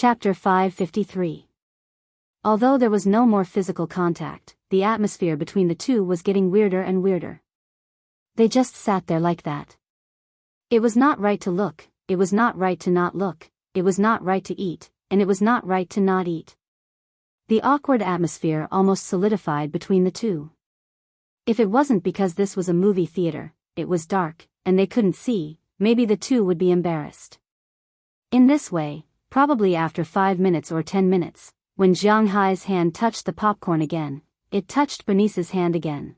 Chapter 553. Although there was no more physical contact, the atmosphere between the two was getting weirder and weirder. They just sat there like that. It was not right to look, it was not right to not look, it was not right to eat, and it was not right to not eat. The awkward atmosphere almost solidified between the two. If it wasn't because this was a movie theater, it was dark, and they couldn't see, maybe the two would be embarrassed. In this way, probably after 5 minutes or 10 minutes, when Jianghai's hand touched the popcorn again, it touched Bernice's hand again.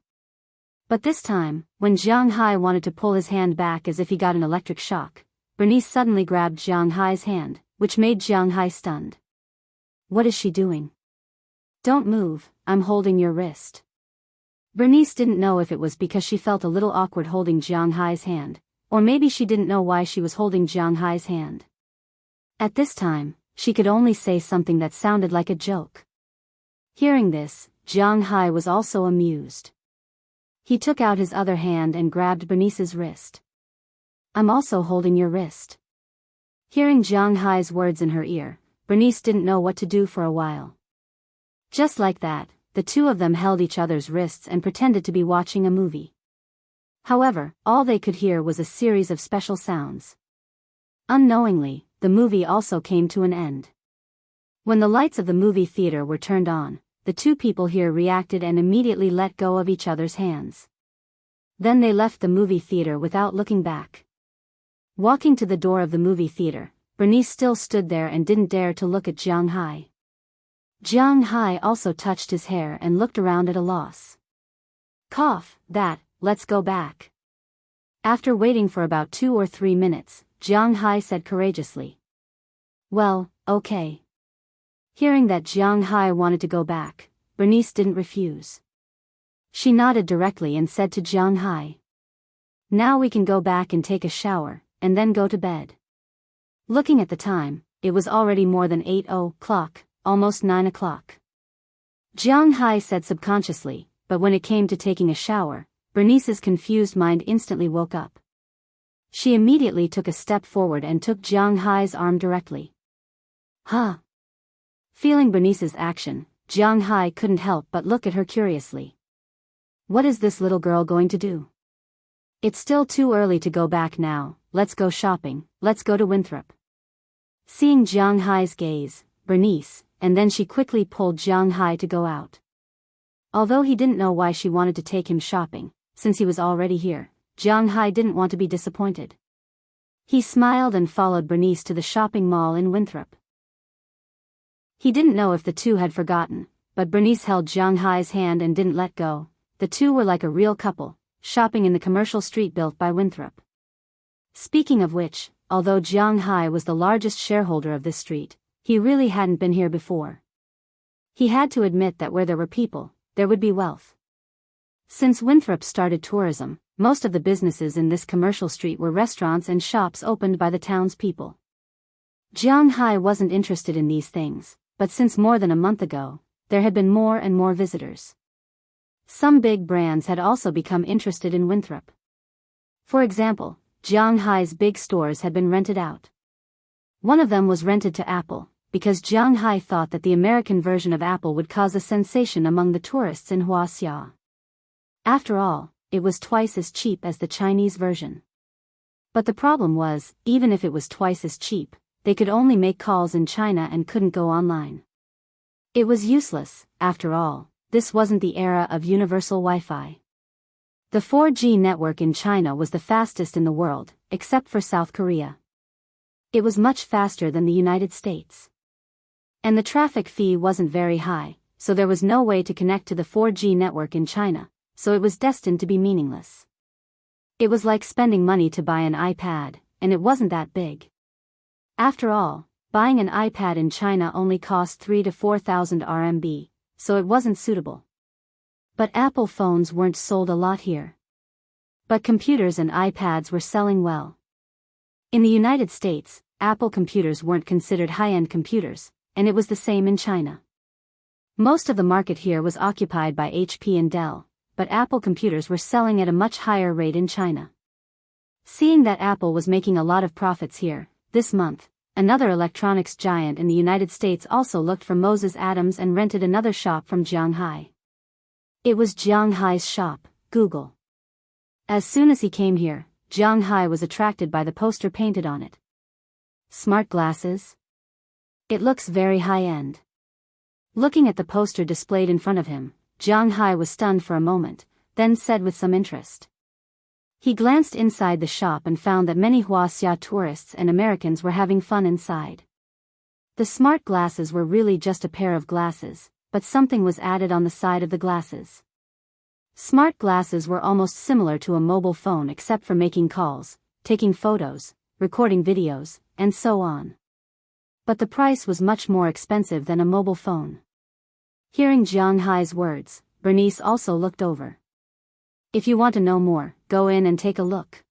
But this time, when Jianghai wanted to pull his hand back as if he got an electric shock, Bernice suddenly grabbed Jianghai's hand, which made Jianghai stunned. What is she doing? Don't move, I'm holding your wrist. Bernice didn't know if it was because she felt a little awkward holding Jianghai's hand, or maybe she didn't know why she was holding Jianghai's hand. At this time, she could only say something that sounded like a joke. Hearing this, Jianghai was also amused. He took out his other hand and grabbed Bernice's wrist. I'm also holding your wrist. Hearing Jianghai's words in her ear, Bernice didn't know what to do for a while. Just like that, the two of them held each other's wrists and pretended to be watching a movie. However, all they could hear was a series of special sounds. Unknowingly, the movie also came to an end. When the lights of the movie theater were turned on, the two people here reacted and immediately let go of each other's hands. Then they left the movie theater without looking back. Walking to the door of the movie theater, Bernice still stood there and didn't dare to look at Jianghai. Jianghai also touched his hair and looked around at a loss. Let's go back. After waiting for about 2 or 3 minutes, Jianghai said courageously. Well, okay. Hearing that Jianghai wanted to go back, Bernice didn't refuse. She nodded directly and said to Jianghai. Now we can go back and take a shower, and then go to bed. Looking at the time, it was already more than 8 o'clock, almost 9 o'clock. Jianghai said subconsciously, but when it came to taking a shower, Bernice's confused mind instantly woke up. She immediately took a step forward and took Jianghai's arm directly. Huh? Feeling Bernice's action, Jianghai couldn't help but look at her curiously. What is this little girl going to do? It's still too early to go back now, let's go shopping, let's go to Winthrop. Seeing Jianghai's gaze, Bernice, and then she quickly pulled Jianghai to go out. Although he didn't know why she wanted to take him shopping, since he was already here, Jianghai didn't want to be disappointed. He smiled and followed Bernice to the shopping mall in Winthrop. He didn't know if the two had forgotten, but Bernice held Jianghai's hand and didn't let go. The two were like a real couple, shopping in the commercial street built by Winthrop. Speaking of which, although Jianghai was the largest shareholder of this street, he really hadn't been here before. He had to admit that where there were people, there would be wealth. Since Winthrop started tourism, most of the businesses in this commercial street were restaurants and shops opened by the townspeople. Jianghai wasn't interested in these things, but since more than a month ago, there had been more and more visitors. Some big brands had also become interested in Winthrop. For example, Jianghai's big stores had been rented out. One of them was rented to Apple, because Jianghai thought that the American version of Apple would cause a sensation among the tourists in Wuxia. After all, it was twice as cheap as the Chinese version. But the problem was, even if it was twice as cheap, they could only make calls in China and couldn't go online. It was useless, after all, this wasn't the era of universal Wi-Fi. The 4G network in China was the fastest in the world, except for South Korea. It was much faster than the United States. And the traffic fee wasn't very high, so there was no way to connect to the 4G network in China, so it was destined to be meaningless. It was like spending money to buy an iPad, and it wasn't that big. After all, buying an iPad in China only cost 3,000 to 4,000 RMB, so it wasn't suitable. But Apple phones weren't sold a lot here. But computers and iPads were selling well. In the United States, Apple computers weren't considered high-end computers, and it was the same in China. Most of the market here was occupied by HP and Dell, but Apple computers were selling at a much higher rate in China. Seeing that Apple was making a lot of profits here, this month, another electronics giant in the United States, also looked for Moses Adams and rented another shop from Jianghu. It was Jianghu's shop, Google. As soon as he came here, Jianghu was attracted by the poster painted on it. Smart glasses? It looks very high-end. Looking at the poster displayed in front of him, Jianghu was stunned for a moment, then said with some interest. He glanced inside the shop and found that many Wuxia tourists and Americans were having fun inside. The smart glasses were really just a pair of glasses, but something was added on the side of the glasses. Smart glasses were almost similar to a mobile phone except for making calls, taking photos, recording videos, and so on. But the price was much more expensive than a mobile phone. Hearing Jianghu's words, Bernice also looked over. If you want to know more, go in and take a look.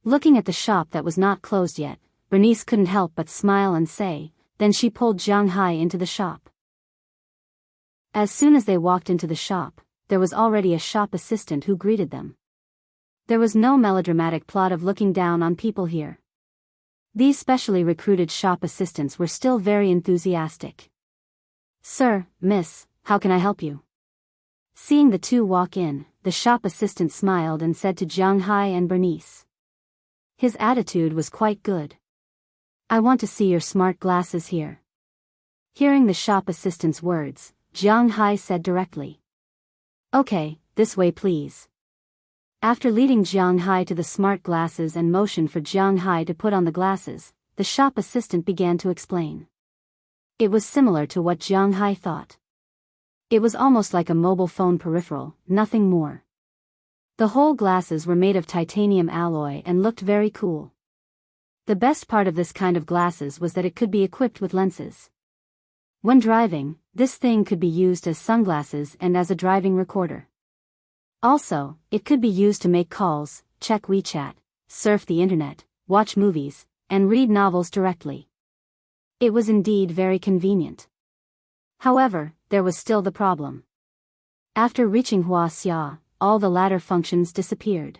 Looking at the shop that was not closed yet, Bernice couldn't help but smile and say, then she pulled Jianghu into the shop. As soon as they walked into the shop, there was already a shop assistant who greeted them. There was no melodramatic plot of looking down on people here. These specially recruited shop assistants were still very enthusiastic. Sir, miss, how can I help you? Seeing the two walk in, the shop assistant smiled and said to Jianghu and Bernice. His attitude was quite good. I want to see your smart glasses here. Hearing the shop assistant's words, Jianghu said directly. Okay, this way please. After leading Jianghu to the smart glasses and motioned for Jianghu to put on the glasses, the shop assistant began to explain. It was similar to what Jianghu thought. It was almost like a mobile phone peripheral, nothing more. The whole glasses were made of titanium alloy and looked very cool. The best part of this kind of glasses was that it could be equipped with lenses. When driving, this thing could be used as sunglasses and as a driving recorder. Also, it could be used to make calls, check WeChat, surf the internet, watch movies, and read novels directly. It was indeed very convenient. However, there was still the problem. After reaching Wuxia, all the latter functions disappeared.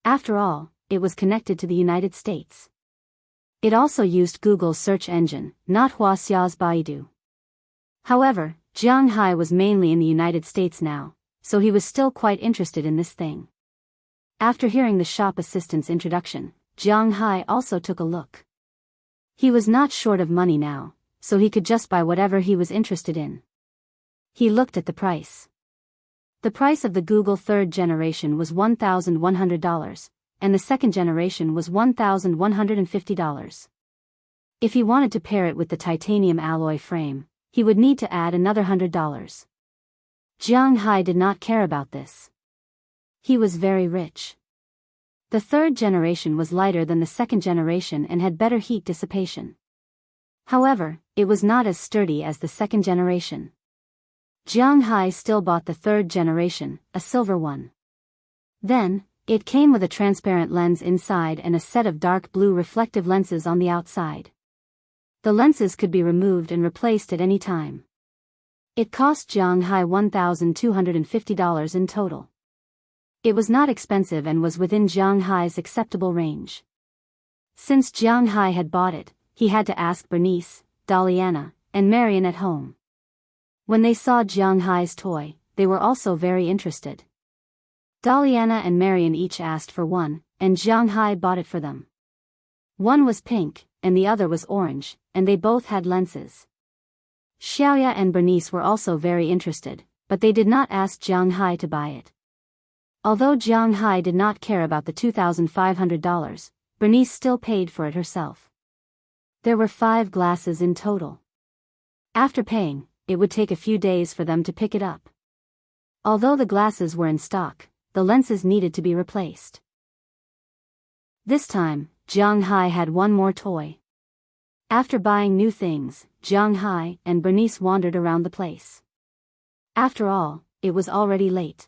After all, it was connected to the United States. It also used Google's search engine, not Wuxia's Baidu. However, Jianghu was mainly in the United States now, so he was still quite interested in this thing. After hearing the shop assistant's introduction, Jianghu also took a look. He was not short of money now, so he could just buy whatever he was interested in. He looked at the price. The price of the Google third generation was $1,100, and the second generation was $1,150. If he wanted to pair it with the titanium alloy frame, he would need to add another $100. Jianghu did not care about this. He was very rich. The third generation was lighter than the second generation and had better heat dissipation. However, it was not as sturdy as the second generation. Jianghu still bought the third generation, a silver one. Then, it came with a transparent lens inside and a set of dark blue reflective lenses on the outside. The lenses could be removed and replaced at any time. It cost Jianghu $1,250 in total. It was not expensive and was within Jianghu's acceptable range. Since Jianghu had bought it, he had to ask Bernice, Daliana, and Marian at home. When they saw Jianghu's toy, they were also very interested. Daliana and Marian each asked for one, and Jianghu bought it for them. One was pink, and the other was orange, and they both had lenses. Xiaoya and Bernice were also very interested, but they did not ask Jianghu to buy it. Although Jianghu did not care about the $2,500, Bernice still paid for it herself. There were 5 glasses in total. After paying, it would take a few days for them to pick it up. Although the glasses were in stock, the lenses needed to be replaced. This time, Jianghu had one more toy. After buying new things, Jianghu and Bernice wandered around the place. After all, it was already late.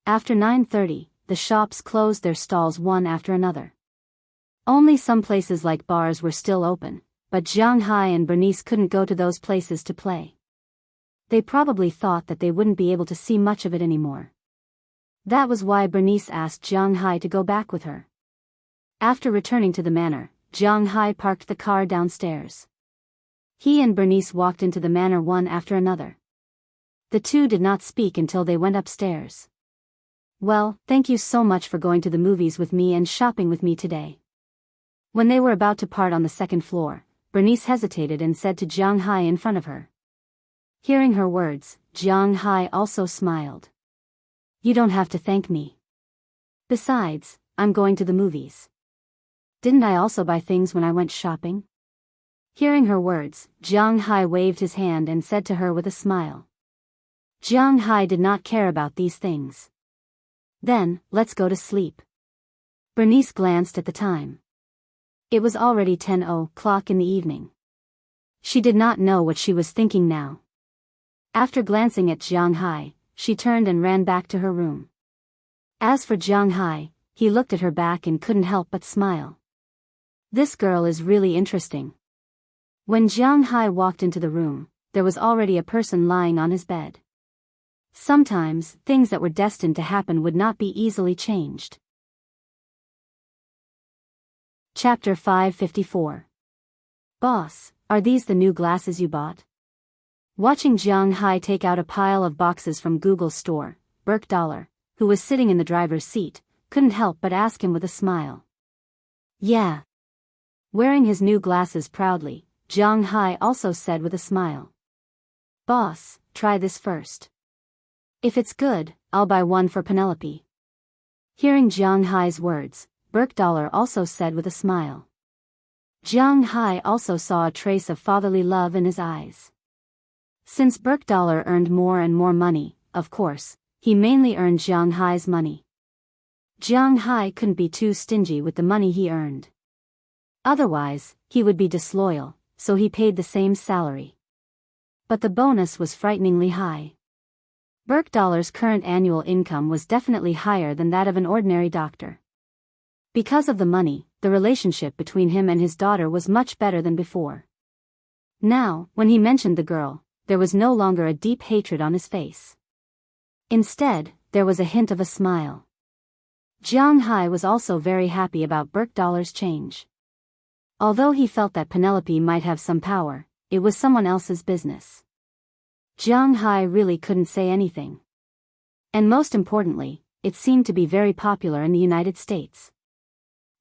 After 9:30, the shops closed their stalls one after another. Only some places like bars were still open, but Jianghu and Bernice couldn't go to those places to play. They probably thought that they wouldn't be able to see much of it anymore. That was why Bernice asked Jianghu to go back with her. After returning to the manor, Jiang Hai parked the car downstairs. He and Bernice walked into the manor one after another. The two did not speak until they went upstairs. Well, thank you so much for going to the movies with me and shopping with me today. When they were about to part on the second floor, Bernice hesitated and said to Jiang Hai in front of her. Hearing her words, Jiang Hai also smiled. You don't have to thank me. Besides, I'm going to the movies. Didn't I also buy things when I went shopping? Hearing her words, Jiang Hai waved his hand and said to her with a smile. Jiang Hai did not care about these things. Then, let's go to sleep. Bernice glanced at the time. It was already 10:00 in the evening. She did not know what she was thinking now. After glancing at Jiang Hai, she turned and ran back to her room. As for Jiang Hai, he looked at her back and couldn't help but smile. This girl is really interesting. When Jiang Hai walked into the room, there was already a person lying on his bed. Sometimes, things that were destined to happen would not be easily changed. Chapter 554. Boss, are these the new glasses you bought? Watching Jiang Hai take out a pile of boxes from Google's store, $1, who was sitting in the driver's seat, couldn't help but ask him with a smile. Yeah. Wearing his new glasses proudly, Jiang Hai also said with a smile. Boss, try this first. If it's good, I'll buy one for Penelope. Hearing Jiang Hai's words, $1 also said with a smile. Jiang Hai also saw a trace of fatherly love in his eyes. Since $1 earned more and more money, of course, he mainly earned Jiang Hai's money. Jiang Hai couldn't be too stingy with the money he earned. Otherwise, he would be disloyal, so he paid the same salary. But the bonus was frighteningly high. $1's current annual income was definitely higher than that of an ordinary doctor. Because of the money, the relationship between him and his daughter was much better than before. Now, when he mentioned the girl, there was no longer a deep hatred on his face. Instead, there was a hint of a smile. Jiang Hai was also very happy about $1's change. Although he felt that Penelope might have some power, it was someone else's business. Jiang Hai really couldn't say anything. And most importantly, it seemed to be very popular in the United States.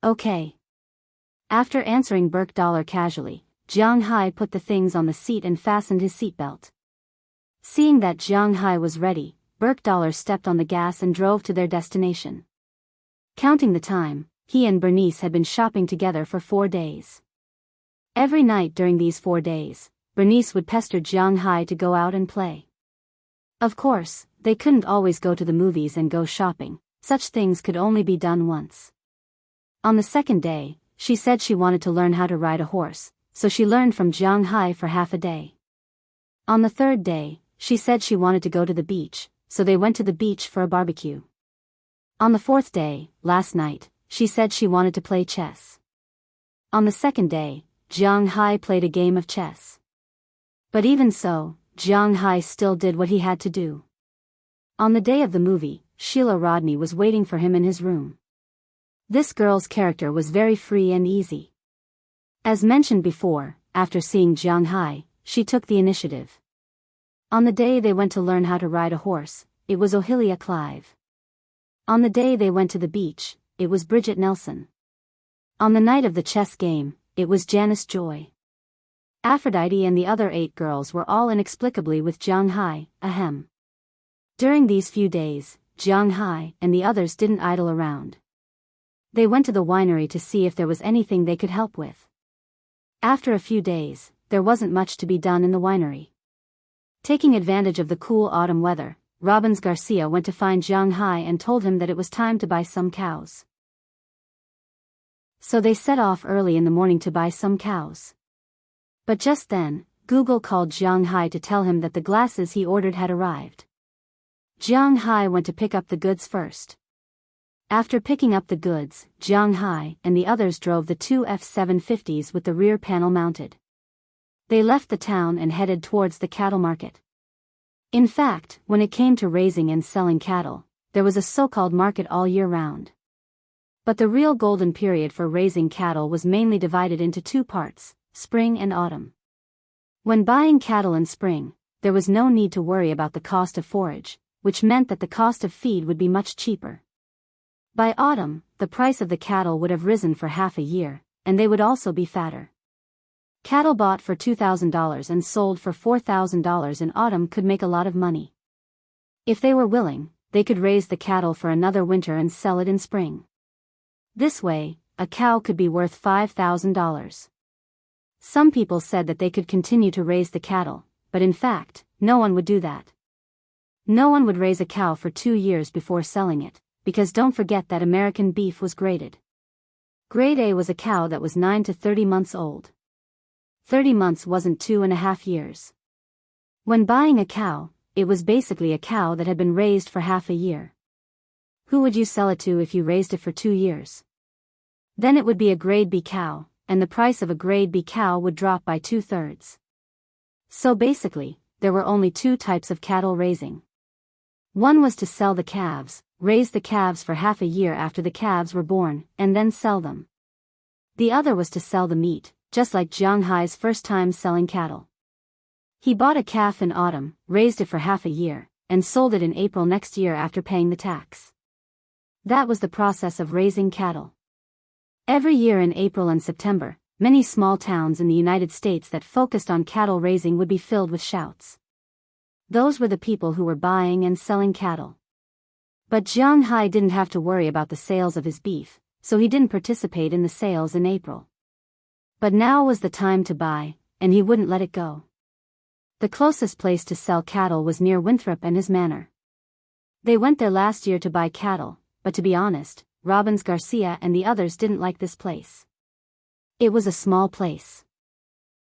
Okay. After answering $1 casually, Jiang Hai put the things on the seat and fastened his seatbelt. Seeing that Jiang Hai was ready, $1 stepped on the gas and drove to their destination. Counting the time, he and Bernice had been shopping together for 4 days. Every night during these 4 days, Bernice would pester Jiang Hai to go out and play. Of course, they couldn't always go to the movies and go shopping, such things could only be done once. On the second day, she said she wanted to learn how to ride a horse, so she learned from Jiang Hai for half a day. On the third day, she said she wanted to go to the beach, so they went to the beach for a barbecue. On the fourth day, last night, she said she wanted to play chess. On the second day, Jiang Hai played a game of chess. But even so, Jiang Hai still did what he had to do. On the day of the movie, Sheila Rodney was waiting for him in his room. This girl's character was very free and easy. As mentioned before, after seeing Jiang Hai, she took the initiative. On the day they went to learn how to ride a horse, it was Ohilia Clive. On the day they went to the beach, it was Bridget Nelson. On the night of the chess game, it was Janice Joy. Aphrodite and the other 8 girls were all inexplicably with Jiang Hai, ahem. During these few days, Jiang Hai and the others didn't idle around. They went to the winery to see if there was anything they could help with. After a few days, there wasn't much to be done in the winery. Taking advantage of the cool autumn weather, Robbins Garcia went to find Jiang Hai and told him that it was time to buy some cows. So they set off early in the morning to buy some cows. But just then, Google called Jiang Hai to tell him that the glasses he ordered had arrived. Jiang Hai went to pick up the goods first. After picking up the goods, Jiang Hai and the others drove the 2 F-750s with the rear panel mounted. They left the town and headed towards the cattle market. In fact, when it came to raising and selling cattle, there was a so-called market all year round. But the real golden period for raising cattle was mainly divided into two parts, spring and autumn. When buying cattle in spring, there was no need to worry about the cost of forage, which meant that the cost of feed would be much cheaper. By autumn, the price of the cattle would have risen for half a year, and they would also be fatter. Cattle bought for $2,000 and sold for $4,000 in autumn could make a lot of money. If they were willing, they could raise the cattle for another winter and sell it in spring. This way, a cow could be worth $5,000. Some people said that they could continue to raise the cattle, but in fact, no one would do that. No one would raise a cow for 2 years before selling it, because don't forget that American beef was graded. Grade A was a cow that was 9 to 30 months old. 30 months wasn't 2.5 years. When buying a cow, it was basically a cow that had been raised for half a year. Who would you sell it to if you raised it for 2 years? Then it would be a grade B cow, and the price of a grade B cow would drop by 2/3. So basically, there were only two types of cattle raising. One was to sell the calves, raise the calves for half a year after the calves were born, and then sell them. The other was to sell the meat, just like Jianghu's first time selling cattle. He bought a calf in autumn, raised it for half a year, and sold it in April next year after paying the tax. That was the process of raising cattle. Every year in April and September, many small towns in the United States that focused on cattle raising would be filled with shouts. Those were the people who were buying and selling cattle. But Jianghu didn't have to worry about the sales of his beef, so he didn't participate in the sales in April. But now was the time to buy, and he wouldn't let it go. The closest place to sell cattle was near Winthrop and his manor. They went there last year to buy cattle, but to be honest, Robbins Garcia and the others didn't like this place. It was a small place.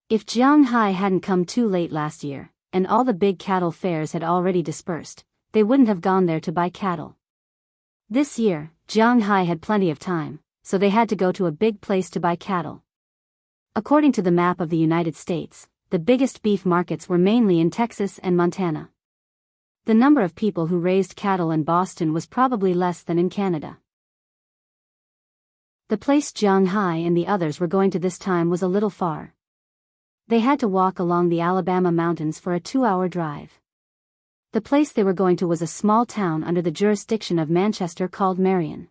If Jianghu hadn't come too late last year, and all the big cattle fairs had already dispersed, they wouldn't have gone there to buy cattle. This year, Jianghu had plenty of time, so they had to go to a big place to buy cattle. According to the map of the United States, the biggest beef markets were mainly in Texas and Montana. The number of people who raised cattle in Boston was probably less than in Canada. The place Jianghu and the others were going to this time was a little far. They had to walk along the Alabama mountains for a 2-hour drive. The place they were going to was a small town under the jurisdiction of Manchester called Marion.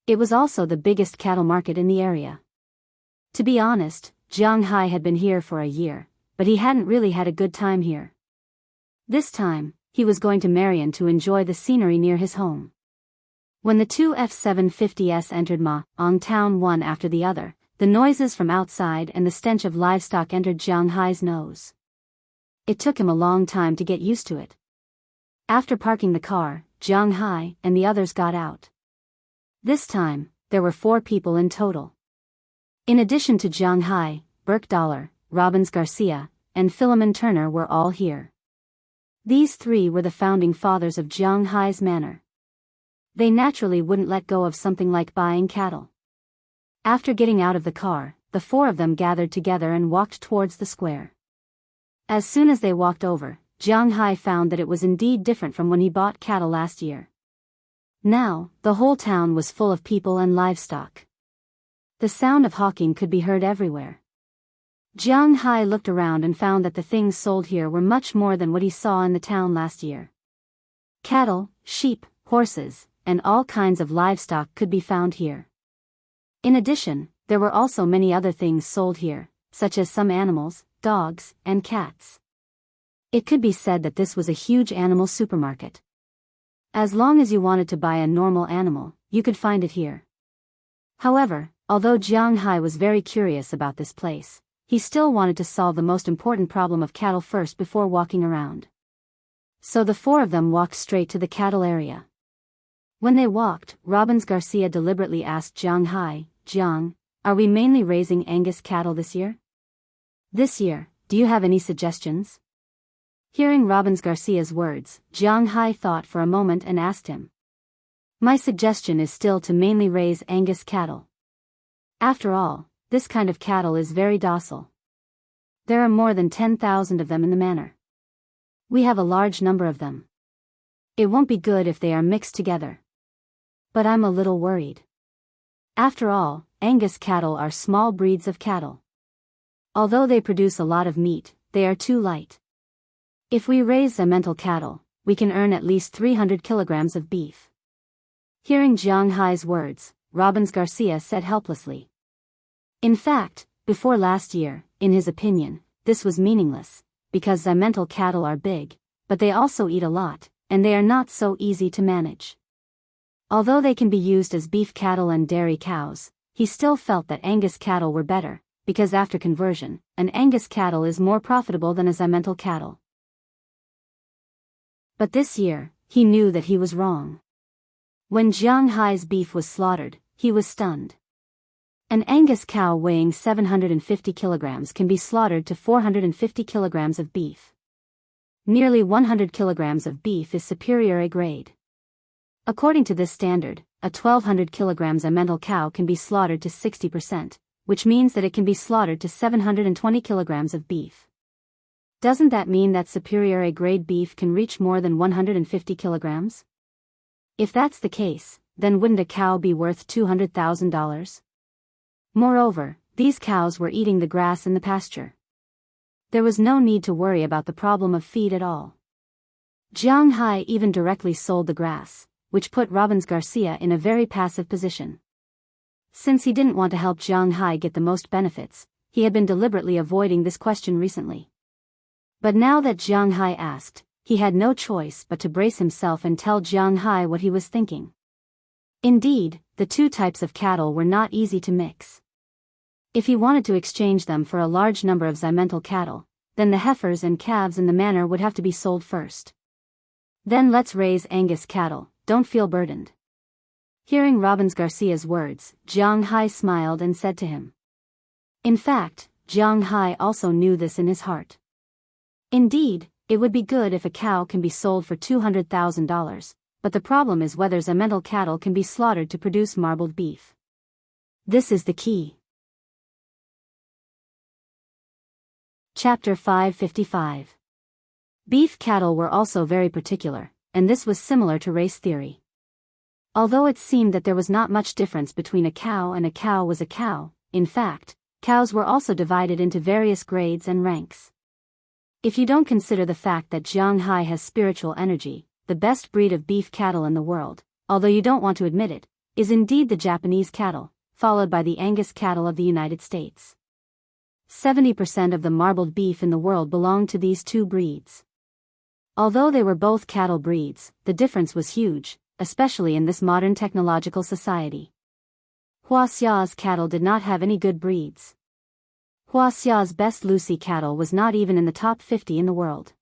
It was also the biggest cattle market in the area. To be honest, Jianghu had been here for a year, but he hadn't really had a good time here. This time, he was going to Marion to enjoy the scenery near his home. When the two F-750s entered Ma-on town one after the other, the noises from outside and the stench of livestock entered Jianghu's nose. It took him a long time to get used to it. After parking the car, Jianghu and the others got out. This time, there were 4 people in total. In addition to Jianghu, Burke Dollar, Robbins Garcia, and Philemon Turner were all here. These 3 were the founding fathers of Jianghu's manor. They naturally wouldn't let go of something like buying cattle. After getting out of the car, the 4 of them gathered together and walked towards the square. As soon as they walked over, Jianghu found that it was indeed different from when he bought cattle last year. Now, the whole town was full of people and livestock. The sound of hawking could be heard everywhere. Jianghu looked around and found that the things sold here were much more than what he saw in the town last year. Cattle, sheep, horses, and all kinds of livestock could be found here. In addition, there were also many other things sold here, such as some animals, dogs, and cats. It could be said that this was a huge animal supermarket. As long as you wanted to buy a normal animal, you could find it here. However, although Jianghu was very curious about this place, he still wanted to solve the most important problem of cattle first before walking around. So the 4 of them walked straight to the cattle area. When they walked, Robbins Garcia deliberately asked Jianghu, "Jiang, are we mainly raising Angus cattle this year? This year, do you have any suggestions?" Hearing Robbins Garcia's words, Jianghu thought for a moment and asked him. "My suggestion is still to mainly raise Angus cattle. After all, this kind of cattle is very docile. There are more than 10,000 of them in the manor. We have a large number of them. It won't be good if they are mixed together. But I'm a little worried. After all, Angus cattle are small breeds of cattle. Although they produce a lot of meat, they are too light. If we raise Emmental cattle, we can earn at least 300 kilograms of beef. Hearing Jiang Hai's words, Robbins Garcia said helplessly. In fact, before last year, in his opinion, this was meaningless, because Emmental cattle are big, but they also eat a lot, and they are not so easy to manage. Although they can be used as beef cattle and dairy cows, he still felt that Angus cattle were better, because after conversion, an Angus cattle is more profitable than a Emmental cattle. But this year, he knew that he was wrong. When Jiang Hai's beef was slaughtered, he was stunned. An Angus cow weighing 750 kilograms can be slaughtered to 450 kilograms of beef. Nearly 100 kilograms of beef is superior grade. According to this standard, a 1200 kilograms Emmental cow can be slaughtered to 60%, which means that it can be slaughtered to 720 kilograms of beef. Doesn't that mean that superior grade beef can reach more than 150 kilograms? If that's the case, then wouldn't a cow be worth $200,000? Moreover, these cows were eating the grass in the pasture. There was no need to worry about the problem of feed at all. Jiang Hai even directly sold the grass, which put Robbins Garcia in a very passive position. Since he didn't want to help Jiang Hai get the most benefits, he had been deliberately avoiding this question recently. But now that Jiang Hai asked, he had no choice but to brace himself and tell Jiang Hai what he was thinking. Indeed, the two types of cattle were not easy to mix. If he wanted to exchange them for a large number of Emmental cattle, then the heifers and calves in the manor would have to be sold first. Then let's raise Angus cattle, don't feel burdened. Hearing Robbins Garcia's words, Jiang Hai smiled and said to him. In fact, Jiang Hai also knew this in his heart. Indeed, it would be good if a cow can be sold for $200,000, but the problem is whether Emmental cattle can be slaughtered to produce marbled beef. This is the key. Chapter 555. Beef cattle were also very particular, and this was similar to race theory. Although it seemed that there was not much difference between a cow and a cow was a cow, in fact, cows were also divided into various grades and ranks. If you don't consider the fact that Jiang Hai has spiritual energy, the best breed of beef cattle in the world, although you don't want to admit it, is indeed the Japanese cattle, followed by the Angus cattle of the United States. 70% of the marbled beef in the world belonged to these two breeds. Although they were both cattle breeds, the difference was huge, especially in this modern technological society. Wuxia's cattle did not have any good breeds. Wuxia's best Lucy cattle was not even in the top 50 in the world.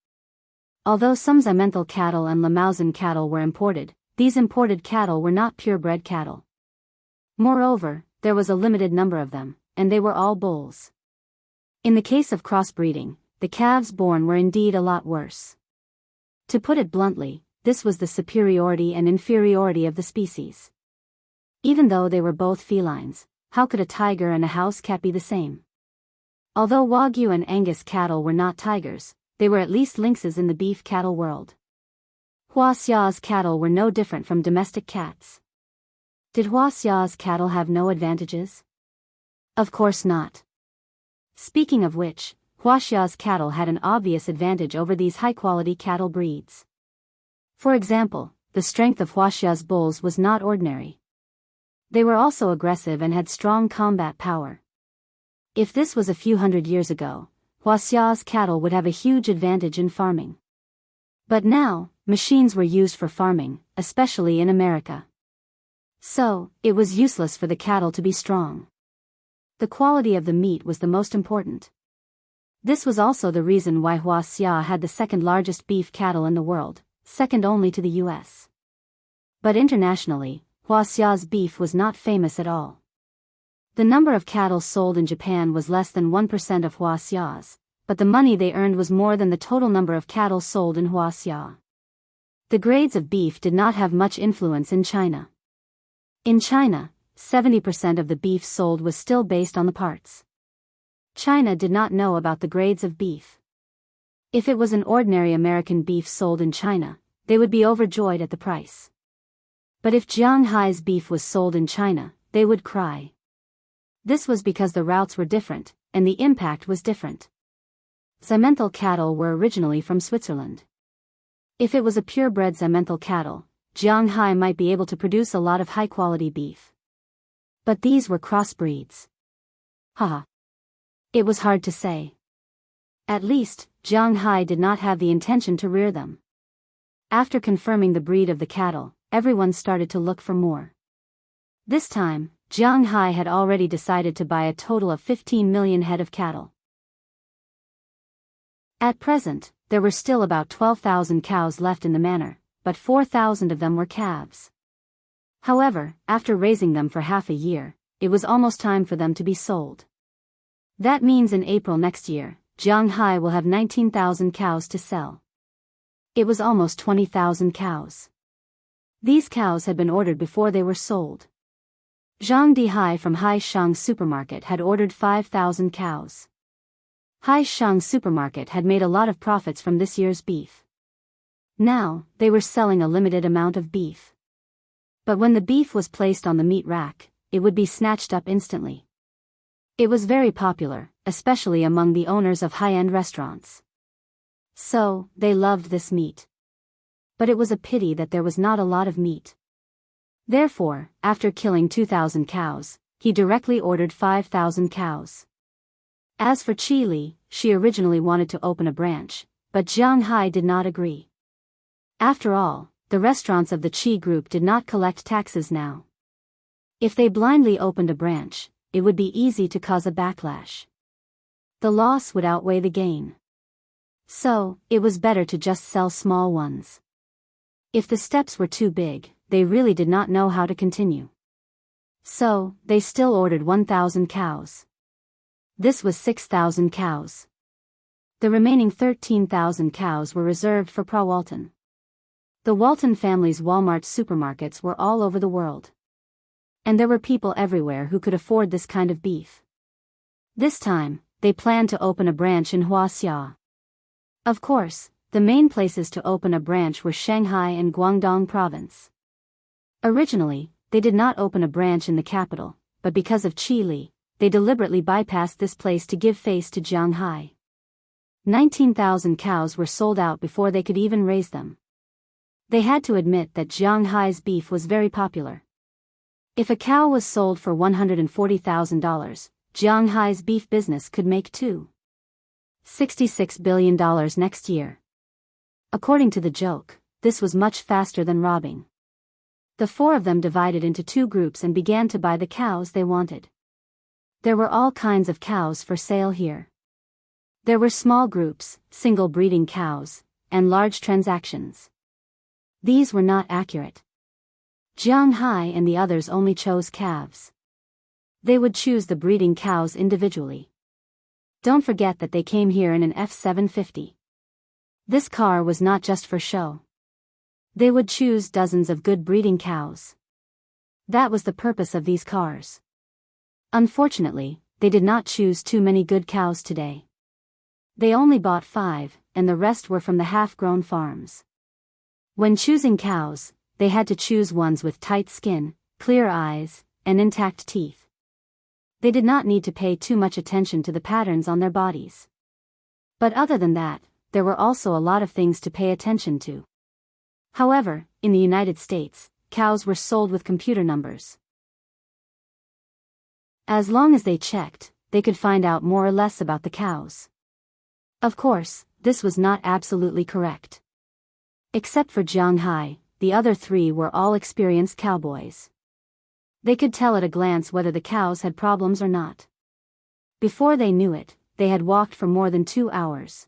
Although some Emmental cattle and Limousin cattle were imported, these imported cattle were not purebred cattle. Moreover, there was a limited number of them, and they were all bulls. In the case of crossbreeding, the calves born were indeed a lot worse. To put it bluntly, this was the superiority and inferiority of the species. Even though they were both felines, how could a tiger and a house cat be the same? Although Wagyu and Angus cattle were not tigers, they were at least lynxes in the beef cattle world. Wuxia's cattle were no different from domestic cats. Did Wuxia's cattle have no advantages? Of course not. Speaking of which, Wuxia's cattle had an obvious advantage over these high-quality cattle breeds. For example, the strength of Wuxia's bulls was not ordinary. They were also aggressive and had strong combat power. If this was a few hundred years ago, Wuxia's cattle would have a huge advantage in farming. But now, machines were used for farming, especially in America. So, it was useless for the cattle to be strong. The quality of the meat was the most important. This was also the reason why Wuxia had the second largest beef cattle in the world, second only to the US. But internationally, Wuxia's beef was not famous at all. The number of cattle sold in Japan was less than 1% of Wuxia's, but the money they earned was more than the total number of cattle sold in Wuxia. The grades of beef did not have much influence in China. In China, 70% of the beef sold was still based on the parts. China did not know about the grades of beef. If it was an ordinary American beef sold in China, they would be overjoyed at the price. But if Jiang Hai's beef was sold in China, they would cry. This was because the routes were different, and the impact was different. Simmental cattle were originally from Switzerland. If it was a purebred Simmental cattle, Jianghu might be able to produce a lot of high-quality beef. But these were crossbreeds. Haha. It was hard to say. At least, Jianghu did not have the intention to rear them. After confirming the breed of the cattle, everyone started to look for more. This time, Jianghu had already decided to buy a total of 15 million head of cattle. At present, there were still about 12,000 cows left in the manor, but 4,000 of them were calves. However, after raising them for half a year, it was almost time for them to be sold. That means in April next year, Jianghu will have 19,000 cows to sell. It was almost 20,000 cows. These cows had been ordered before they were sold. Zhang Dihai from Haishang Supermarket had ordered 5,000 cows. Haishang Supermarket had made a lot of profits from this year's beef. Now, they were selling a limited amount of beef. But when the beef was placed on the meat rack, it would be snatched up instantly. It was very popular, especially among the owners of high-end restaurants. So, they loved this meat. But it was a pity that there was not a lot of meat. Therefore, after killing 2,000 cows, he directly ordered 5,000 cows. As for Qi Li, she originally wanted to open a branch, but Jianghu did not agree. After all, the restaurants of the Qi group did not collect taxes now. If they blindly opened a branch, it would be easy to cause a backlash. The loss would outweigh the gain. So, it was better to just sell small ones. If the steps were too big, they really did not know how to continue. So, they still ordered 1,000 cows. This was 6,000 cows. The remaining 13,000 cows were reserved for Pra Walton. The Walton family's Walmart supermarkets were all over the world. And there were people everywhere who could afford this kind of beef. This time, they planned to open a branch in Huaxia. Of course, the main places to open a branch were Shanghai and Guangdong province. Originally, they did not open a branch in the capital, but because of Qi Li, they deliberately bypassed this place to give face to Jianghu. 19,000 cows were sold out before they could even raise them. They had to admit that Jianghu's beef was very popular. If a cow was sold for $140,000, Jianghu's beef business could make $66 billion next year. According to the joke, this was much faster than robbing. The four of them divided into two groups and began to buy the cows they wanted. There were all kinds of cows for sale here. There were small groups, single breeding cows, and large transactions. These were not accurate. Jianghu and the others only chose calves. They would choose the breeding cows individually. Don't forget that they came here in an F-750. This car was not just for show. They would choose dozens of good breeding cows. That was the purpose of these cars. Unfortunately, they did not choose too many good cows today. They only bought 5, and the rest were from the half-grown farms. When choosing cows, they had to choose ones with tight skin, clear eyes, and intact teeth. They did not need to pay too much attention to the patterns on their bodies. But other than that, there were also a lot of things to pay attention to. However, in the United States, cows were sold with computer numbers. As long as they checked, they could find out more or less about the cows. Of course, this was not absolutely correct. Except for Jianghu, the other 3 were all experienced cowboys. They could tell at a glance whether the cows had problems or not. Before they knew it, they had walked for more than 2 hours.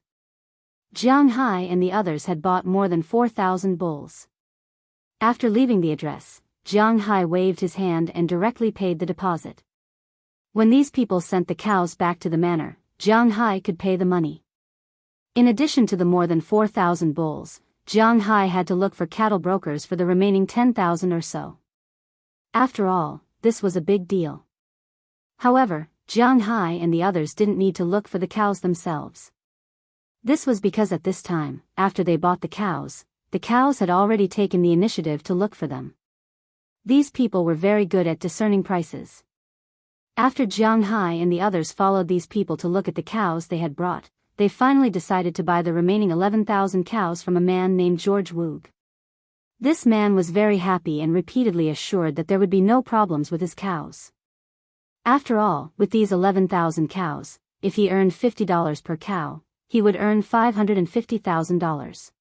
Jianghu and the others had bought more than 4,000 bulls. After leaving the address, Jianghu waved his hand and directly paid the deposit. When these people sent the cows back to the manor, Jianghu could pay the money. In addition to the more than 4,000 bulls, Jianghu had to look for cattle brokers for the remaining 10,000 or so. After all, this was a big deal. However, Jianghu and the others didn't need to look for the cows themselves. This was because at this time, after they bought the cows had already taken the initiative to look for them. These people were very good at discerning prices. After Jianghu and the others followed these people to look at the cows they had brought, they finally decided to buy the remaining 11,000 cows from a man named George Woog. This man was very happy and repeatedly assured that there would be no problems with his cows. After all, with these 11,000 cows, if he earned $50 per cow, he would earn $550,000.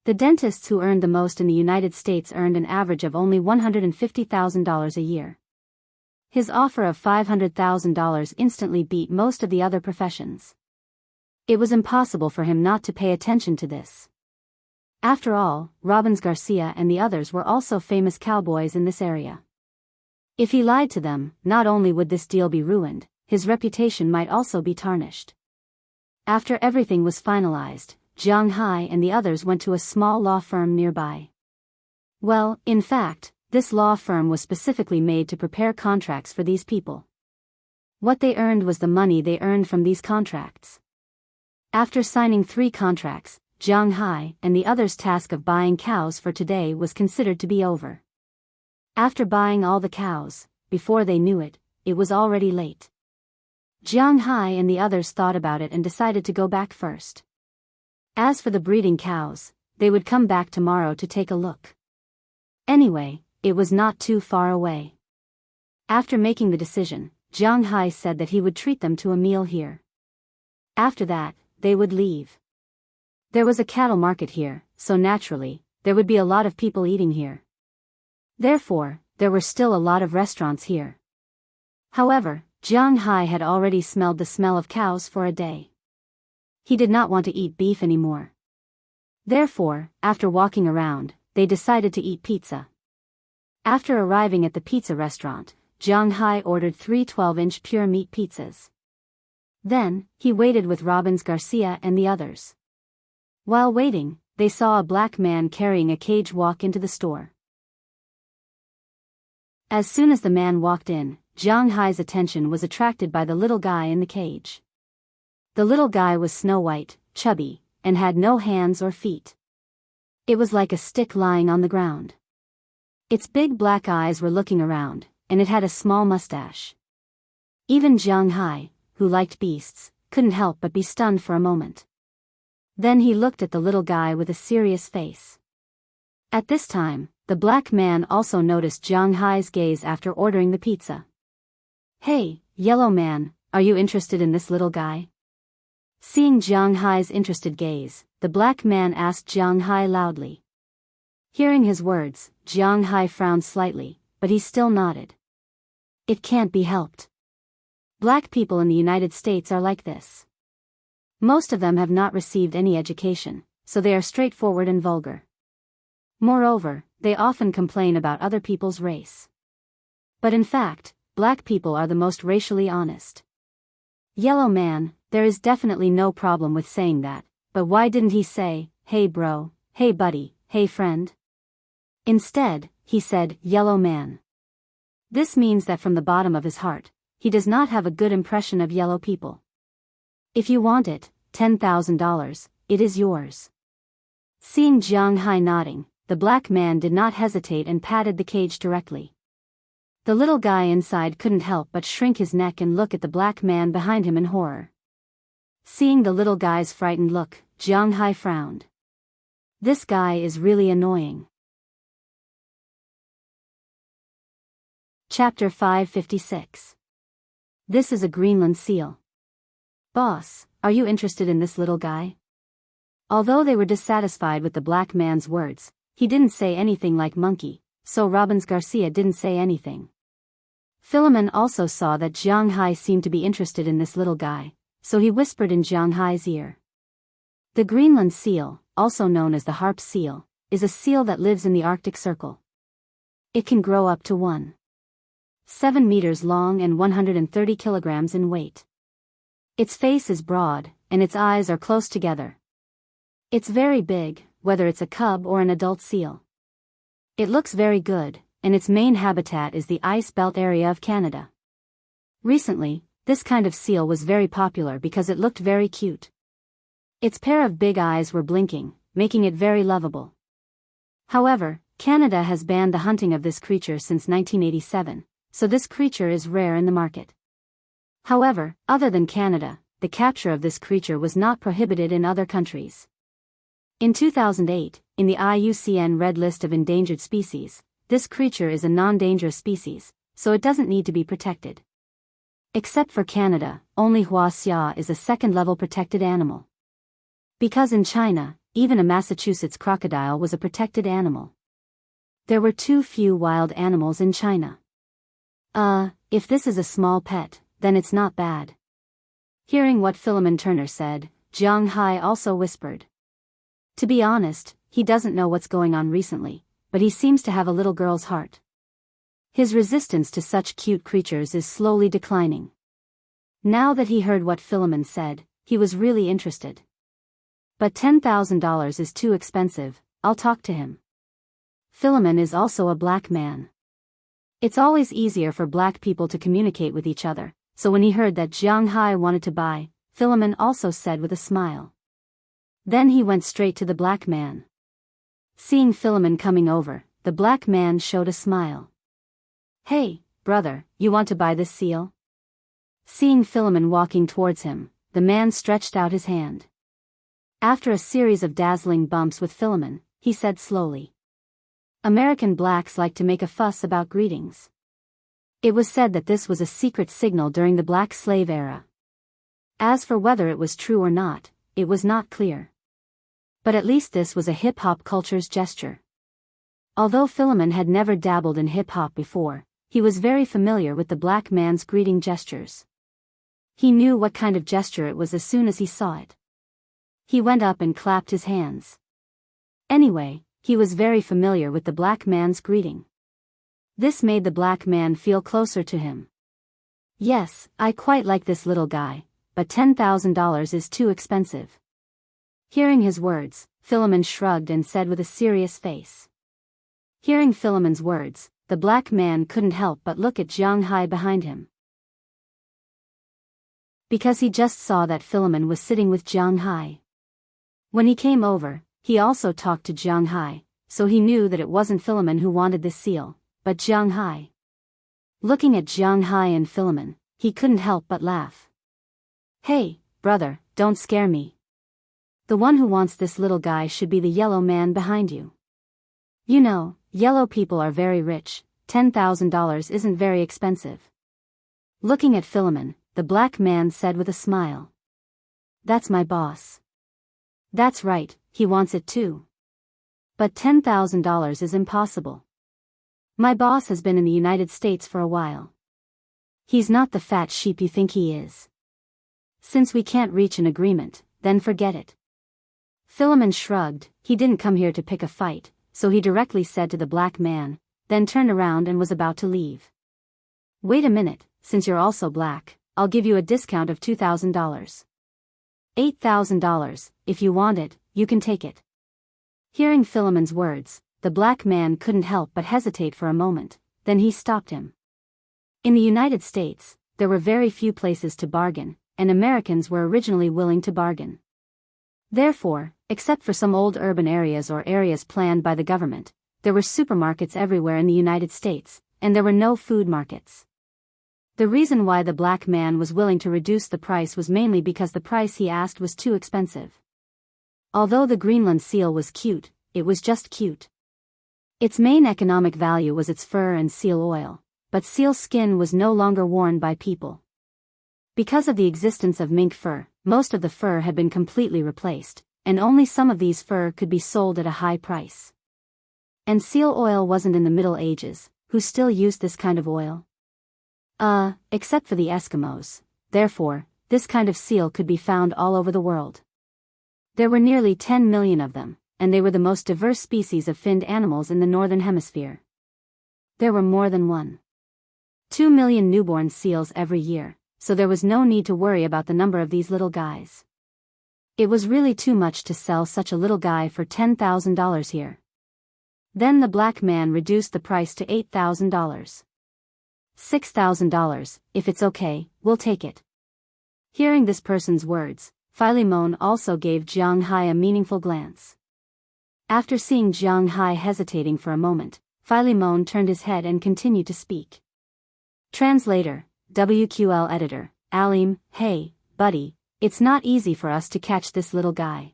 The dentists who earned the most in the United States earned an average of only $150,000 a year. His offer of $500,000 instantly beat most of the other professions. It was impossible for him not to pay attention to this. After all, Robbins Garcia and the others were also famous cowboys in this area. If he lied to them, not only would this deal be ruined, his reputation might also be tarnished. After everything was finalized, Jianghu and the others went to a small law firm nearby. Well, in fact, this law firm was specifically made to prepare contracts for these people. What they earned was the money they earned from these contracts. After signing 3 contracts, Jianghu and the others' task of buying cows for today was considered to be over. After buying all the cows, before they knew it, it was already late. Jianghu and the others thought about it and decided to go back first. As for the breeding cows, they would come back tomorrow to take a look. Anyway, it was not too far away. After making the decision, Jianghu said that he would treat them to a meal here. After that, they would leave. There was a cattle market here, so naturally, there would be a lot of people eating here. Therefore, there were still a lot of restaurants here. However, Jianghu had already smelled the smell of cows for a day. He did not want to eat beef anymore. Therefore, after walking around, they decided to eat pizza. After arriving at the pizza restaurant, Jianghu ordered 3 12-inch pure meat pizzas. Then, he waited with Robbins Garcia and the others. While waiting, they saw a black man carrying a cage walk into the store. As soon as the man walked in, Jianghu's attention was attracted by the little guy in the cage. The little guy was snow-white, chubby, and had no hands or feet. It was like a stick lying on the ground. Its big black eyes were looking around, and it had a small mustache. Even Jianghu, who liked beasts, couldn't help but be stunned for a moment. Then he looked at the little guy with a serious face. At this time, the black man also noticed Jianghu's gaze after ordering the pizza. "Hey, yellow man, are you interested in this little guy?" Seeing Jianghu's interested gaze, the black man asked Jianghu loudly. Hearing his words, Jianghu frowned slightly, but he still nodded. It can't be helped. Black people in the United States are like this. Most of them have not received any education, so they are straightforward and vulgar. Moreover, they often complain about other people's race. But in fact, black people are the most racially honest. Yellow man, there is definitely no problem with saying that, but why didn't he say, "Hey bro, hey buddy, hey friend"? Instead, he said, "Yellow man." This means that from the bottom of his heart, he does not have a good impression of yellow people. If you want it, $10,000, it is yours. Seeing Jianghu nodding, the black man did not hesitate and patted the cage directly. The little guy inside couldn't help but shrink his neck and look at the black man behind him in horror. Seeing the little guy's frightened look, Jianghu frowned. This guy is really annoying. Chapter 556. This is a Greenland seal. Boss, are you interested in this little guy? Although they were dissatisfied with the black man's words, he didn't say anything like monkey, so Robbins Garcia didn't say anything. Philemon also saw that Jianghu seemed to be interested in this little guy, so he whispered in Jianghu's ear. The Greenland seal, also known as the harp seal, is a seal that lives in the Arctic Circle. It can grow up to 1.7 meters long and 130 kilograms in weight. Its face is broad, and its eyes are close together. It's very big, whether it's a cub or an adult seal. It looks very good, and its main habitat is the ice belt area of Canada. Recently, this kind of seal was very popular because it looked very cute. Its pair of big eyes were blinking, making it very lovable. However, Canada has banned the hunting of this creature since 1987, so this creature is rare in the market. However, other than Canada, the capture of this creature was not prohibited in other countries. In 2008, in the IUCN Red List of Endangered Species, this creature is a non-dangerous species, so it doesn't need to be protected. Except for Canada, only Wuxia is a second-level protected animal. Because in China, even a Massachusetts crocodile was a protected animal. There were too few wild animals in China. If this is a small pet, then it's not bad. Hearing what Philemon Turner said, Jianghu also whispered. To be honest, he doesn't know what's going on recently, but he seems to have a little girl's heart. His resistance to such cute creatures is slowly declining. Now that he heard what Philemon said, he was really interested. But $10,000 is too expensive, I'll talk to him. Philemon is also a black man. It's always easier for black people to communicate with each other, so when he heard that Jianghu wanted to buy, Philemon also said with a smile. Then he went straight to the black man. Seeing Philemon coming over, the black man showed a smile. Hey, brother, you want to buy this seal? Seeing Philemon walking towards him, the man stretched out his hand. After a series of dazzling bumps with Philemon, he said slowly. American blacks like to make a fuss about greetings. It was said that this was a secret signal during the black slave era. As for whether it was true or not, it was not clear. But at least this was a hip-hop culture's gesture. Although Philemon had never dabbled in hip-hop before, he was very familiar with the black man's greeting gestures. He knew what kind of gesture it was as soon as he saw it. He went up and clapped his hands. Anyway, he was very familiar with the black man's greeting. This made the black man feel closer to him. Yes, I quite like this little guy, but $10,000 is too expensive. Hearing his words, Philemon shrugged and said with a serious face. Hearing Philemon's words, the black man couldn't help but look at Jianghu behind him. Because he just saw that Philemon was sitting with Jianghu. When he came over, he also talked to Jianghu, so he knew that it wasn't Philemon who wanted this seal, but Jianghu. Looking at Jianghu and Philemon, he couldn't help but laugh. Hey, brother, don't scare me. The one who wants this little guy should be the yellow man behind you. You know, yellow people are very rich, $10,000 isn't very expensive. Looking at Philemon, the black man said with a smile. That's my boss. That's right, he wants it too. But $10,000 is impossible. My boss has been in the United States for a while. He's not the fat sheep you think he is. Since we can't reach an agreement, then forget it. Philemon shrugged. He didn't come here to pick a fight, so he directly said to the black man, then turned around and was about to leave. Wait a minute, since you're also black, I'll give you a discount of $2,000. $8,000, if you want it, you can take it. Hearing Philemon's words, the black man couldn't help but hesitate for a moment, then he stopped him. In the United States, there were very few places to bargain, and Americans were originally willing to bargain. Therefore, except for some old urban areas or areas planned by the government, there were supermarkets everywhere in the United States, and there were no food markets. The reason why the black man was willing to reduce the price was mainly because the price he asked was too expensive. Although the Greenland seal was cute, it was just cute. Its main economic value was its fur and seal oil, but seal skin was no longer worn by people. Because of the existence of mink fur, most of the fur had been completely replaced, and only some of these fur could be sold at a high price. And seal oil wasn't in the Middle Ages, who still used this kind of oil? Except for the Eskimos. Therefore, this kind of seal could be found all over the world. There were nearly 10 million of them, and they were the most diverse species of finned animals in the Northern Hemisphere. There were more than 1.2 million newborn seals every year, so there was no need to worry about the number of these little guys. It was really too much to sell such a little guy for $10,000 here. Then the black man reduced the price to $8,000. $6,000, if it's okay, we'll take it. Hearing this person's words, Philemon also gave Jianghu a meaningful glance. After seeing Jiang Hai hesitating for a moment, Philemon turned his head and continued to speak. Translator, WQL editor, Alim, hey, buddy, it's not easy for us to catch this little guy.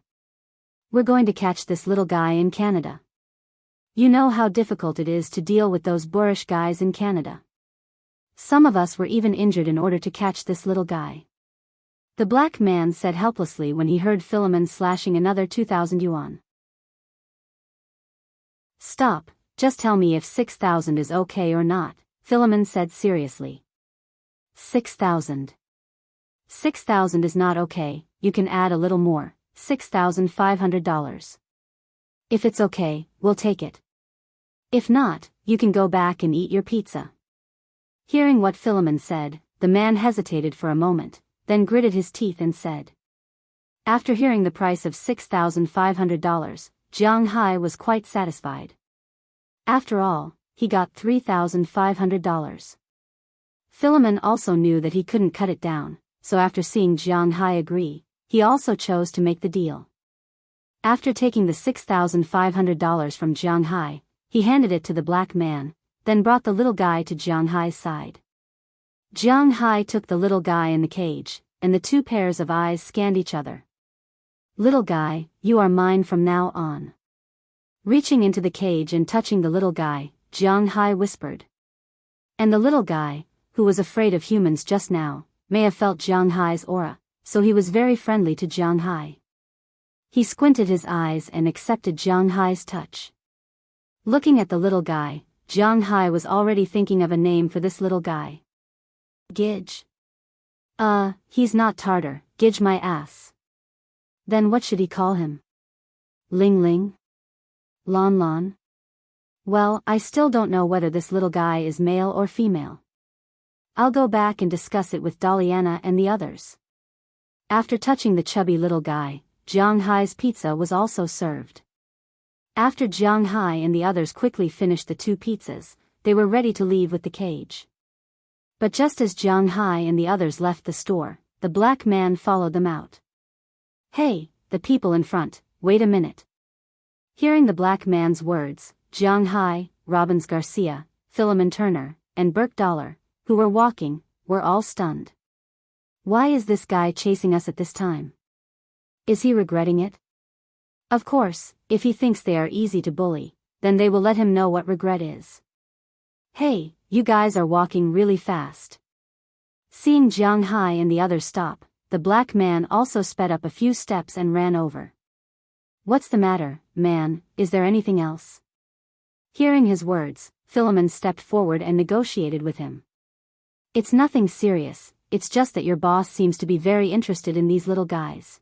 We're going to catch this little guy in Canada. You know how difficult it is to deal with those boorish guys in Canada. Some of us were even injured in order to catch this little guy. The black man said helplessly when he heard Philemon slashing another 2,000 yuan. Stop, just tell me if 6,000 is okay or not, Philemon said seriously. 6,000. 6,000 is not okay, you can add a little more, $6,500. If it's okay, we'll take it. If not, you can go back and eat your pizza. Hearing what Philemon said, the man hesitated for a moment, then gritted his teeth and said. After hearing the price of $6,500, Jiang Hai was quite satisfied. After all, he got $3,500. Philemon also knew that he couldn't cut it down, so after seeing Jiang Hai agree, he also chose to make the deal. After taking the $6,500 from Jiang Hai, he handed it to the black man, then brought the little guy to Jiang Hai's side. Jiang Hai took the little guy in the cage, and the two pairs of eyes scanned each other. Little guy, you are mine from now on. Reaching into the cage and touching the little guy, Jiang Hai whispered. And the little guy, who was afraid of humans just now, may have felt Jiang Hai's aura, so he was very friendly to Jiang Hai. He squinted his eyes and accepted Jiang Hai's touch. Looking at the little guy, Jiang Hai was already thinking of a name for this little guy. Gidge. He's not Tartar, Gidge my ass. Then what should he call him? Ling Ling? Lon Lon? Well, I still don't know whether this little guy is male or female. I'll go back and discuss it with Daliana and the others. After touching the chubby little guy, Jiang Hai's pizza was also served. After Jiang Hai and the others quickly finished the 2 pizzas, they were ready to leave with the cage. But just as Jiang Hai and the others left the store, the black man followed them out. Hey, the people in front, wait a minute. Hearing the black man's words, Jiang Hai, Robbins Garcia, Philemon Turner, and Burke Dollar, who were walking, were all stunned. Why is this guy chasing us at this time? Is he regretting it? Of course, if he thinks they are easy to bully, then they will let him know what regret is. Hey, you guys are walking really fast. Seeing Jiang Hai and the others stop, the black man also sped up a few steps and ran over. What's the matter, man, is there anything else? Hearing his words, Philemon stepped forward and negotiated with him. It's nothing serious, it's just that your boss seems to be very interested in these little guys.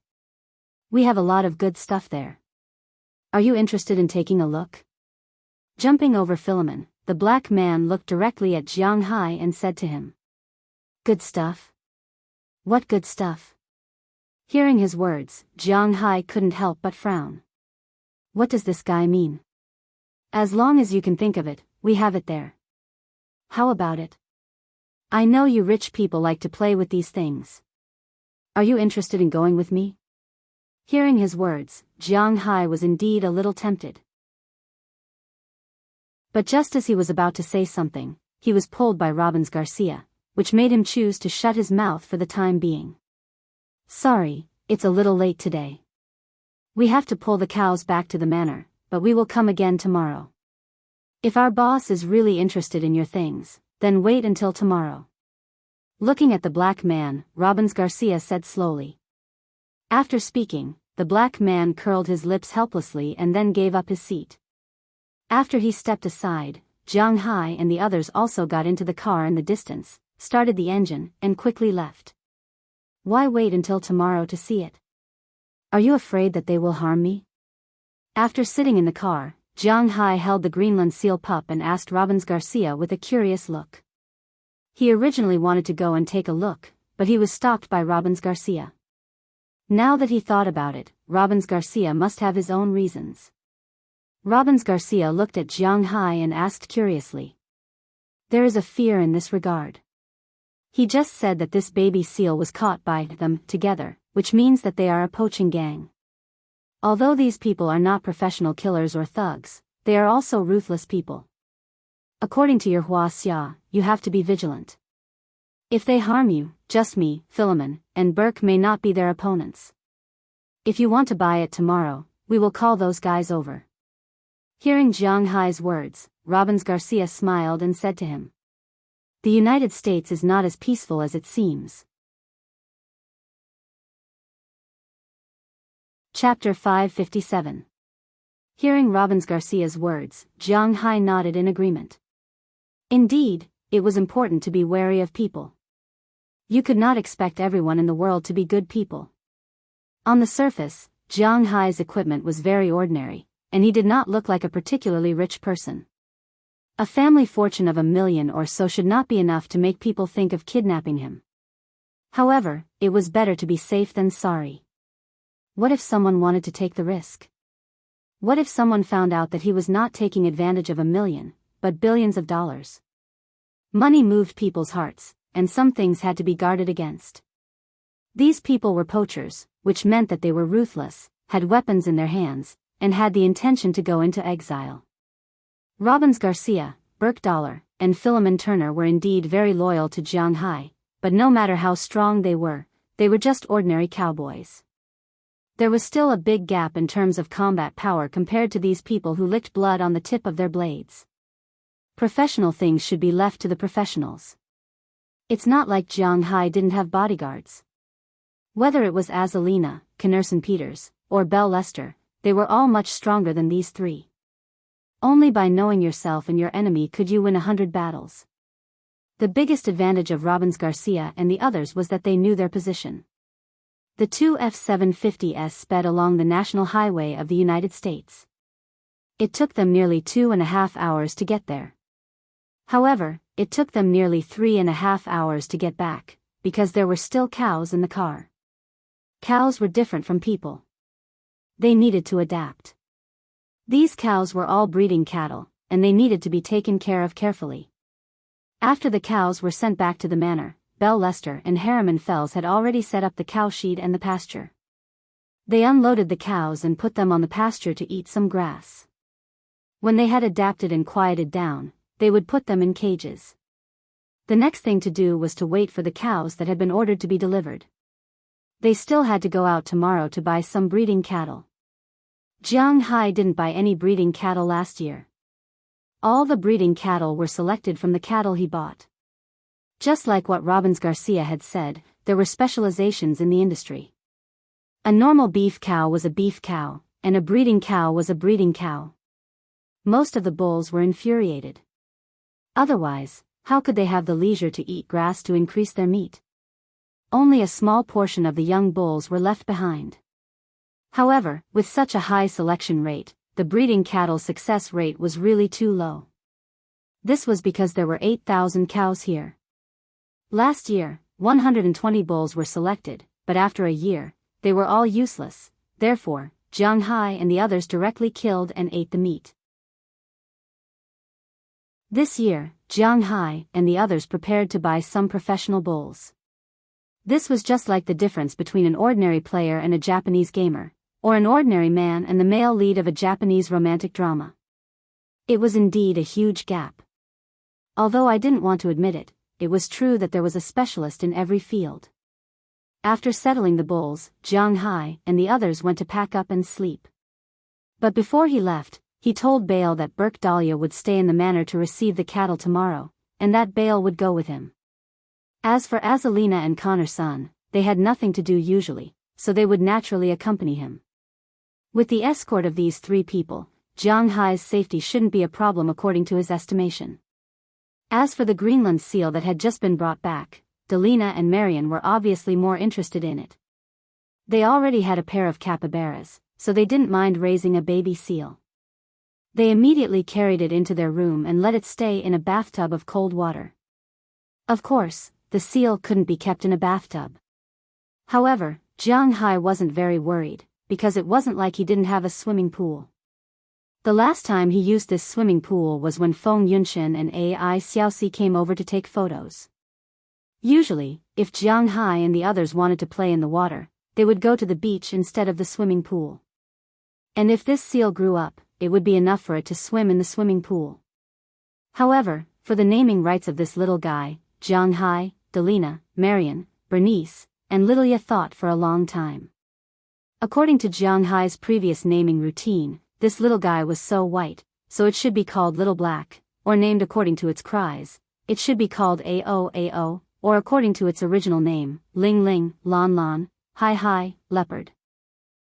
We have a lot of good stuff there. Are you interested in taking a look? Jumping over Philemon, the black man looked directly at Jiang Hai and said to him. Good stuff? What good stuff? Hearing his words, Jiang Hai couldn't help but frown. What does this guy mean? As long as you can think of it, we have it there. How about it? I know you rich people like to play with these things. Are you interested in going with me? Hearing his words, Jiang Hai was indeed a little tempted. But just as he was about to say something, he was pulled by Robbins Garcia, which made him choose to shut his mouth for the time being. Sorry, it's a little late today. We have to pull the cows back to the manor, but we will come again tomorrow. If our boss is really interested in your things, then wait until tomorrow. Looking at the black man, Robbins Garcia said slowly. After speaking, the black man curled his lips helplessly and then gave up his seat. After he stepped aside, Jiang Hai and the others also got into the car in the distance, started the engine, and quickly left. Why wait until tomorrow to see it? Are you afraid that they will harm me? After sitting in the car, Jiang Hai held the Greenland seal pup and asked Robbins Garcia with a curious look. He originally wanted to go and take a look, but he was stopped by Robbins Garcia. Now that he thought about it, Robbins Garcia must have his own reasons. Robbins Garcia looked at Jiang Hai and asked curiously. There is a fear in this regard. He just said that this baby seal was caught by them together, which means that they are a poaching gang. Although these people are not professional killers or thugs, they are also ruthless people. According to your Wuxia, you have to be vigilant. If they harm you, just me, Philemon, and Burke may not be their opponents. If you want to buy it tomorrow, we will call those guys over. Hearing Jiang Hai's words, Robbins Garcia smiled and said to him, "The United States is not as peaceful as it seems." Chapter 557. Hearing Robbins Garcia's words, Jiang Hai nodded in agreement. Indeed, it was important to be wary of people. You could not expect everyone in the world to be good people. On the surface, Jiang Hai's equipment was very ordinary, and he did not look like a particularly rich person. A family fortune of $1 million or so should not be enough to make people think of kidnapping him. However, it was better to be safe than sorry. What if someone wanted to take the risk? What if someone found out that he was not taking advantage of $1 million, but billions of dollars? Money moved people's hearts, and some things had to be guarded against. These people were poachers, which meant that they were ruthless, had weapons in their hands, and had the intention to go into exile. Robbins Garcia, Burke Dollar, and Philemon Turner were indeed very loyal to Jiang Hai, but no matter how strong they were just ordinary cowboys. There was still a big gap in terms of combat power compared to these people who licked blood on the tip of their blades. Professional things should be left to the professionals. It's not like Jiang Hai didn't have bodyguards. Whether it was Azalina, Knerson Peters, or Belle Lester, they were all much stronger than these three. Only by knowing yourself and your enemy could you win 100 battles. The biggest advantage of Robbins Garcia and the others was that they knew their position. The two F-750s sped along the national highway of the United States. It took them nearly 2.5 hours to get there. However, it took them nearly 3.5 hours to get back, because there were still cows in the car. Cows were different from people. They needed to adapt. These cows were all breeding cattle, and they needed to be taken care of carefully. After the cows were sent back to the manor, Belle Lester and Harriman Fells had already set up the cowshed and the pasture. They unloaded the cows and put them on the pasture to eat some grass. When they had adapted and quieted down, they would put them in cages. The next thing to do was to wait for the cows that had been ordered to be delivered. They still had to go out tomorrow to buy some breeding cattle. Jiang Hai didn't buy any breeding cattle last year. All the breeding cattle were selected from the cattle he bought. Just like what Robbins Garcia had said, there were specializations in the industry. A normal beef cow was a beef cow, and a breeding cow was a breeding cow. Most of the bulls were infuriated. Otherwise, how could they have the leisure to eat grass to increase their meat? Only a small portion of the young bulls were left behind. However, with such a high selection rate, the breeding cattle success rate was really too low. This was because there were 8,000 cows here. Last year, 120 bulls were selected, but after a year, they were all useless. Therefore, Jiang Hai and the others directly killed and ate the meat. This year, Jiang Hai and the others prepared to buy some professional bulls. This was just like the difference between an ordinary player and a Japanese gamer, or an ordinary man and the male lead of a Japanese romantic drama. It was indeed a huge gap. Although I didn't want to admit it, it was true that there was a specialist in every field. After settling the bulls, Jiang Hai and the others went to pack up and sleep. But before he left, he told Bale that Burke Dahlia would stay in the manor to receive the cattle tomorrow, and that Bale would go with him. As for Azalina and Connor's son, they had nothing to do usually, so they would naturally accompany him. With the escort of these three people, Jiang Hai's safety shouldn't be a problem according to his estimation. As for the Greenland seal that had just been brought back, Delina and Marion were obviously more interested in it. They already had a pair of capybaras, so they didn't mind raising a baby seal. They immediately carried it into their room and let it stay in a bathtub of cold water. Of course, the seal couldn't be kept in a bathtub. However, Jiang Hai wasn't very worried, because it wasn't like he didn't have a swimming pool. The last time he used this swimming pool was when Feng Yunshin and Ai Xiaoxi came over to take photos. Usually, if Jiang Hai and the others wanted to play in the water, they would go to the beach instead of the swimming pool. And if this seal grew up, it would be enough for it to swim in the swimming pool. However, for the naming rights of this little guy, Jianghu, Delina, Marion, Bernice, and Lilia thought for a long time. According to Jianghu's previous naming routine, this little guy was so white, so it should be called Little Black, or named according to its cries, it should be called Ao, or according to its original name, Ling Ling, Lon Lon, Hai Hai, Leopard.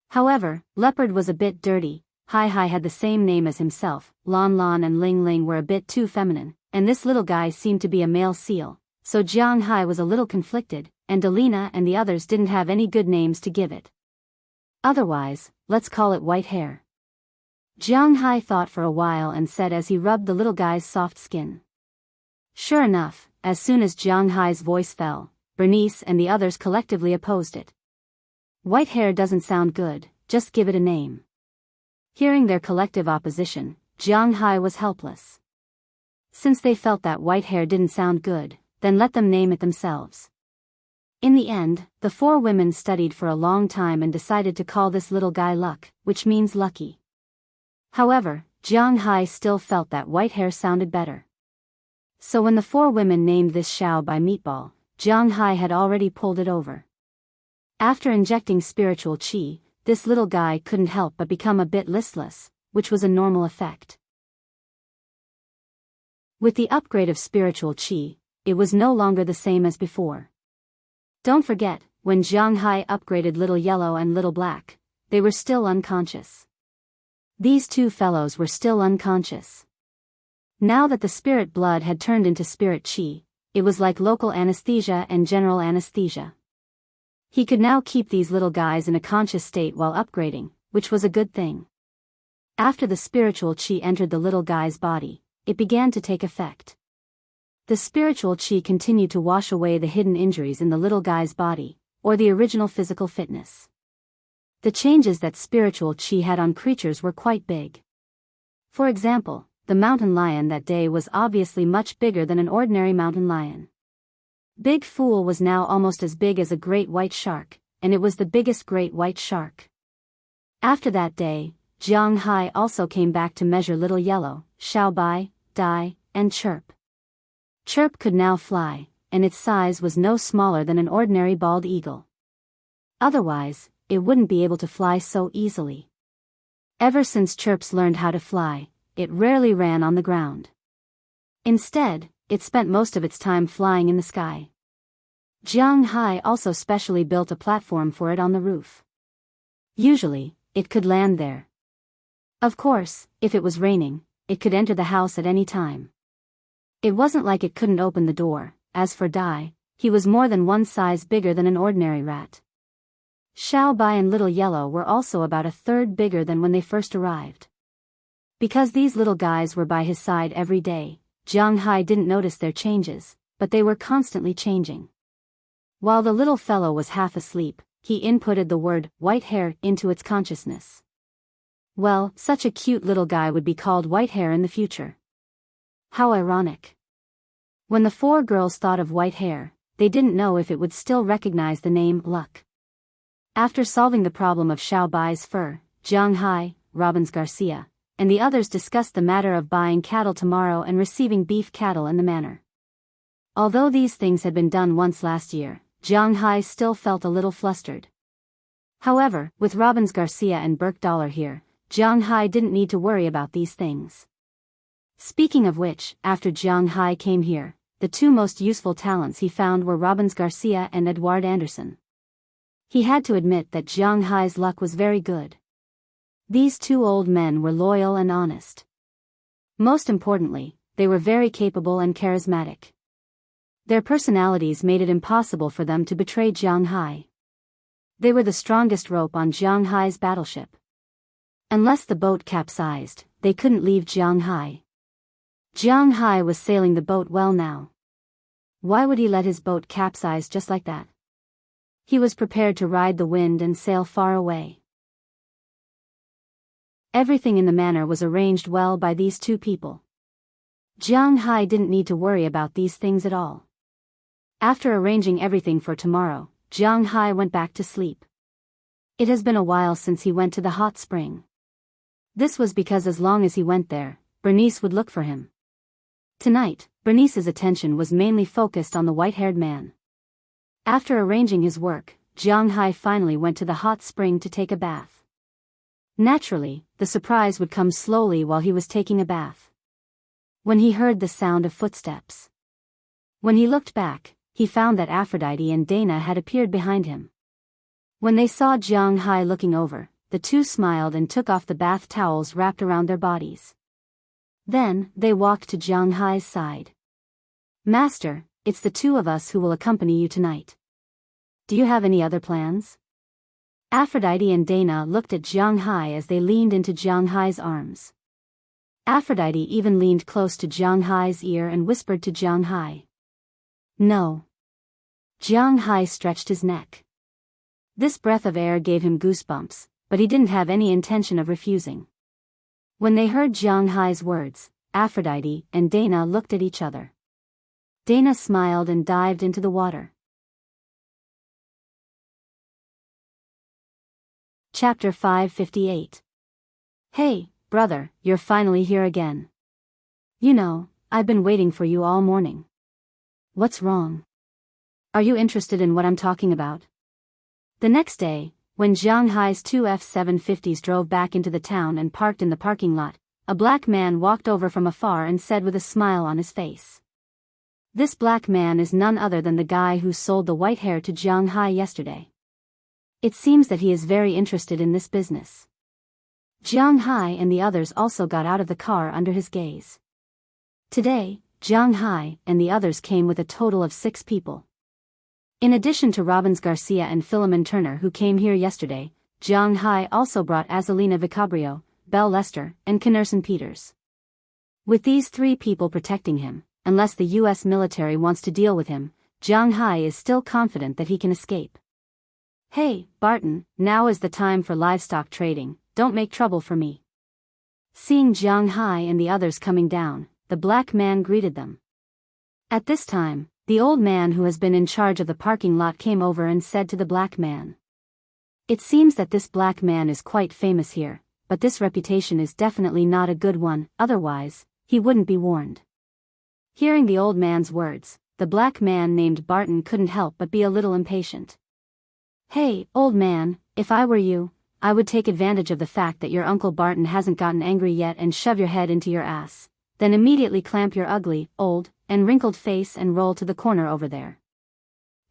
However, Leopard was a bit dirty, Hai Hai had the same name as himself, Lon Lon and Ling Ling were a bit too feminine, and this little guy seemed to be a male seal, so Jianghu was a little conflicted, and Delina and the others didn't have any good names to give it. Otherwise, let's call it White Hair. Jianghu thought for a while and said as he rubbed the little guy's soft skin. Sure enough, as soon as Jianghu's voice fell, Bernice and the others collectively opposed it. White hair doesn't sound good, just give it a name. Hearing their collective opposition, Jianghu was helpless. Since they felt that white hair didn't sound good, then let them name it themselves. In the end, the four women studied for a long time and decided to call this little guy Luck, which means lucky. However, Jianghu still felt that white hair sounded better. So when the four women named this Xiao by Meatball, Jianghu had already pulled it over. After injecting spiritual qi, this little guy couldn't help but become a bit listless, which was a normal effect. With the upgrade of spiritual qi, it was no longer the same as before. Don't forget, when Jianghu upgraded Little Yellow and Little Black, they were still unconscious. These two fellows were still unconscious. Now that the spirit blood had turned into spirit qi, it was like local anesthesia and general anesthesia. He could now keep these little guys in a conscious state while upgrading, which was a good thing. After the spiritual qi entered the little guy's body, it began to take effect. The spiritual qi continued to wash away the hidden injuries in the little guy's body, or the original physical fitness. The changes that spiritual qi had on creatures were quite big. For example, the mountain lion that day was obviously much bigger than an ordinary mountain lion. Big Fool was now almost as big as a great white shark, and it was the biggest great white shark. After that day, Jianghu also came back to measure Little Yellow, Xiaobai, Dai, and Chirp. Chirp could now fly, and its size was no smaller than an ordinary bald eagle. Otherwise, it wouldn't be able to fly so easily. Ever since Chirps learned how to fly, it rarely ran on the ground. Instead, it spent most of its time flying in the sky. Jianghu also specially built a platform for it on the roof. Usually, it could land there. Of course, if it was raining, it could enter the house at any time. It wasn't like it couldn't open the door. As for Dai, he was more than one size bigger than an ordinary rat. Xiaobai and Little Yellow were also about a third bigger than when they first arrived. Because these little guys were by his side every day, Jianghu didn't notice their changes, but they were constantly changing. While the little fellow was half asleep, he inputted the word white hair into its consciousness. Well, such a cute little guy would be called White Hair in the future. How ironic. When the four girls thought of white hair, they didn't know if it would still recognize the name Luck. After solving the problem of Xiaobai's fur, Jianghu, Robbins Garcia, and the others discussed the matter of buying cattle tomorrow and receiving beef cattle in the manor. Although these things had been done once last year, Jianghu still felt a little flustered. However, with Robbins Garcia and Burke Dollar here, Jianghu didn't need to worry about these things. Speaking of which, after Jianghu came here, the two most useful talents he found were Robbins Garcia and Edouard Anderson. He had to admit that Jianghu's luck was very good. These two old men were loyal and honest. Most importantly, they were very capable and charismatic. Their personalities made it impossible for them to betray Jianghu. They were the strongest rope on Jianghu's battleship. Unless the boat capsized, they couldn't leave Jianghu. Jianghu was sailing the boat well now. Why would he let his boat capsize just like that? He was prepared to ride the wind and sail far away. Everything in the manor was arranged well by these two people. Jianghu didn't need to worry about these things at all. After arranging everything for tomorrow, Jianghu went back to sleep. It has been a while since he went to the hot spring. This was because as long as he went there, Bernice would look for him. Tonight, Bernice's attention was mainly focused on the white-haired man. After arranging his work, Jianghu finally went to the hot spring to take a bath. Naturally, the surprise would come slowly while he was taking a bath. When he heard the sound of footsteps. When he looked back, he found that Aphrodite and Dana had appeared behind him. When they saw Jianghu looking over, the two smiled and took off the bath towels wrapped around their bodies. Then, they walked to Jianghu's side. "Master, it's the two of us who will accompany you tonight. Do you have any other plans?" Aphrodite and Dana looked at Jianghu as they leaned into Jianghu's arms. Aphrodite even leaned close to Jianghu's ear and whispered to Jianghu. "No." Jianghu stretched his neck. This breath of air gave him goosebumps, but he didn't have any intention of refusing. When they heard Jianghu's words, Aphrodite and Dana looked at each other. Dana smiled and dived into the water. Chapter 558. "Hey, brother, you're finally here again. You know, I've been waiting for you all morning. What's wrong? Are you interested in what I'm talking about?" The next day, when Jianghu's two F-750s drove back into the town and parked in the parking lot, a black man walked over from afar and said with a smile on his face. This black man is none other than the guy who sold the white hair to Jianghu yesterday. It seems that he is very interested in this business. Jianghu and the others also got out of the car under his gaze. Today, Jianghu and the others came with a total of 6 people. In addition to Robbins Garcia and Philemon Turner who came here yesterday, Jianghu also brought Azalina Vicabrio, Belle Lester, and Knerson Peters. With these 3 people protecting him, unless the U.S. military wants to deal with him, Jianghu is still confident that he can escape. "Hey, Barton, now is the time for livestock trading, don't make trouble for me." Seeing Jianghu and the others coming down, the black man greeted them. At this time, the old man who has been in charge of the parking lot came over and said to the black man. It seems that this black man is quite famous here, but this reputation is definitely not a good one, otherwise, he wouldn't be warned. Hearing the old man's words, the black man named Barton couldn't help but be a little impatient. "Hey, old man, if I were you, I would take advantage of the fact that your Uncle Barton hasn't gotten angry yet and shove your head into your ass, then immediately clamp your ugly, old, and wrinkled face and roll to the corner over there."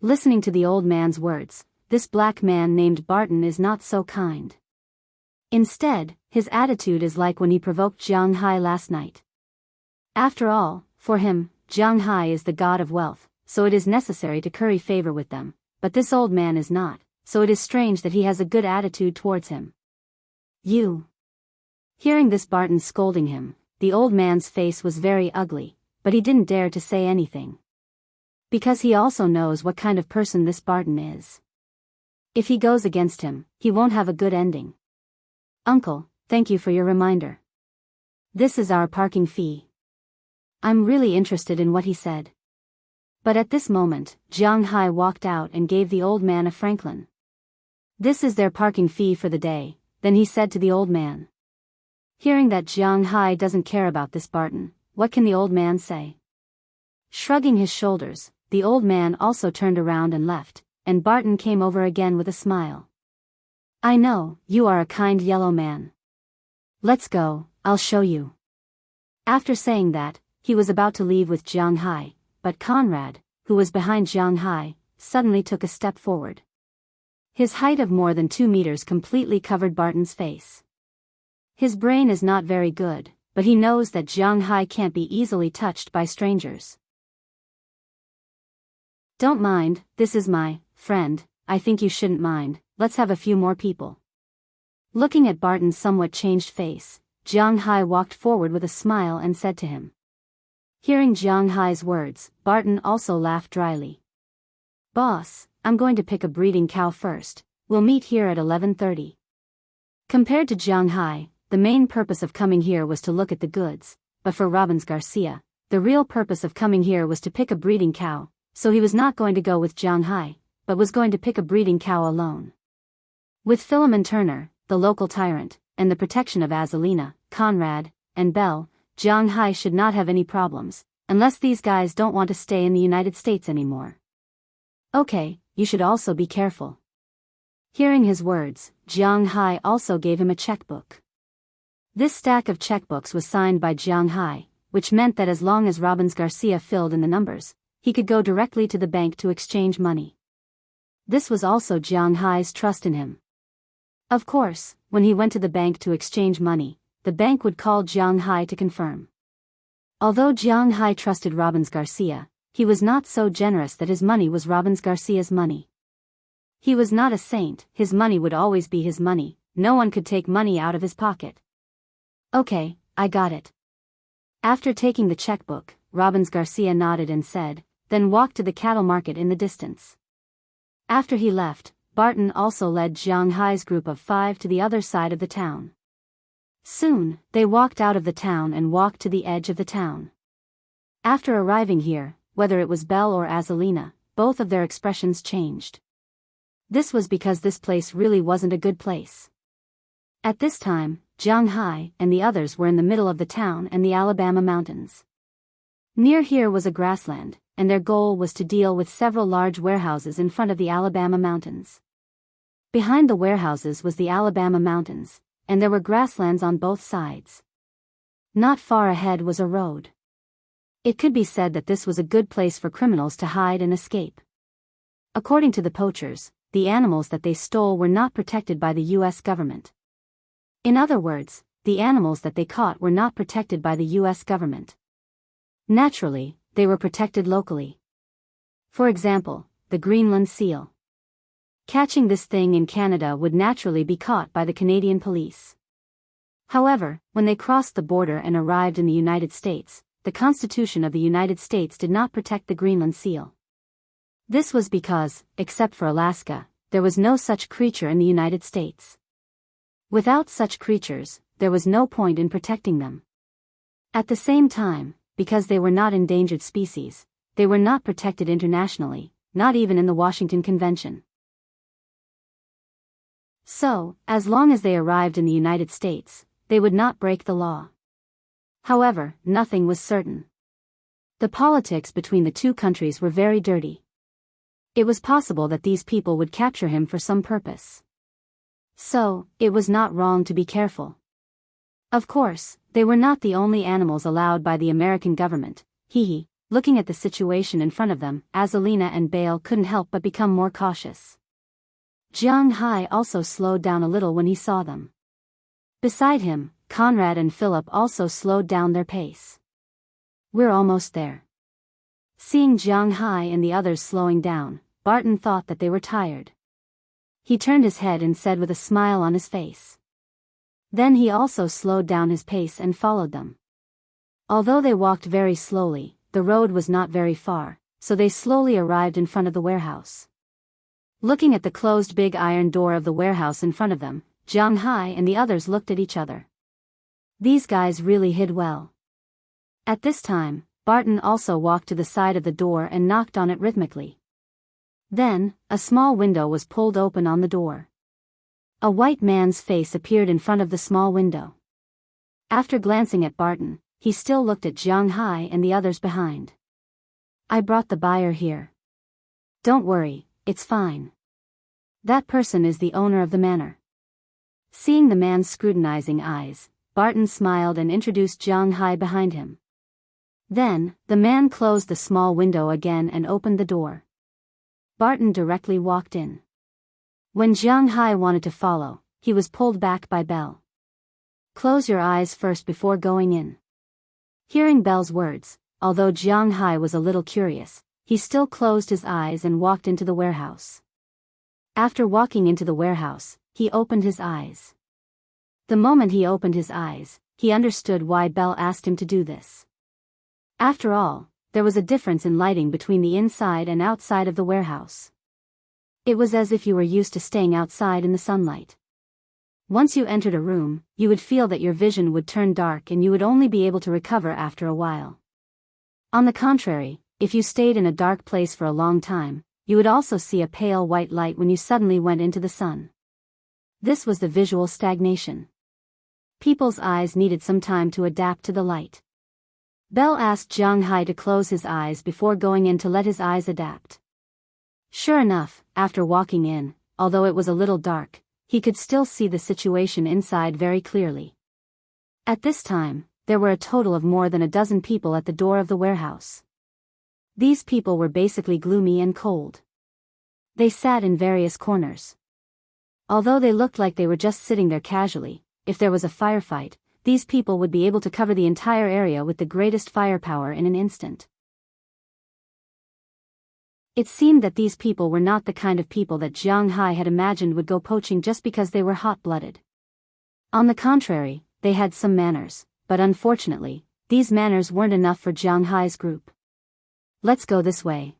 Listening to the old man's words, this black man named Barton is not so kind. Instead, his attitude is like when he provoked Jianghu last night. After all, for him, Jianghu is the god of wealth, so it is necessary to curry favor with them, but this old man is not, so it is strange that he has a good attitude towards him. "You." Hearing this Barton scolding him, the old man's face was very ugly, but he didn't dare to say anything. Because he also knows what kind of person this Barton is. If he goes against him, he won't have a good ending. "Uncle, thank you for your reminder. This is our parking fee." I'm really interested in what he said. But at this moment, Jianghu walked out and gave the old man a franklin. This is their parking fee for the day, then he said to the old man. Hearing that Jianghu doesn't care about this Barton, what can the old man say? Shrugging his shoulders, the old man also turned around and left, and Barton came over again with a smile. "I know, you are a kind yellow man. Let's go, I'll show you." After saying that, he was about to leave with Jianghu, but Conrad, who was behind Jianghu, suddenly took a step forward. His height of more than 2 meters completely covered Barton's face. His brain is not very good, but he knows that Jianghu can't be easily touched by strangers. "Don't mind, this is my friend, I think you shouldn't mind, let's have a few more people." Looking at Barton's somewhat changed face, Jianghu walked forward with a smile and said to him. Hearing Jianghu's words, Barton also laughed dryly. "Boss, I'm going to pick a breeding cow first, we'll meet here at 11:30. Compared to Jianghu, the main purpose of coming here was to look at the goods, but for Robbins Garcia, the real purpose of coming here was to pick a breeding cow, so he was not going to go with Jianghu, but was going to pick a breeding cow alone. With Philemon Turner, the local tyrant, and the protection of Azalina, Conrad, and Belle, Jiang Hai should not have any problems, unless these guys don't want to stay in the United States anymore. Okay, you should also be careful. Hearing his words, Jiang Hai also gave him a checkbook. This stack of checkbooks was signed by Jiang Hai, which meant that as long as Robbins Garcia filled in the numbers, he could go directly to the bank to exchange money. This was also Jiang Hai's trust in him. Of course, when he went to the bank to exchange money, the bank would call Jiang Hai to confirm. Although Jiang Hai trusted Robbins Garcia, he was not so generous that his money was Robbins Garcia's money. He was not a saint, his money would always be his money, no one could take money out of his pocket. Okay, I got it. After taking the checkbook, Robbins Garcia nodded and said, then walked to the cattle market in the distance. After he left, Barton also led Jiang Hai's group of 5 to the other side of the town. Soon, they walked out of the town and walked to the edge of the town. After arriving here, whether it was Belle or Azalina, both of their expressions changed. This was because this place really wasn't a good place. At this time, Jiang Hai and the others were in the middle of the town and the Alabama mountains. Near here was a grassland, and their goal was to deal with several large warehouses in front of the Alabama mountains. Behind the warehouses was the Alabama mountains, and there were grasslands on both sides. Not far ahead was a road. It could be said that this was a good place for criminals to hide and escape. According to the poachers, the animals that they stole were not protected by the U.S. government. In other words, the animals that they caught were not protected by the U.S. government. Naturally, they were protected locally. For example, the Greenland seal. Catching this thing in Canada would naturally be caught by the Canadian police. However, when they crossed the border and arrived in the United States, the Constitution of the United States did not protect the Greenland seal. This was because, except for Alaska, there was no such creature in the United States. Without such creatures, there was no point in protecting them. At the same time, because they were not endangered species, they were not protected internationally, not even in the Washington Convention. So, as long as they arrived in the United States, they would not break the law. However, nothing was certain. The politics between the two countries were very dirty. It was possible that these people would capture him for some purpose. So, it was not wrong to be careful. Of course, they were not the only animals allowed by the American government. Looking at the situation in front of them, Azalina and Bale couldn't help but become more cautious. Jiang Hai also slowed down a little when he saw them. Beside him, Conrad and Philip also slowed down their pace. We're almost there. Seeing Jiang Hai and the others slowing down, Barton thought that they were tired. He turned his head and said with a smile on his face. Then he also slowed down his pace and followed them. Although they walked very slowly, the road was not very far, so they slowly arrived in front of the warehouse. Looking at the closed big iron door of the warehouse in front of them, Jiang Hai and the others looked at each other. These guys really hid well. At this time, Barton also walked to the side of the door and knocked on it rhythmically. Then, a small window was pulled open on the door. A white man's face appeared in front of the small window. After glancing at Barton, he still looked at Jiang Hai and the others behind. I brought the buyer here. Don't worry, it's fine. That person is the owner of the manor. Seeing the man's scrutinizing eyes, Barton smiled and introduced Jiang Hai behind him. Then, the man closed the small window again and opened the door. Barton directly walked in. When Jiang Hai wanted to follow, he was pulled back by Belle. Close your eyes first before going in. Hearing Belle's words, although Jiang Hai was a little curious, he still closed his eyes and walked into the warehouse. After walking into the warehouse, he opened his eyes. The moment he opened his eyes, he understood why Belle asked him to do this. After all, there was a difference in lighting between the inside and outside of the warehouse. It was as if you were used to staying outside in the sunlight. Once you entered a room, you would feel that your vision would turn dark and you would only be able to recover after a while. On the contrary, if you stayed in a dark place for a long time, you would also see a pale white light when you suddenly went into the sun. This was the visual stagnation. People's eyes needed some time to adapt to the light. Belle asked Jianghu to close his eyes before going in to let his eyes adapt. Sure enough, after walking in, although it was a little dark, he could still see the situation inside very clearly. At this time, there were a total of more than a dozen people at the door of the warehouse. These people were basically gloomy and cold. They sat in various corners. Although they looked like they were just sitting there casually, if there was a firefight, these people would be able to cover the entire area with the greatest firepower in an instant. It seemed that these people were not the kind of people that Jianghu had imagined would go poaching just because they were hot-blooded. On the contrary, they had some manners, but unfortunately, these manners weren't enough for Jianghu's group. Let's go this way.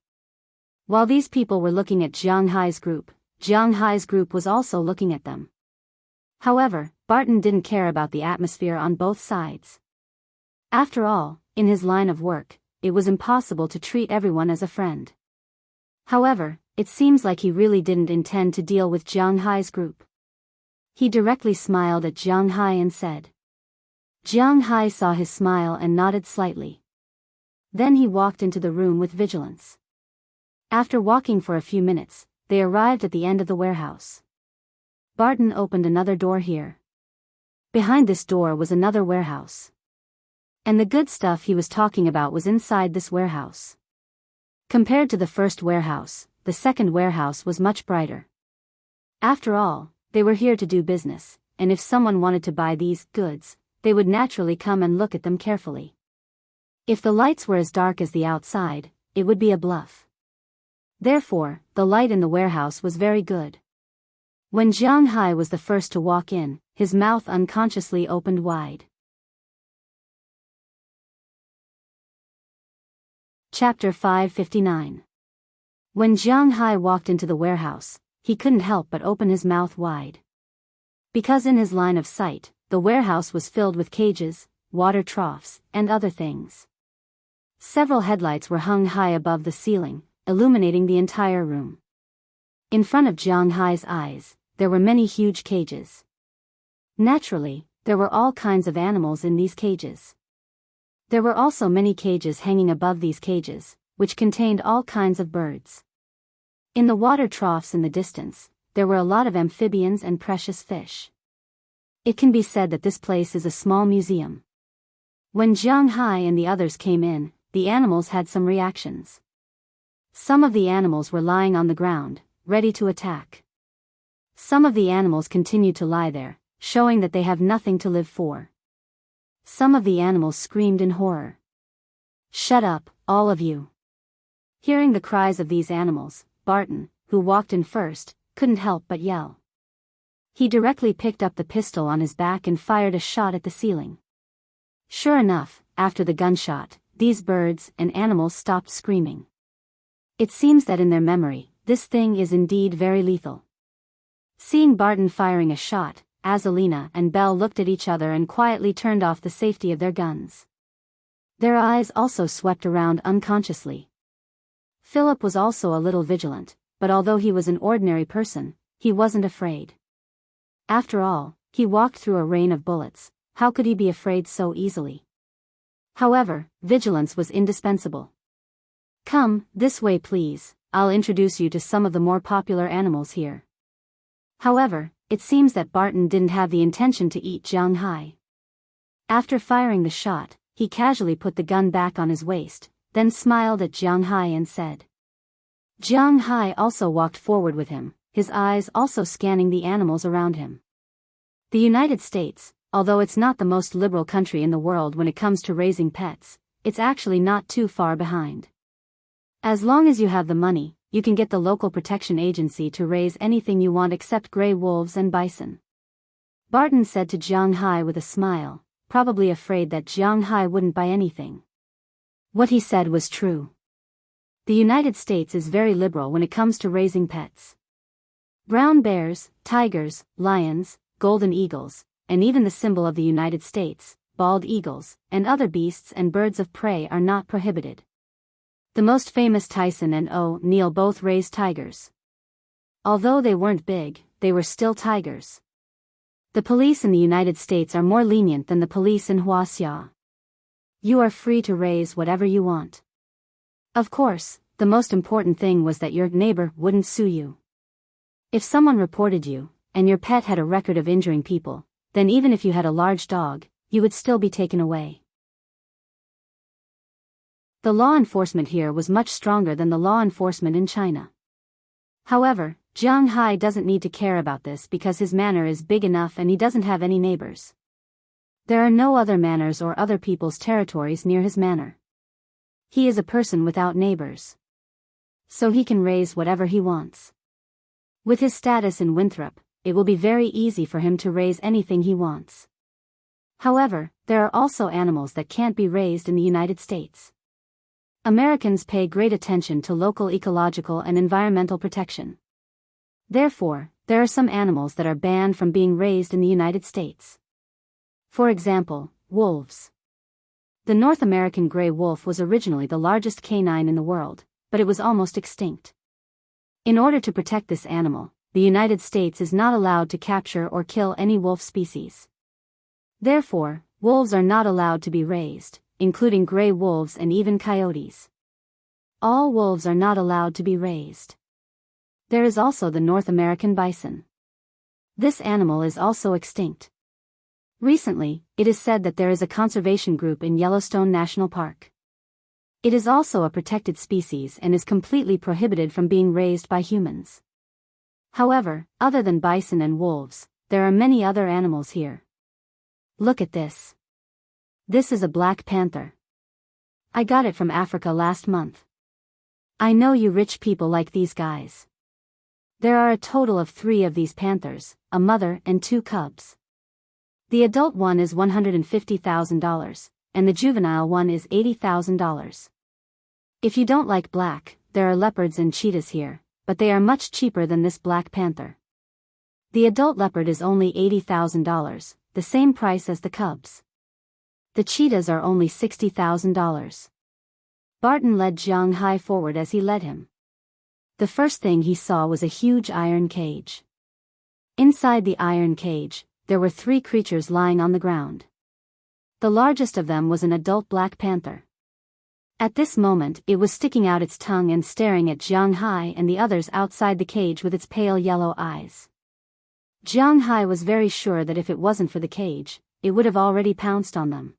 While these people were looking at Jianghu's group was also looking at them. However, Barton didn't care about the atmosphere on both sides. After all, in his line of work, it was impossible to treat everyone as a friend. However, it seems like he really didn't intend to deal with Jianghu's group. He directly smiled at Jianghu and said. Jianghu saw his smile and nodded slightly. Then he walked into the room with vigilance. After walking for a few minutes, they arrived at the end of the warehouse. Barton opened another door here. Behind this door was another warehouse. And the good stuff he was talking about was inside this warehouse. Compared to the first warehouse, the second warehouse was much brighter. After all, they were here to do business, and if someone wanted to buy these goods, they would naturally come and look at them carefully. If the lights were as dark as the outside, it would be a bluff. Therefore, the light in the warehouse was very good. When Jianghu was the first to walk in, his mouth unconsciously opened wide. Chapter 559. When Jianghu walked into the warehouse, he couldn't help but open his mouth wide. Because in his line of sight, the warehouse was filled with cages, water troughs, and other things. Several headlights were hung high above the ceiling, illuminating the entire room. In front of Jianghu's eyes, there were many huge cages. Naturally, there were all kinds of animals in these cages. There were also many cages hanging above these cages, which contained all kinds of birds. In the water troughs in the distance, there were a lot of amphibians and precious fish. It can be said that this place is a small museum. When Jianghu and the others came in, the animals had some reactions. Some of the animals were lying on the ground, ready to attack. Some of the animals continued to lie there, showing that they have nothing to live for. Some of the animals screamed in horror. Shut up, all of you. Hearing the cries of these animals, Barton, who walked in first, couldn't help but yell. He directly picked up the pistol on his back and fired a shot at the ceiling. Sure enough, after the gunshot, these birds and animals stopped screaming. It seems that in their memory, this thing is indeed very lethal. Seeing Barton firing a shot, Azalina and Belle looked at each other and quietly turned off the safety of their guns. Their eyes also swept around unconsciously. Philip was also a little vigilant, but although he was an ordinary person, he wasn't afraid. After all, he walked through a rain of bullets, how could he be afraid so easily? However, vigilance was indispensable. Come, this way please, I'll introduce you to some of the more popular animals here. However, it seems that Barton didn't have the intention to eat Jianghu. After firing the shot, he casually put the gun back on his waist, then smiled at Jianghu and said. Jianghu also walked forward with him, his eyes also scanning the animals around him. The United States, although it's not the most liberal country in the world when it comes to raising pets, it's actually not too far behind. As long as you have the money, you can get the local protection agency to raise anything you want except gray wolves and bison. Barton said to Jianghu with a smile, probably afraid that Jianghu wouldn't buy anything. What he said was true. The United States is very liberal when it comes to raising pets. Brown bears, tigers, lions, golden eagles, and even the symbol of the United States, bald eagles, and other beasts and birds of prey are not prohibited. The most famous Tyson and O'Neill both raised tigers. Although they weren't big, they were still tigers. The police in the United States are more lenient than the police in Wuxia. You are free to raise whatever you want. Of course, the most important thing was that your neighbor wouldn't sue you. If someone reported you, and your pet had a record of injuring people, then even if you had a large dog, you would still be taken away. The law enforcement here was much stronger than the law enforcement in China. However, Jianghu doesn't need to care about this because his manor is big enough and he doesn't have any neighbors. There are no other manors or other people's territories near his manor. He is a person without neighbors. So he can raise whatever he wants. With his status in Winthrop, it will be very easy for him to raise anything he wants. However, there are also animals that can't be raised in the United States. Americans pay great attention to local ecological and environmental protection. Therefore, there are some animals that are banned from being raised in the United States. For example, wolves. The North American gray wolf was originally the largest canine in the world, but it was almost extinct. In order to protect this animal, the United States is not allowed to capture or kill any wolf species. Therefore, wolves are not allowed to be raised, including gray wolves and even coyotes. All wolves are not allowed to be raised. There is also the North American bison. This animal is also extinct. Recently, it is said that there is a conservation group in Yellowstone National Park. It is also a protected species and is completely prohibited from being raised by humans. However, other than bison and wolves, there are many other animals here. Look at this. This is a black panther. I got it from Africa last month. I know you rich people like these guys. There are a total of 3 of these panthers, a mother and 2 cubs. The adult one is $150,000, and the juvenile one is $80,000. If you don't like black, there are leopards and cheetahs here, but they are much cheaper than this black panther. The adult leopard is only $80,000, the same price as the cubs. The cheetahs are only $60,000. Barton led Jianghu forward as he led him. The first thing he saw was a huge iron cage. Inside the iron cage, there were 3 creatures lying on the ground. The largest of them was an adult black panther. At this moment, it was sticking out its tongue and staring at Jianghu and the others outside the cage with its pale yellow eyes. Jianghu was very sure that if it wasn't for the cage, it would have already pounced on them.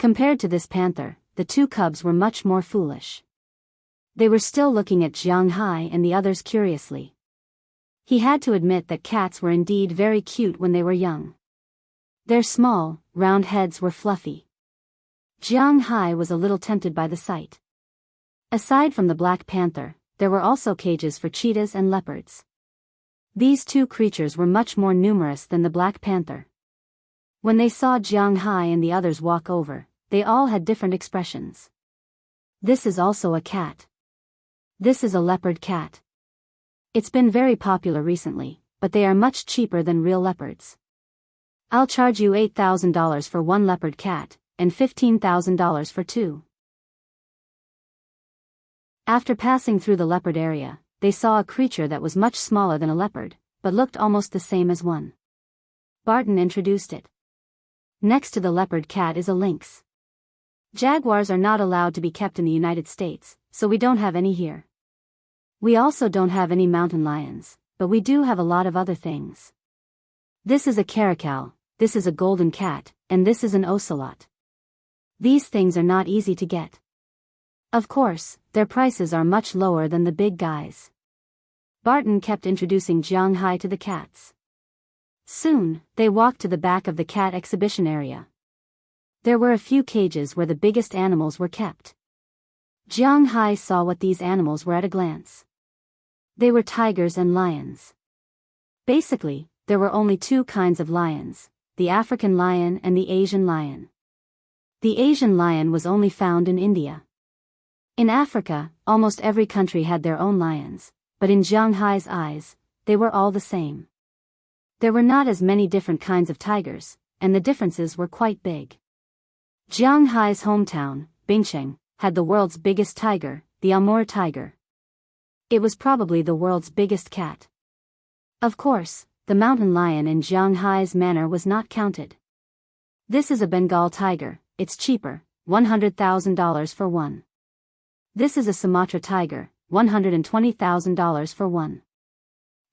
Compared to this panther, the 2 cubs were much more foolish. They were still looking at Jianghu and the others curiously. He had to admit that cats were indeed very cute when they were young. Their small, round heads were fluffy. Jianghu was a little tempted by the sight. Aside from the black panther, there were also cages for cheetahs and leopards. These 2 creatures were much more numerous than the black panther. When they saw Jianghu and the others walk over, they all had different expressions. This is also a cat. This is a leopard cat. It's been very popular recently, but they are much cheaper than real leopards. I'll charge you $8,000 for 1 leopard cat, and $15,000 for 2. After passing through the leopard area, they saw a creature that was much smaller than a leopard, but looked almost the same as one. Barton introduced it. Next to the leopard cat is a lynx. Jaguars are not allowed to be kept in the United States, so we don't have any here. We also don't have any mountain lions, but we do have a lot of other things. This is a caracal, this is a golden cat, and this is an ocelot. These things are not easy to get. Of course, their prices are much lower than the big guys. Barton kept introducing Jianghu to the cats. Soon, they walked to the back of the cat exhibition area. There were a few cages where the biggest animals were kept. Jianghu saw what these animals were at a glance. They were tigers and lions. Basically, there were only 2 kinds of lions, the African lion and the Asian lion. The Asian lion was only found in India. In Africa, almost every country had their own lions, but in Jianghu's eyes, they were all the same. There were not as many different kinds of tigers, and the differences were quite big. Jianghu's hometown, Bingcheng, had the world's biggest tiger, the Amur tiger. It was probably the world's biggest cat. Of course, the mountain lion in Jianghai's manor was not counted. This is a Bengal tiger, it's cheaper, $100,000 for one. This is a Sumatra tiger, $120,000 for one.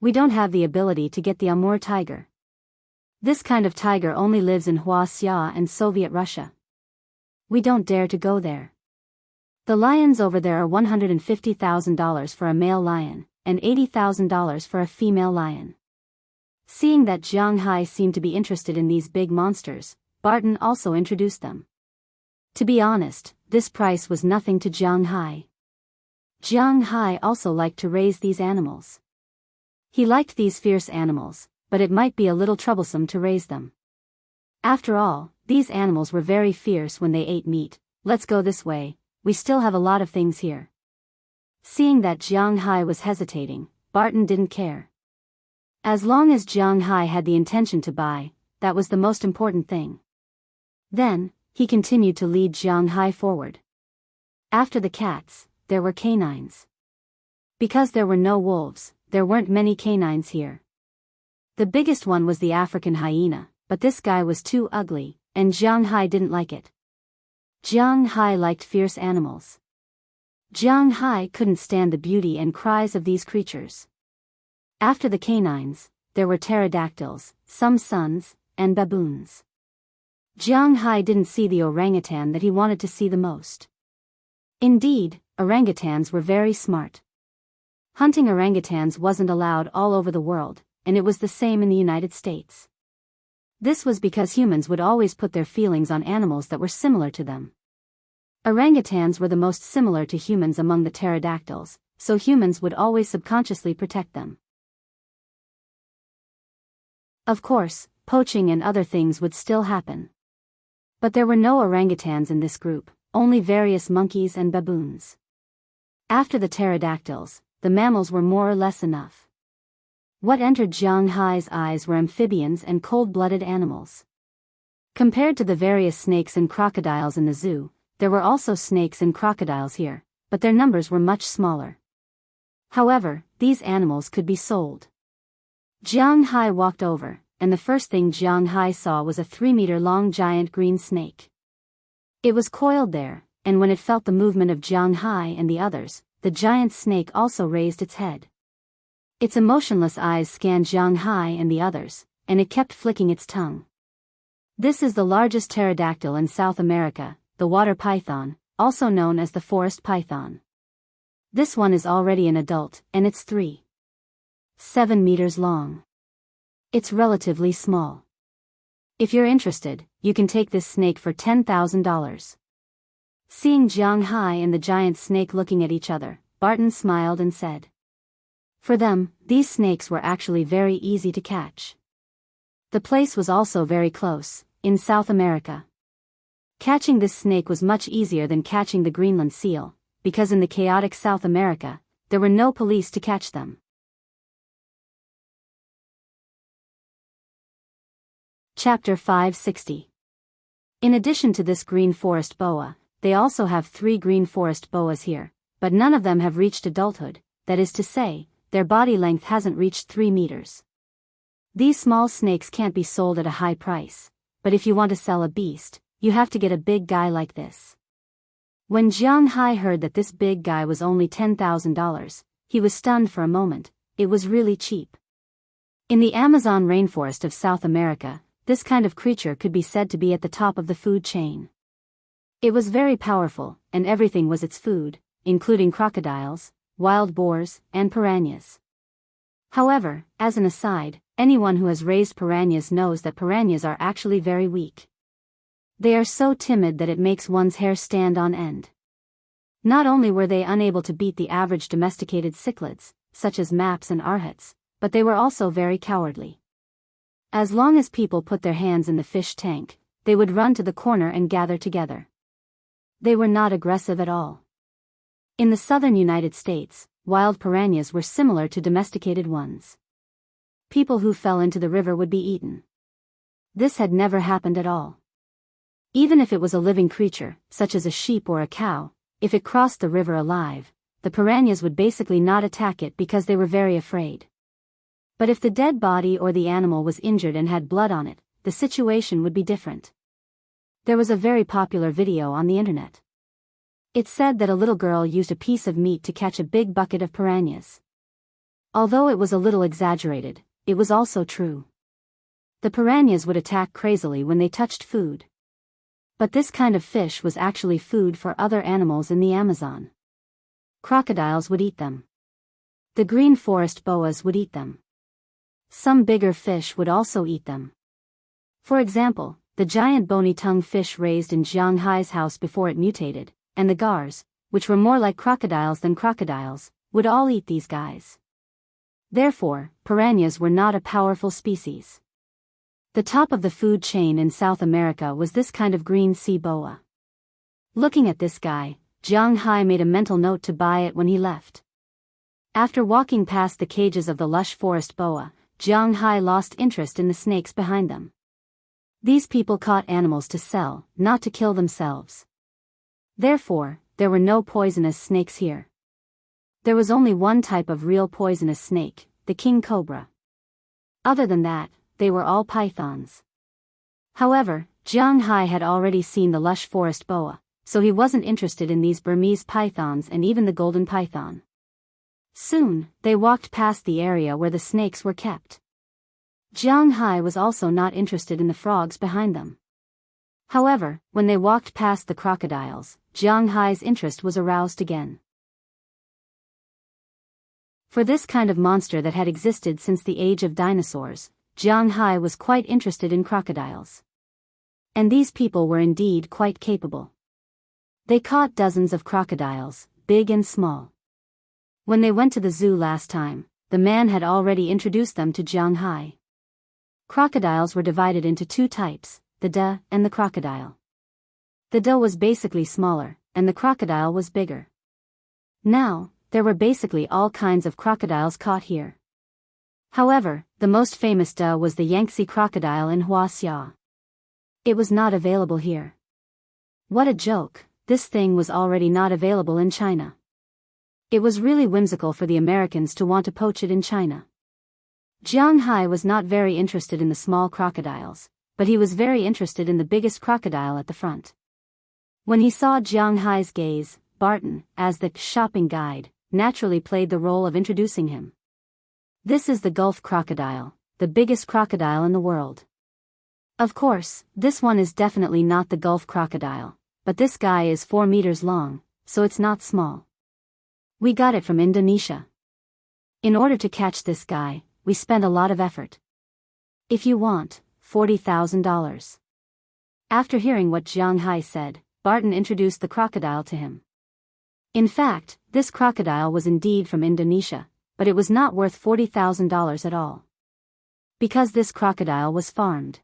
We don't have the ability to get the Amur tiger. This kind of tiger only lives in Wuxia and Soviet Russia. We don't dare to go there. The lions over there are $150,000 for a male lion, and $80,000 for a female lion. Seeing that Jianghai seemed to be interested in these big monsters, Barton also introduced them. To be honest, this price was nothing to Jianghai. Jianghai also liked to raise these animals. He liked these fierce animals, but it might be a little troublesome to raise them. After all, these animals were very fierce when they ate meat. Let's go this way, we still have a lot of things here. Seeing that Jianghai was hesitating, Barton didn't care. As long as Jianghai had the intention to buy, that was the most important thing. Then, he continued to lead Jianghai forward. After the cats, there were canines. Because there were no wolves, there weren't many canines here. The biggest one was the African hyena, but this guy was too ugly, and Jianghai didn't like it. Jianghai liked fierce animals. Jianghai couldn't stand the beauty and cries of these creatures. After the canines, there were pterodactyls, some suns, and baboons. Jianghai didn't see the orangutan that he wanted to see the most. Indeed, orangutans were very smart. Hunting orangutans wasn't allowed all over the world, and it was the same in the United States. This was because humans would always put their feelings on animals that were similar to them. Orangutans were the most similar to humans among the pterodactyls, so humans would always subconsciously protect them. Of course, poaching and other things would still happen. But there were no orangutans in this group, only various monkeys and baboons. After the pterodactyls, the mammals were more or less enough. What entered Jianghai's eyes were amphibians and cold-blooded animals. Compared to the various snakes and crocodiles in the zoo, there were also snakes and crocodiles here, but their numbers were much smaller. However, these animals could be sold. Jianghai walked over, and the first thing Jianghai saw was a 3-meter-long giant green snake. It was coiled there, and when it felt the movement of Jianghai and the others, the giant snake also raised its head. Its emotionless eyes scanned Jianghai and the others, and it kept flicking its tongue. This is the largest pterodactyl in South America, the water python, also known as the forest python. This one is already an adult, and it's 3.7 meters long. It's relatively small. If you're interested, you can take this snake for $10,000. Seeing Jianghai and the giant snake looking at each other, Barton smiled and said. For them, these snakes were actually very easy to catch. The place was also very close, in South America. Catching this snake was much easier than catching the Greenland seal, because in the chaotic South America, there were no police to catch them. Chapter 560. In addition to this green forest boa, they also have 3 green forest boas here, but none of them have reached adulthood, that is to say, their body length hasn't reached 3 meters. These small snakes can't be sold at a high price, but if you want to sell a beast, you have to get a big guy like this. When Jianghai heard that this big guy was only $10,000, he was stunned for a moment. It was really cheap. In the Amazon rainforest of South America, this kind of creature could be said to be at the top of the food chain. It was very powerful, and everything was its food, including crocodiles, wild boars, and piranhas. However, as an aside, anyone who has raised piranhas knows that piranhas are actually very weak. They are so timid that it makes one's hair stand on end. Not only were they unable to beat the average domesticated cichlids, such as maps and arhats, but they were also very cowardly. As long as people put their hands in the fish tank, they would run to the corner and gather together. They were not aggressive at all. In the southern United States, wild piranhas were similar to domesticated ones. People who fell into the river would be eaten. This had never happened at all. Even if it was a living creature, such as a sheep or a cow, if it crossed the river alive, the piranhas would basically not attack it because they were very afraid. But if the dead body or the animal was injured and had blood on it, the situation would be different. There was a very popular video on the internet. It said that a little girl used a piece of meat to catch a big bucket of piranhas. Although it was a little exaggerated, it was also true. The piranhas would attack crazily when they touched food. But this kind of fish was actually food for other animals in the Amazon. Crocodiles would eat them. The green forest boas would eat them. Some bigger fish would also eat them. For example, the giant bony-tongued fish raised in Jianghu's house before it mutated, and the gars, which were more like crocodiles than crocodiles, would all eat these guys. Therefore, piranhas were not a powerful species. The top of the food chain in South America was this kind of green sea boa. Looking at this guy, Jianghu made a mental note to buy it when he left. After walking past the cages of the lush forest boa, Jianghu lost interest in the snakes behind them. These people caught animals to sell, not to kill themselves. Therefore, there were no poisonous snakes here. There was only one type of real poisonous snake, the king cobra. Other than that, they were all pythons. However, Jianghu had already seen the lush forest boa, so he wasn't interested in these Burmese pythons and even the golden python. Soon, they walked past the area where the snakes were kept. Jianghu was also not interested in the frogs behind them. However, when they walked past the crocodiles, Jianghu's interest was aroused again. For this kind of monster that had existed since the age of dinosaurs, Jianghu was quite interested in crocodiles. And these people were indeed quite capable. They caught dozens of crocodiles, big and small. When they went to the zoo last time, the man had already introduced them to Jianghu. Crocodiles were divided into two types, the da and the crocodile. The da was basically smaller, and the crocodile was bigger. Now, there were basically all kinds of crocodiles caught here. However, the most famous da was the Yangtze crocodile in Wuxia. It was not available here. What a joke, this thing was already not available in China. It was really whimsical for the Americans to want to poach it in China. Jianghu was not very interested in the small crocodiles, but he was very interested in the biggest crocodile at the front. When he saw Jianghu's gaze, Barton, as the shopping guide, naturally played the role of introducing him. This is the Gulf crocodile, the biggest crocodile in the world. Of course, this one is definitely not the Gulf crocodile, but this guy is 4 meters long, so it's not small. We got it from Indonesia. In order to catch this guy, we spent a lot of effort. If you want, $40,000. After hearing what Jianghu said, Barton introduced the crocodile to him. In fact, this crocodile was indeed from Indonesia, but it was not worth $40,000 at all. Because this crocodile was farmed.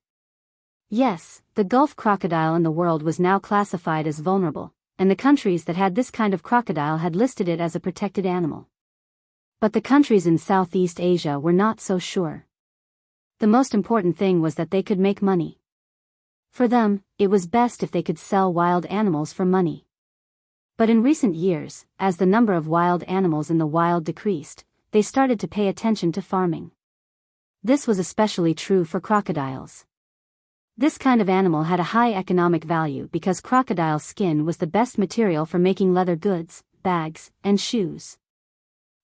Yes, the Gulf crocodile in the world was now classified as vulnerable, and the countries that had this kind of crocodile had listed it as a protected animal. But the countries in Southeast Asia were not so sure. The most important thing was that they could make money. For them, it was best if they could sell wild animals for money. But in recent years, as the number of wild animals in the wild decreased, they started to pay attention to farming. This was especially true for crocodiles. This kind of animal had a high economic value because crocodile skin was the best material for making leather goods, bags, and shoes.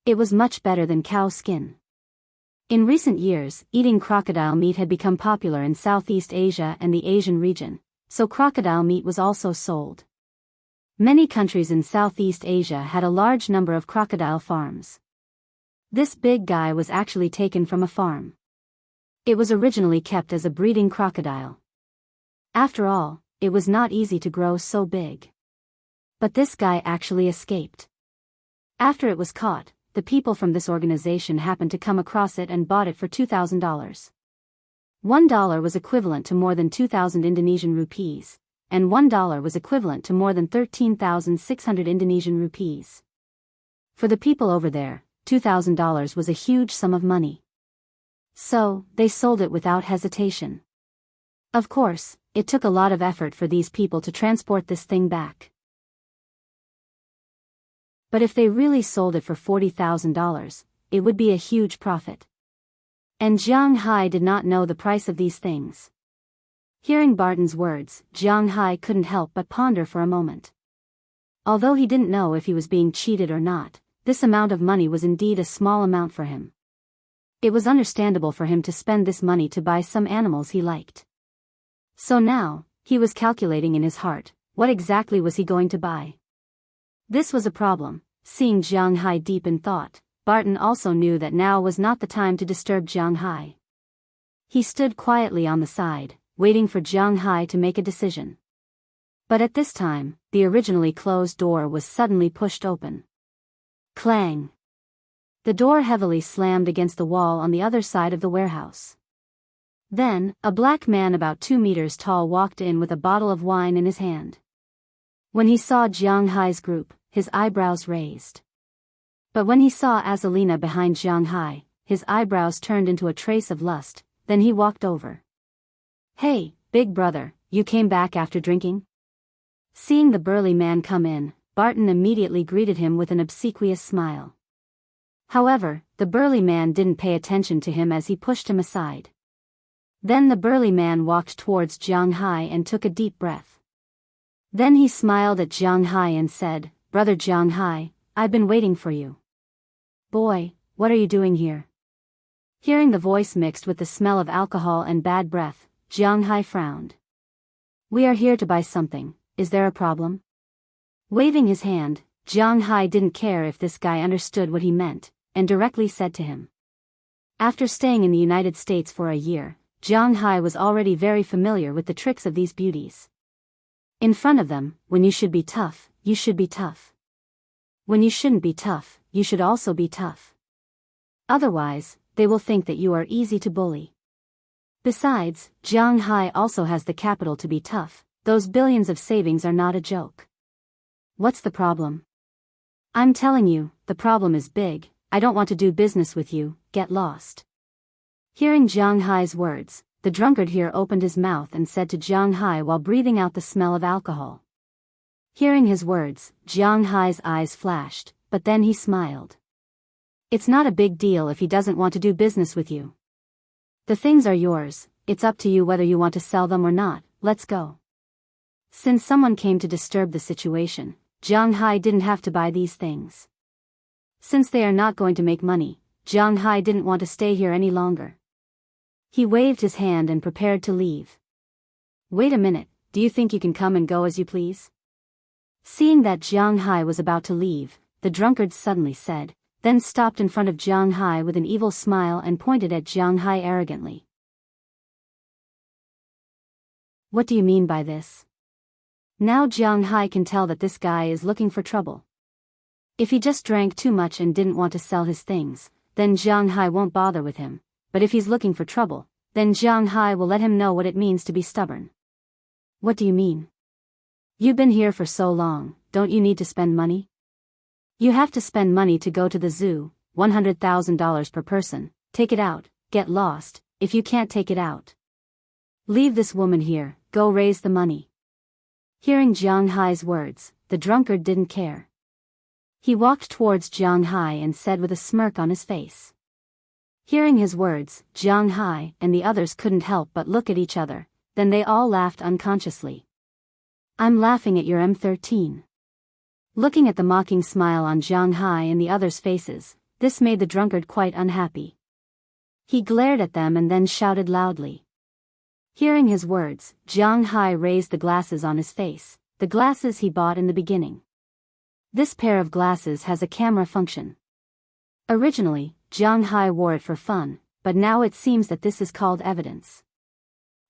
It was much better than cow skin. In recent years, eating crocodile meat had become popular in Southeast Asia and the Asian region, so crocodile meat was also sold. Many countries in Southeast Asia had a large number of crocodile farms. This big guy was actually taken from a farm. It was originally kept as a breeding crocodile. After all, it was not easy to grow so big. But this guy actually escaped. After it was caught, the people from this organization happened to come across it and bought it for $2,000. $1 was equivalent to more than 2,000 Indonesian rupees, and $1 was equivalent to more than 13,600 Indonesian rupees. For the people over there, $2,000 was a huge sum of money. So, they sold it without hesitation. Of course, it took a lot of effort for these people to transport this thing back. But if they really sold it for $40,000, it would be a huge profit. And Jiang Hai did not know the price of these things. Hearing Barton's words, Jiang Hai couldn't help but ponder for a moment. Although he didn't know if he was being cheated or not, this amount of money was indeed a small amount for him. It was understandable for him to spend this money to buy some animals he liked. So now, he was calculating in his heart, what exactly was he going to buy? This was a problem. Seeing Jiang Hai deep in thought, Barton also knew that now was not the time to disturb Jiang Hai. He stood quietly on the side, waiting for Jiang Hai to make a decision. But at this time, the originally closed door was suddenly pushed open. Clang! The door heavily slammed against the wall on the other side of the warehouse. Then, a black man about 2 meters tall walked in with a bottle of wine in his hand. When he saw Jiang Hai's group, his eyebrows raised. But when he saw Azalina behind Jiang Hai, his eyebrows turned into a trace of lust, then he walked over. "Hey, big brother, you came back after drinking?" Seeing the burly man come in, Barton immediately greeted him with an obsequious smile. However, the burly man didn't pay attention to him as he pushed him aside. Then the burly man walked towards Jiang Hai and took a deep breath. Then he smiled at Jiang Hai and said, "Brother Jiang Hai, I've been waiting for you." "Boy, what are you doing here?" Hearing the voice mixed with the smell of alcohol and bad breath, Jiang Hai frowned. "We are here to buy something, is there a problem?" Waving his hand, Jiang Hai didn't care if this guy understood what he meant, and directly said to him. After staying in the United States for a year, Jiang Hai was already very familiar with the tricks of these beauties. In front of them, when you should be tough, you should be tough. When you shouldn't be tough, you should also be tough. Otherwise, they will think that you are easy to bully. Besides, Jiang Hai also has the capital to be tough. Those billions of savings are not a joke. What's the problem? I'm telling you, the problem is big. I don't want to do business with you, get lost. Hearing Jiang Hai's words, the drunkard here opened his mouth and said to Jiang Hai while breathing out the smell of alcohol. Hearing his words, Jiang Hai's eyes flashed, but then he smiled. It's not a big deal if he doesn't want to do business with you. The things are yours, it's up to you whether you want to sell them or not, let's go. Since someone came to disturb the situation, Jiang Hai didn't have to buy these things. Since they are not going to make money, Jiang Hai didn't want to stay here any longer. He waved his hand and prepared to leave. "Wait a minute, do you think you can come and go as you please?" Seeing that Jiang Hai was about to leave, the drunkard suddenly said, then stopped in front of Jiang Hai with an evil smile and pointed at Jiang Hai arrogantly. "What do you mean by this?" Now Jiang Hai can tell that this guy is looking for trouble. If he just drank too much and didn't want to sell his things, then Jiang Hai won't bother with him. But if he's looking for trouble, then Jiang Hai will let him know what it means to be stubborn. "What do you mean? You've been here for so long, don't you need to spend money? You have to spend money to go to the zoo, $100,000 per person, take it out, get lost, if you can't take it out. Leave this woman here, go raise the money." Hearing Jiang Hai's words, the drunkard didn't care. He walked towards Jiang Hai and said with a smirk on his face. Hearing his words, Jiang Hai and the others couldn't help but look at each other, then they all laughed unconsciously. "I'm laughing at your M13. Looking at the mocking smile on Jiang Hai and the others' faces, this made the drunkard quite unhappy. He glared at them and then shouted loudly. Hearing his words, Jiang Hai raised the glasses on his face, the glasses he bought in the beginning. This pair of glasses has a camera function. Originally, Jiang Hai wore it for fun, but now it seems that this is called evidence.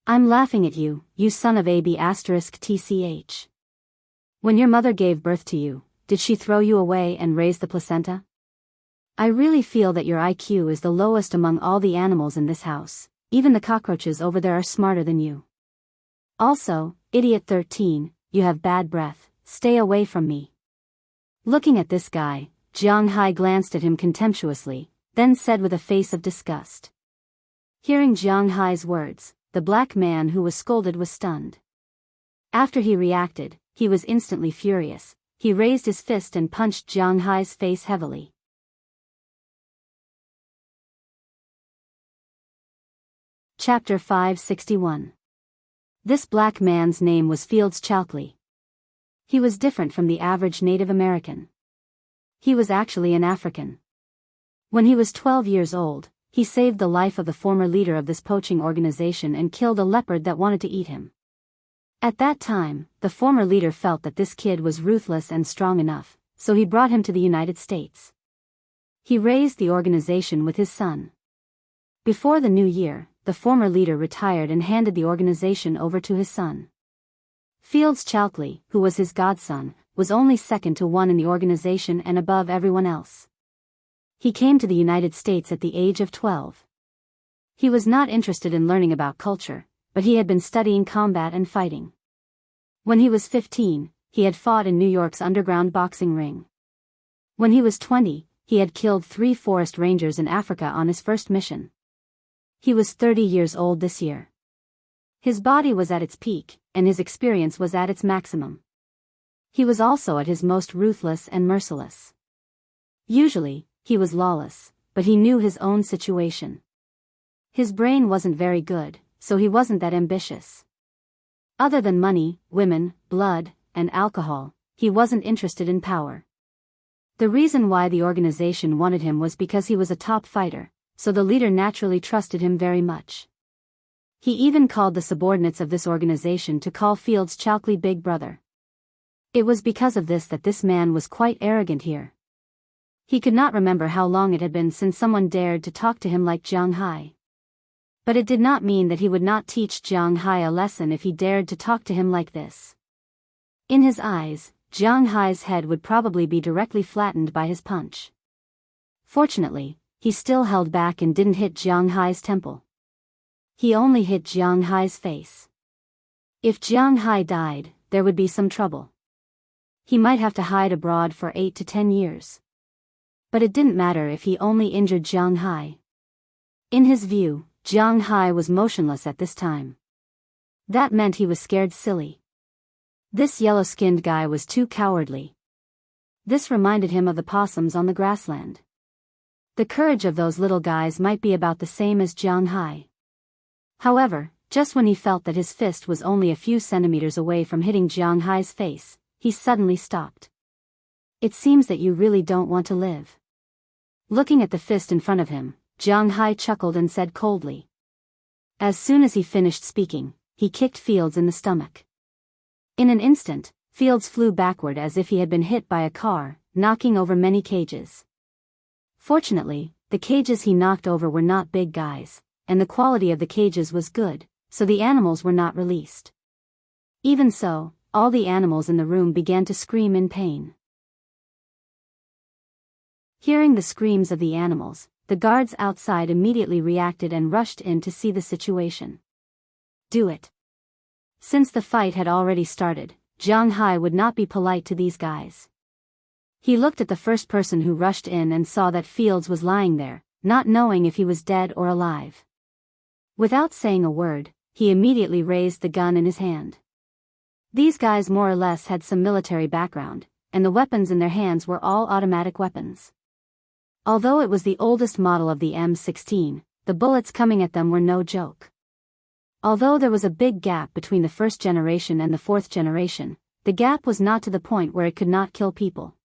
"I'm laughing at you, you son of a b*tch. When your mother gave birth to you, did she throw you away and raise the placenta? I really feel that your IQ is the lowest among all the animals in this house, even the cockroaches over there are smarter than you. Also, idiot 13, you have bad breath, stay away from me." Looking at this guy, Jiang Hai glanced at him contemptuously, then said with a face of disgust. Hearing Jiang Hai's words, the black man who was scolded was stunned. After he reacted, he was instantly furious. He raised his fist and punched Jiang Hai's face heavily. Chapter 561. This black man's name was Fields Chalkley. He was different from the average Native American. He was actually an African. When he was 12 years old, he saved the life of the former leader of this poaching organization and killed a leopard that wanted to eat him. At that time, the former leader felt that this kid was ruthless and strong enough, so he brought him to the United States. He raised the organization with his son. Before the new year, the former leader retired and handed the organization over to his son. Fields Chalkley, who was his godson, was only second to one in the organization and above everyone else. He came to the United States at the age of 12. He was not interested in learning about culture, but he had been studying combat and fighting. When he was 15, he had fought in New York's underground boxing ring. When he was 20, he had killed 3 forest rangers in Africa on his first mission. He was 30 years old this year. His body was at its peak, and his experience was at its maximum. He was also at his most ruthless and merciless. Usually, he was lawless, but he knew his own situation. His brain wasn't very good, so he wasn't that ambitious. Other than money, women, blood, and alcohol, he wasn't interested in power. The reason why the organization wanted him was because he was a top fighter, so the leader naturally trusted him very much. He even called the subordinates of this organization to call Fields Chalkley Big Brother. It was because of this that this man was quite arrogant here. He could not remember how long it had been since someone dared to talk to him like Jianghu. But it did not mean that he would not teach Jianghu a lesson if he dared to talk to him like this. In his eyes, Jianghu's head would probably be directly flattened by his punch. Fortunately, he still held back and didn't hit Jianghu's temple. He only hit Jianghu's face. If Jianghu died, there would be some trouble. He might have to hide abroad for 8 to 10 years. But it didn't matter if he only injured Jianghu. In his view, Jianghu was motionless at this time. That meant he was scared silly. This yellow-skinned guy was too cowardly. This reminded him of the possums on the grassland. The courage of those little guys might be about the same as Jianghu. However, just when he felt that his fist was only a few centimeters away from hitting Jianghu's face, he suddenly stopped. It seems that you really don't want to live. Looking at the fist in front of him, Jianghu chuckled and said coldly. As soon as he finished speaking, he kicked Fields in the stomach. In an instant, Fields flew backward as if he had been hit by a car, knocking over many cages. Fortunately, the cages he knocked over were not big guys, and the quality of the cages was good, so the animals were not released. Even so, all the animals in the room began to scream in pain. Hearing the screams of the animals, the guards outside immediately reacted and rushed in to see the situation. Do it. Since the fight had already started, Jianghu would not be polite to these guys. He looked at the first person who rushed in and saw that Fields was lying there, not knowing if he was dead or alive. Without saying a word, he immediately raised the gun in his hand. These guys more or less had some military background, and the weapons in their hands were all automatic weapons. Although it was the oldest model of the M16, the bullets coming at them were no joke. Although there was a big gap between the first generation and the fourth generation, the gap was not to the point where it could not kill people.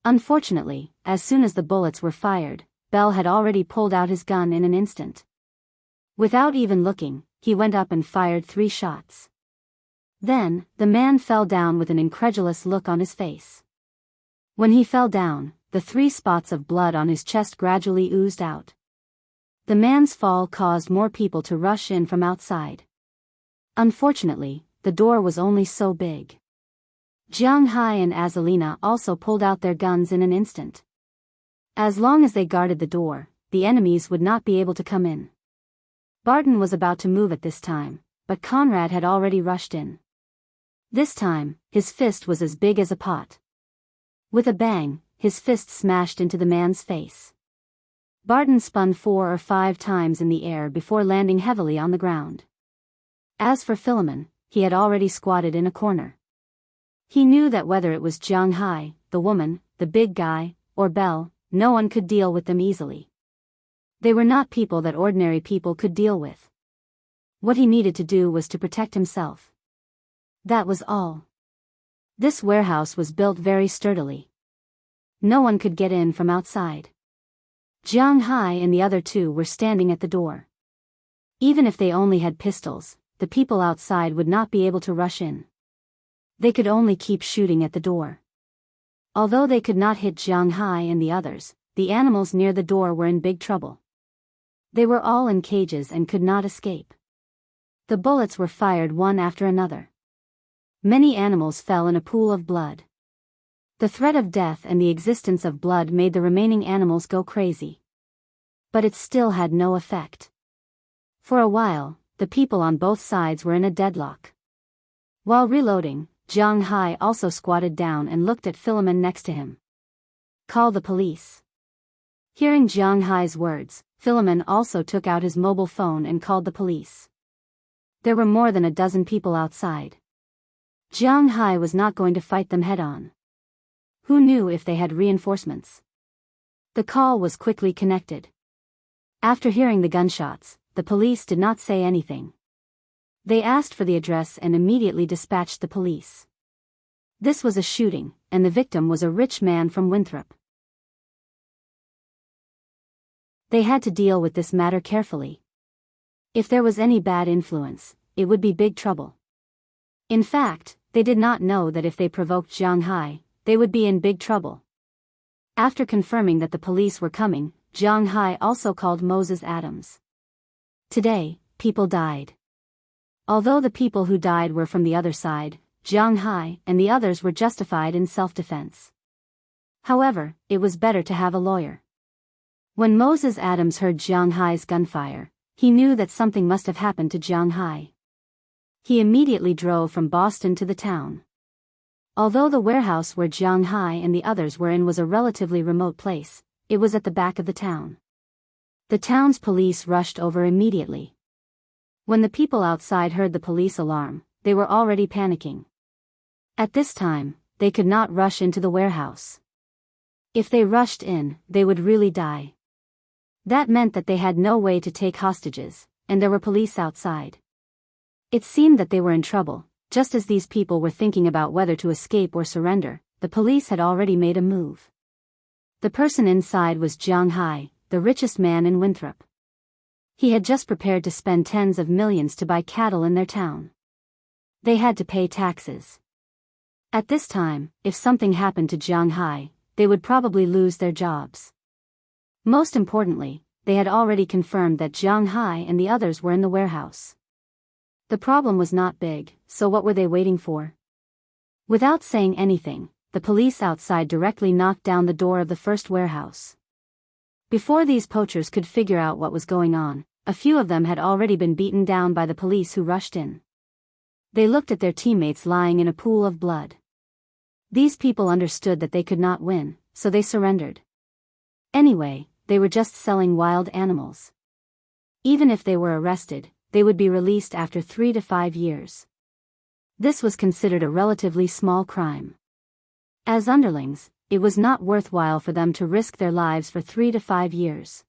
Unfortunately, as soon as the bullets were fired, Bell had already pulled out his gun in an instant. Without even looking, he went up and fired 3 shots. Then, the man fell down with an incredulous look on his face. When he fell down, the 3 spots of blood on his chest gradually oozed out. The man's fall caused more people to rush in from outside. Unfortunately, the door was only so big. Jianghu and Azalina also pulled out their guns in an instant. As long as they guarded the door, the enemies would not be able to come in. Barton was about to move at this time, but Conrad had already rushed in. This time, his fist was as big as a pot. With a bang, his fist smashed into the man's face. Barton spun 4 or 5 times in the air before landing heavily on the ground. As for Philemon, he had already squatted in a corner. He knew that whether it was Jianghu, the woman, the big guy, or Bell, no one could deal with them easily. They were not people that ordinary people could deal with. What he needed to do was to protect himself. That was all. This warehouse was built very sturdily. No one could get in from outside. Jianghu and the other two were standing at the door. Even if they only had pistols, the people outside would not be able to rush in. They could only keep shooting at the door. Although they could not hit Jianghu and the others, the animals near the door were in big trouble. They were all in cages and could not escape. The bullets were fired one after another. Many animals fell in a pool of blood. The threat of death and the existence of blood made the remaining animals go crazy. But it still had no effect. For a while, the people on both sides were in a deadlock. While reloading, Jianghu also squatted down and looked at Philemon next to him. "Call the police." Hearing Jianghu's words, Philemon also took out his mobile phone and called the police. There were more than a dozen people outside. Jianghu was not going to fight them head-on. Who knew if they had reinforcements? The call was quickly connected. After hearing the gunshots, the police did not say anything. They asked for the address and immediately dispatched the police. This was a shooting, and the victim was a rich man from Winthrop. They had to deal with this matter carefully. If there was any bad influence, it would be big trouble. In fact, they did not know that if they provoked Jianghu, they would be in big trouble. After confirming that the police were coming, Jianghu also called Moses Adams. Today, people died. Although the people who died were from the other side, Jianghu and the others were justified in self-defense. However, it was better to have a lawyer. When Moses Adams heard Jianghu's gunfire, he knew that something must have happened to Jianghu. He immediately drove from Boston to the town. Although the warehouse where Jianghu and the others were in was a relatively remote place, it was at the back of the town. The town's police rushed over immediately. When the people outside heard the police alarm, they were already panicking. At this time, they could not rush into the warehouse. If they rushed in, they would really die. That meant that they had no way to take hostages, and there were police outside. It seemed that they were in trouble. Just as these people were thinking about whether to escape or surrender, the police had already made a move. The person inside was Jianghu, the richest man in Winthrop. He had just prepared to spend tens of millions to buy cattle in their town. They had to pay taxes. At this time, if something happened to Jianghu, they would probably lose their jobs. Most importantly, they had already confirmed that Jianghu and the others were in the warehouse. The problem was not big, so what were they waiting for? Without saying anything, the police outside directly knocked down the door of the first warehouse. Before these poachers could figure out what was going on, a few of them had already been beaten down by the police who rushed in. They looked at their teammates lying in a pool of blood. These people understood that they could not win, so they surrendered. Anyway, they were just selling wild animals. Even if they were arrested, they would be released after 3 to 5 years. This was considered a relatively small crime. As underlings, it was not worthwhile for them to risk their lives for 3 to 5 years.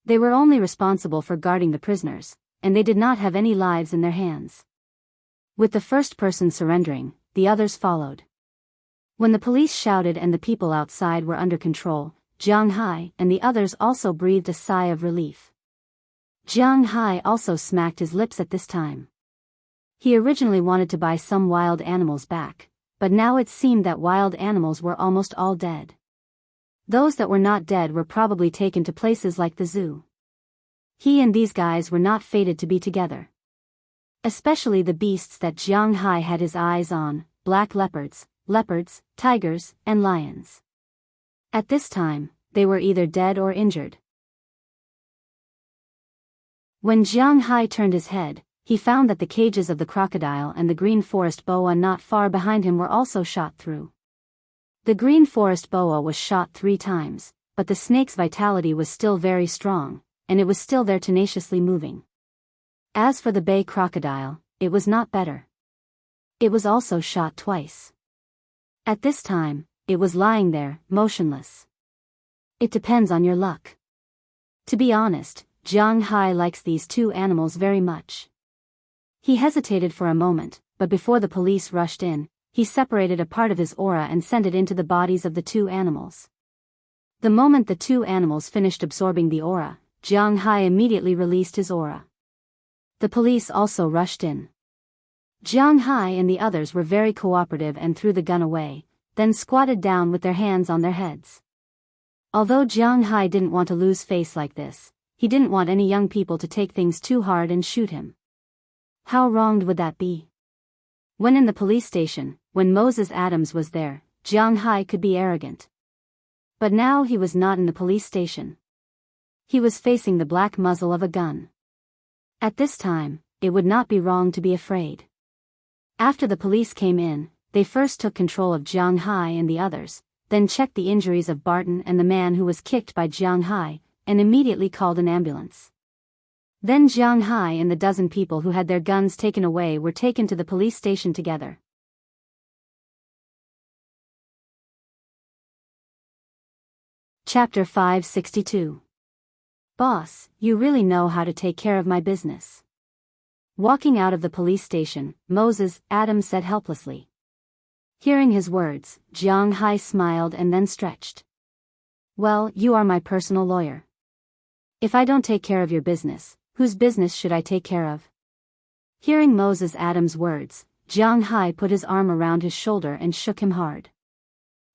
They were only responsible for guarding the prisoners, and they did not have any lives in their hands. With the first person surrendering, the others followed. When the police shouted and the people outside were under control, Jianghu and the others also breathed a sigh of relief. Jianghu also smacked his lips at this time. He originally wanted to buy some wild animals back, but now it seemed that wild animals were almost all dead. Those that were not dead were probably taken to places like the zoo. He and these guys were not fated to be together. Especially the beasts that Jianghu had his eyes on, black leopards, tigers, and lions. At this time, they were either dead or injured. When Jianghu turned his head, he found that the cages of the crocodile and the green forest boa not far behind him were also shot through. The green forest boa was shot 3 times, but the snake's vitality was still very strong, and it was still there tenaciously moving. As for the bay crocodile, it was not better. It was also shot twice. At this time, it was lying there, motionless. It depends on your luck. To be honest, Jianghu likes these 2 animals very much. He hesitated for a moment, but before the police rushed in, he separated a part of his aura and sent it into the bodies of the two animals. The moment the two animals finished absorbing the aura, Jianghu immediately released his aura. The police also rushed in. Jianghu and the others were very cooperative and threw the gun away, then squatted down with their hands on their heads. Although Jianghu didn't want to lose face like this, he didn't want any young people to take things too hard and shoot him. How wronged would that be? When in the police station, when Moses Adams was there, Jianghu could be arrogant. But now he was not in the police station. He was facing the black muzzle of a gun. At this time, it would not be wrong to be afraid. After the police came in, they first took control of Jianghu and the others, then checked the injuries of Barton and the man who was kicked by Jianghu, and immediately called an ambulance. Then Jianghu and the dozen people who had their guns taken away were taken to the police station together. Chapter 562. Boss, you really know how to take care of my business. Walking out of the police station, Moses Adams said helplessly. Hearing his words, Jianghu smiled and then stretched. Well, you are my personal lawyer. If I don't take care of your business, whose business should I take care of? Hearing Moses Adams' words, Jianghu put his arm around his shoulder and shook him hard.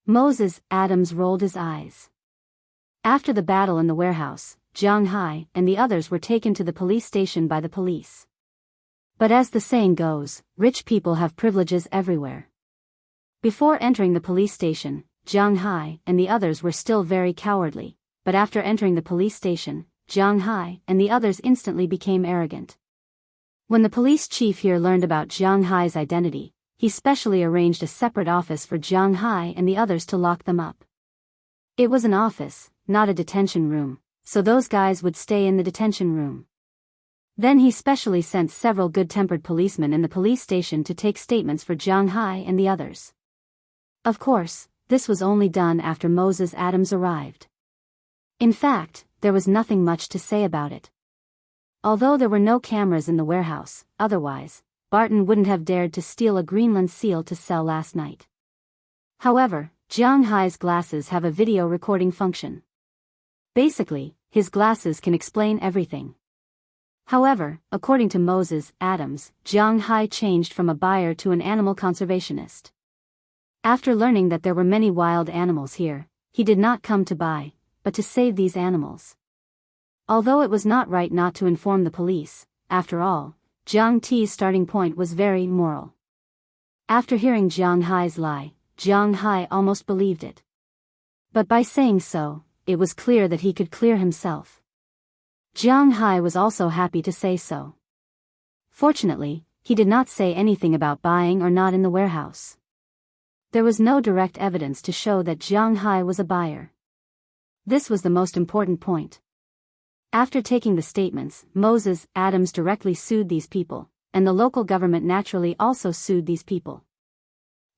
Moses Adams rolled his eyes. After the battle in the warehouse, Jianghu and the others were taken to the police station by the police. But as the saying goes, rich people have privileges everywhere. Before entering the police station, Jianghu and the others were still very cowardly, but after entering the police station, Jianghu and the others instantly became arrogant. When the police chief here learned about Jianghu's identity, he specially arranged a separate office for Jianghu and the others to lock them up. It was an office, not a detention room, so those guys would stay in the detention room. Then he specially sent several good-tempered policemen in the police station to take statements for Jianghu and the others. Of course, this was only done after Moses Adams arrived. In fact, there was nothing much to say about it. Although there were no cameras in the warehouse, otherwise, Barton wouldn't have dared to steal a Greenland seal to sell last night. However, Jianghu's glasses have a video recording function. Basically, his glasses can explain everything. However, according to Moses Adams, Jianghu changed from a buyer to an animal conservationist. After learning that there were many wild animals here, he did not come to buy, but to save these animals. Although it was not right not to inform the police, after all, Jiang Ti's starting point was very moral. After hearing Jianghu's lie, Jianghu almost believed it. But by saying so, it was clear that he could clear himself. Jianghu was also happy to say so. Fortunately, he did not say anything about buying or not in the warehouse. There was no direct evidence to show that Jianghu was a buyer. This was the most important point. After taking the statements, Moses Adams directly sued these people, and the local government naturally also sued these people.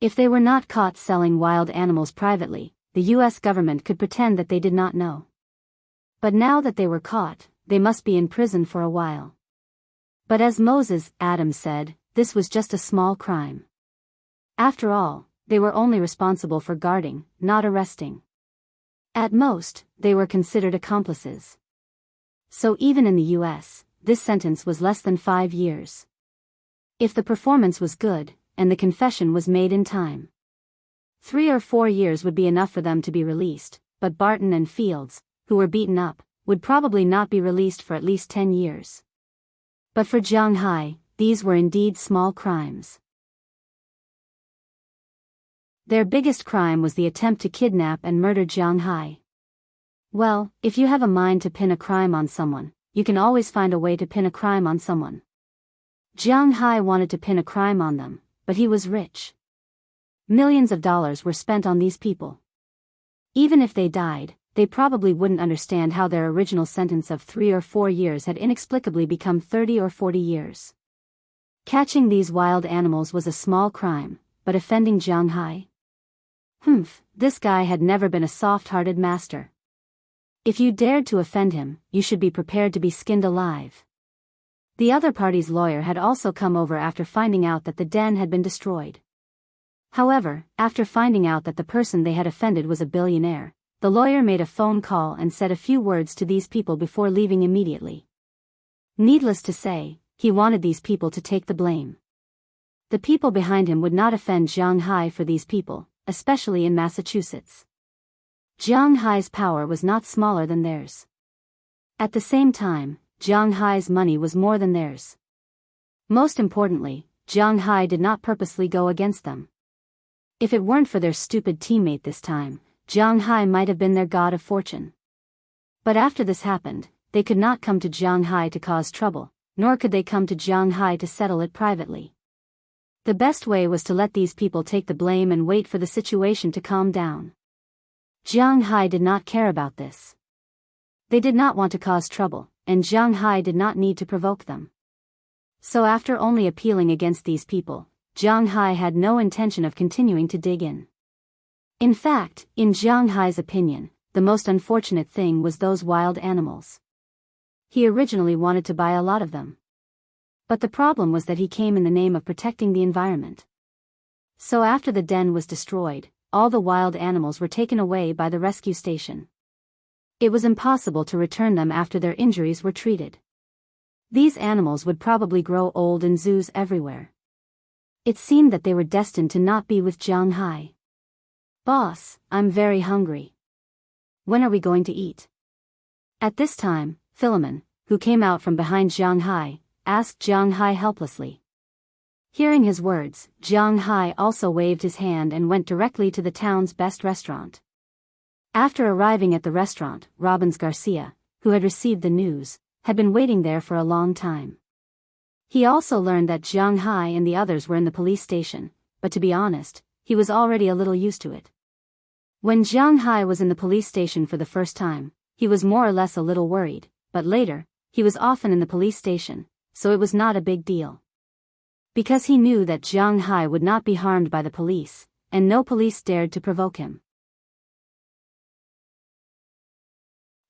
If they were not caught selling wild animals privately, the U.S. government could pretend that they did not know. But now that they were caught, they must be in prison for a while. But as Moses Adams said, this was just a small crime. After all, they were only responsible for guarding, not arresting. At most, they were considered accomplices. So even in the U.S., this sentence was less than 5 years. If the performance was good, and the confession was made in time, 3 or 4 years would be enough for them to be released, but Barton and Fields, who were beaten up, would probably not be released for at least 10 years. But for Jianghu, these were indeed small crimes. Their biggest crime was the attempt to kidnap and murder Jianghu. Well, if you have a mind to pin a crime on someone, you can always find a way to pin a crime on someone. Jianghu wanted to pin a crime on them, but he was rich. Millions of dollars were spent on these people. Even if they died, they probably wouldn't understand how their original sentence of 3 or 4 years had inexplicably become 30 or 40 years. Catching these wild animals was a small crime, but offending Jianghu? This guy had never been a soft-hearted master. If you dared to offend him, you should be prepared to be skinned alive. The other party's lawyer had also come over after finding out that the den had been destroyed. However, after finding out that the person they had offended was a billionaire, the lawyer made a phone call and said a few words to these people before leaving immediately. Needless to say, he wanted these people to take the blame. The people behind him would not offend Jianghu for these people, especially in Massachusetts. Jianghu's power was not smaller than theirs. At the same time, Jianghu's money was more than theirs. Most importantly, Jianghu did not purposely go against them. If it weren't for their stupid teammate this time, Jianghu might have been their god of fortune. But after this happened, they could not come to Jianghu to cause trouble, nor could they come to Jianghu to settle it privately. The best way was to let these people take the blame and wait for the situation to calm down. Jianghu did not care about this. They did not want to cause trouble, and Jianghu did not need to provoke them. So after only appealing against these people, Jianghu had no intention of continuing to dig in. In fact, in Jianghu's opinion, the most unfortunate thing was those wild animals. He originally wanted to buy a lot of them. But the problem was that he came in the name of protecting the environment. So after the den was destroyed, all the wild animals were taken away by the rescue station. It was impossible to return them after their injuries were treated. These animals would probably grow old in zoos everywhere. It seemed that they were destined to not be with Jianghu. "Boss, I'm very hungry. When are we going to eat?" At this time, Philemon, who came out from behind Jianghu, asked Jianghu helplessly. Hearing his words, Jianghu also waved his hand and went directly to the town's best restaurant. After arriving at the restaurant, Robbins Garcia, who had received the news, had been waiting there for a long time. He also learned that Jianghu and the others were in the police station, but to be honest, he was already a little used to it. When Jianghu was in the police station for the first time, he was more or less a little worried, but later, he was often in the police station, so it was not a big deal. Because he knew that Jianghu would not be harmed by the police, and no police dared to provoke him.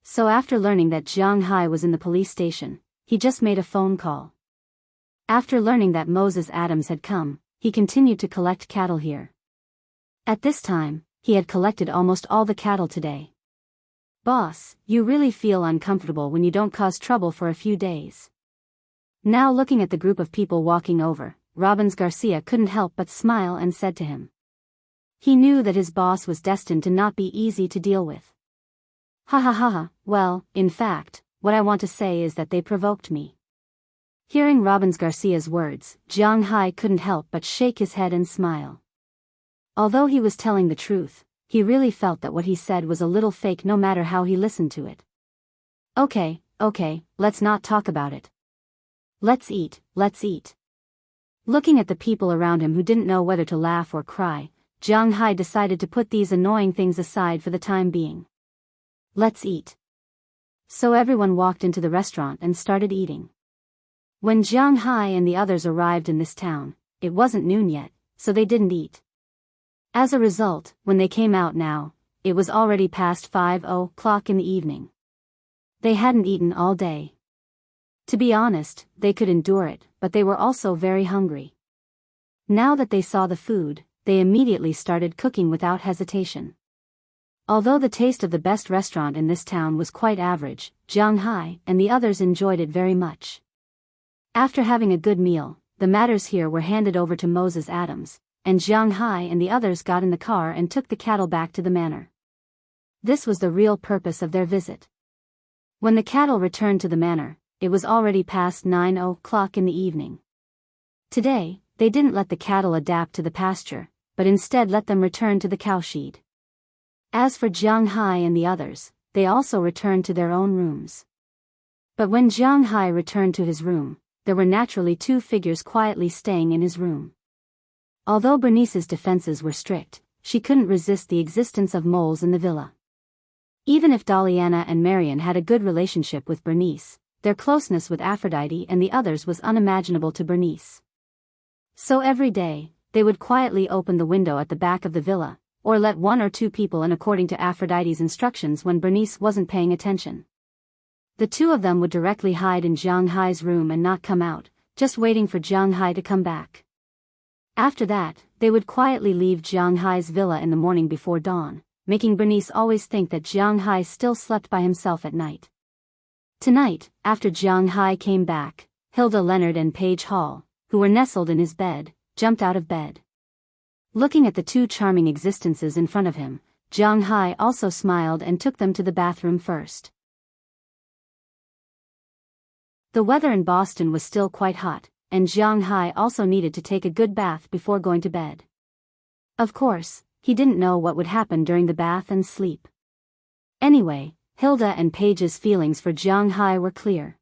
So after learning that Jianghu was in the police station, he just made a phone call. After learning that Moses Adams had come, he continued to collect cattle here. At this time, he had collected almost all the cattle today. "Boss, you really feel uncomfortable when you don't cause trouble for a few days." Now looking at the group of people walking over, Robbins Garcia couldn't help but smile and said to him. He knew that his boss was destined to not be easy to deal with. "Ha ha ha ha, well, in fact, what I want to say is that they provoked me." Hearing Robbins Garcia's words, Jianghu couldn't help but shake his head and smile. Although he was telling the truth, he really felt that what he said was a little fake no matter how he listened to it. Okay, let's not talk about it. Let's eat. Looking at the people around him who didn't know whether to laugh or cry, Jianghu decided to put these annoying things aside for the time being. Let's eat. So everyone walked into the restaurant and started eating. When Jianghu and the others arrived in this town, it wasn't noon yet, so they didn't eat. As a result, when they came out now, it was already past 5 o'clock in the evening. They hadn't eaten all day. To be honest, they could endure it, but they were also very hungry. Now that they saw the food, they immediately started cooking without hesitation. Although the taste of the best restaurant in this town was quite average, Jianghu and the others enjoyed it very much. After having a good meal, the matters here were handed over to Moses Adams, and Jianghu and the others got in the car and took the cattle back to the manor. This was the real purpose of their visit. When the cattle returned to the manor, it was already past 9 o'clock in the evening. Today, they didn't let the cattle adapt to the pasture, but instead let them return to the cowshed. As for Jianghu and the others, they also returned to their own rooms. But when Jianghu returned to his room, there were naturally two figures quietly staying in his room. Although Bernice's defenses were strict, she couldn't resist the existence of moles in the villa. Even if Daliana and Marian had a good relationship with Bernice, their closeness with Aphrodite and the others was unimaginable to Bernice. So every day, they would quietly open the window at the back of the villa, or let one or two people in according to Aphrodite's instructions when Bernice wasn't paying attention. The two of them would directly hide in Jianghai's room and not come out, just waiting for Jianghai to come back. After that, they would quietly leave Jianghai's villa in the morning before dawn, making Bernice always think that Jianghai still slept by himself at night. Tonight, after Jianghai came back, Hilda Leonard and Paige Hall, who were nestled in his bed, jumped out of bed. Looking at the two charming existences in front of him, Jianghai also smiled and took them to the bathroom first. The weather in Boston was still quite hot, and Jianghai also needed to take a good bath before going to bed. Of course, he didn't know what would happen during the bath and sleep. Anyway, Hilda and Paige's feelings for Jianghai were clear.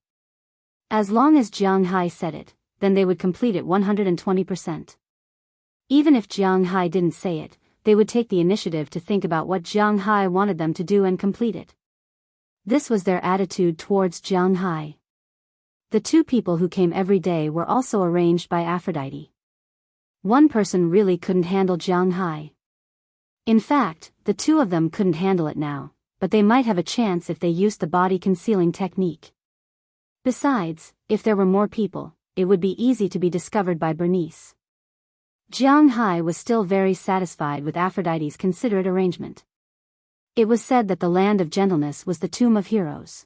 As long as Jianghai said it, then they would complete it 120%. Even if Jianghai didn't say it, they would take the initiative to think about what Jianghai wanted them to do and complete it. This was their attitude towards Jianghai. The two people who came every day were also arranged by Aphrodite. One person really couldn't handle Jianghai. In fact, the two of them couldn't handle it now, but they might have a chance if they used the body concealing technique. Besides, if there were more people, it would be easy to be discovered by Bernice. Jianghai was still very satisfied with Aphrodite's considerate arrangement. It was said that the land of gentleness was the tomb of heroes.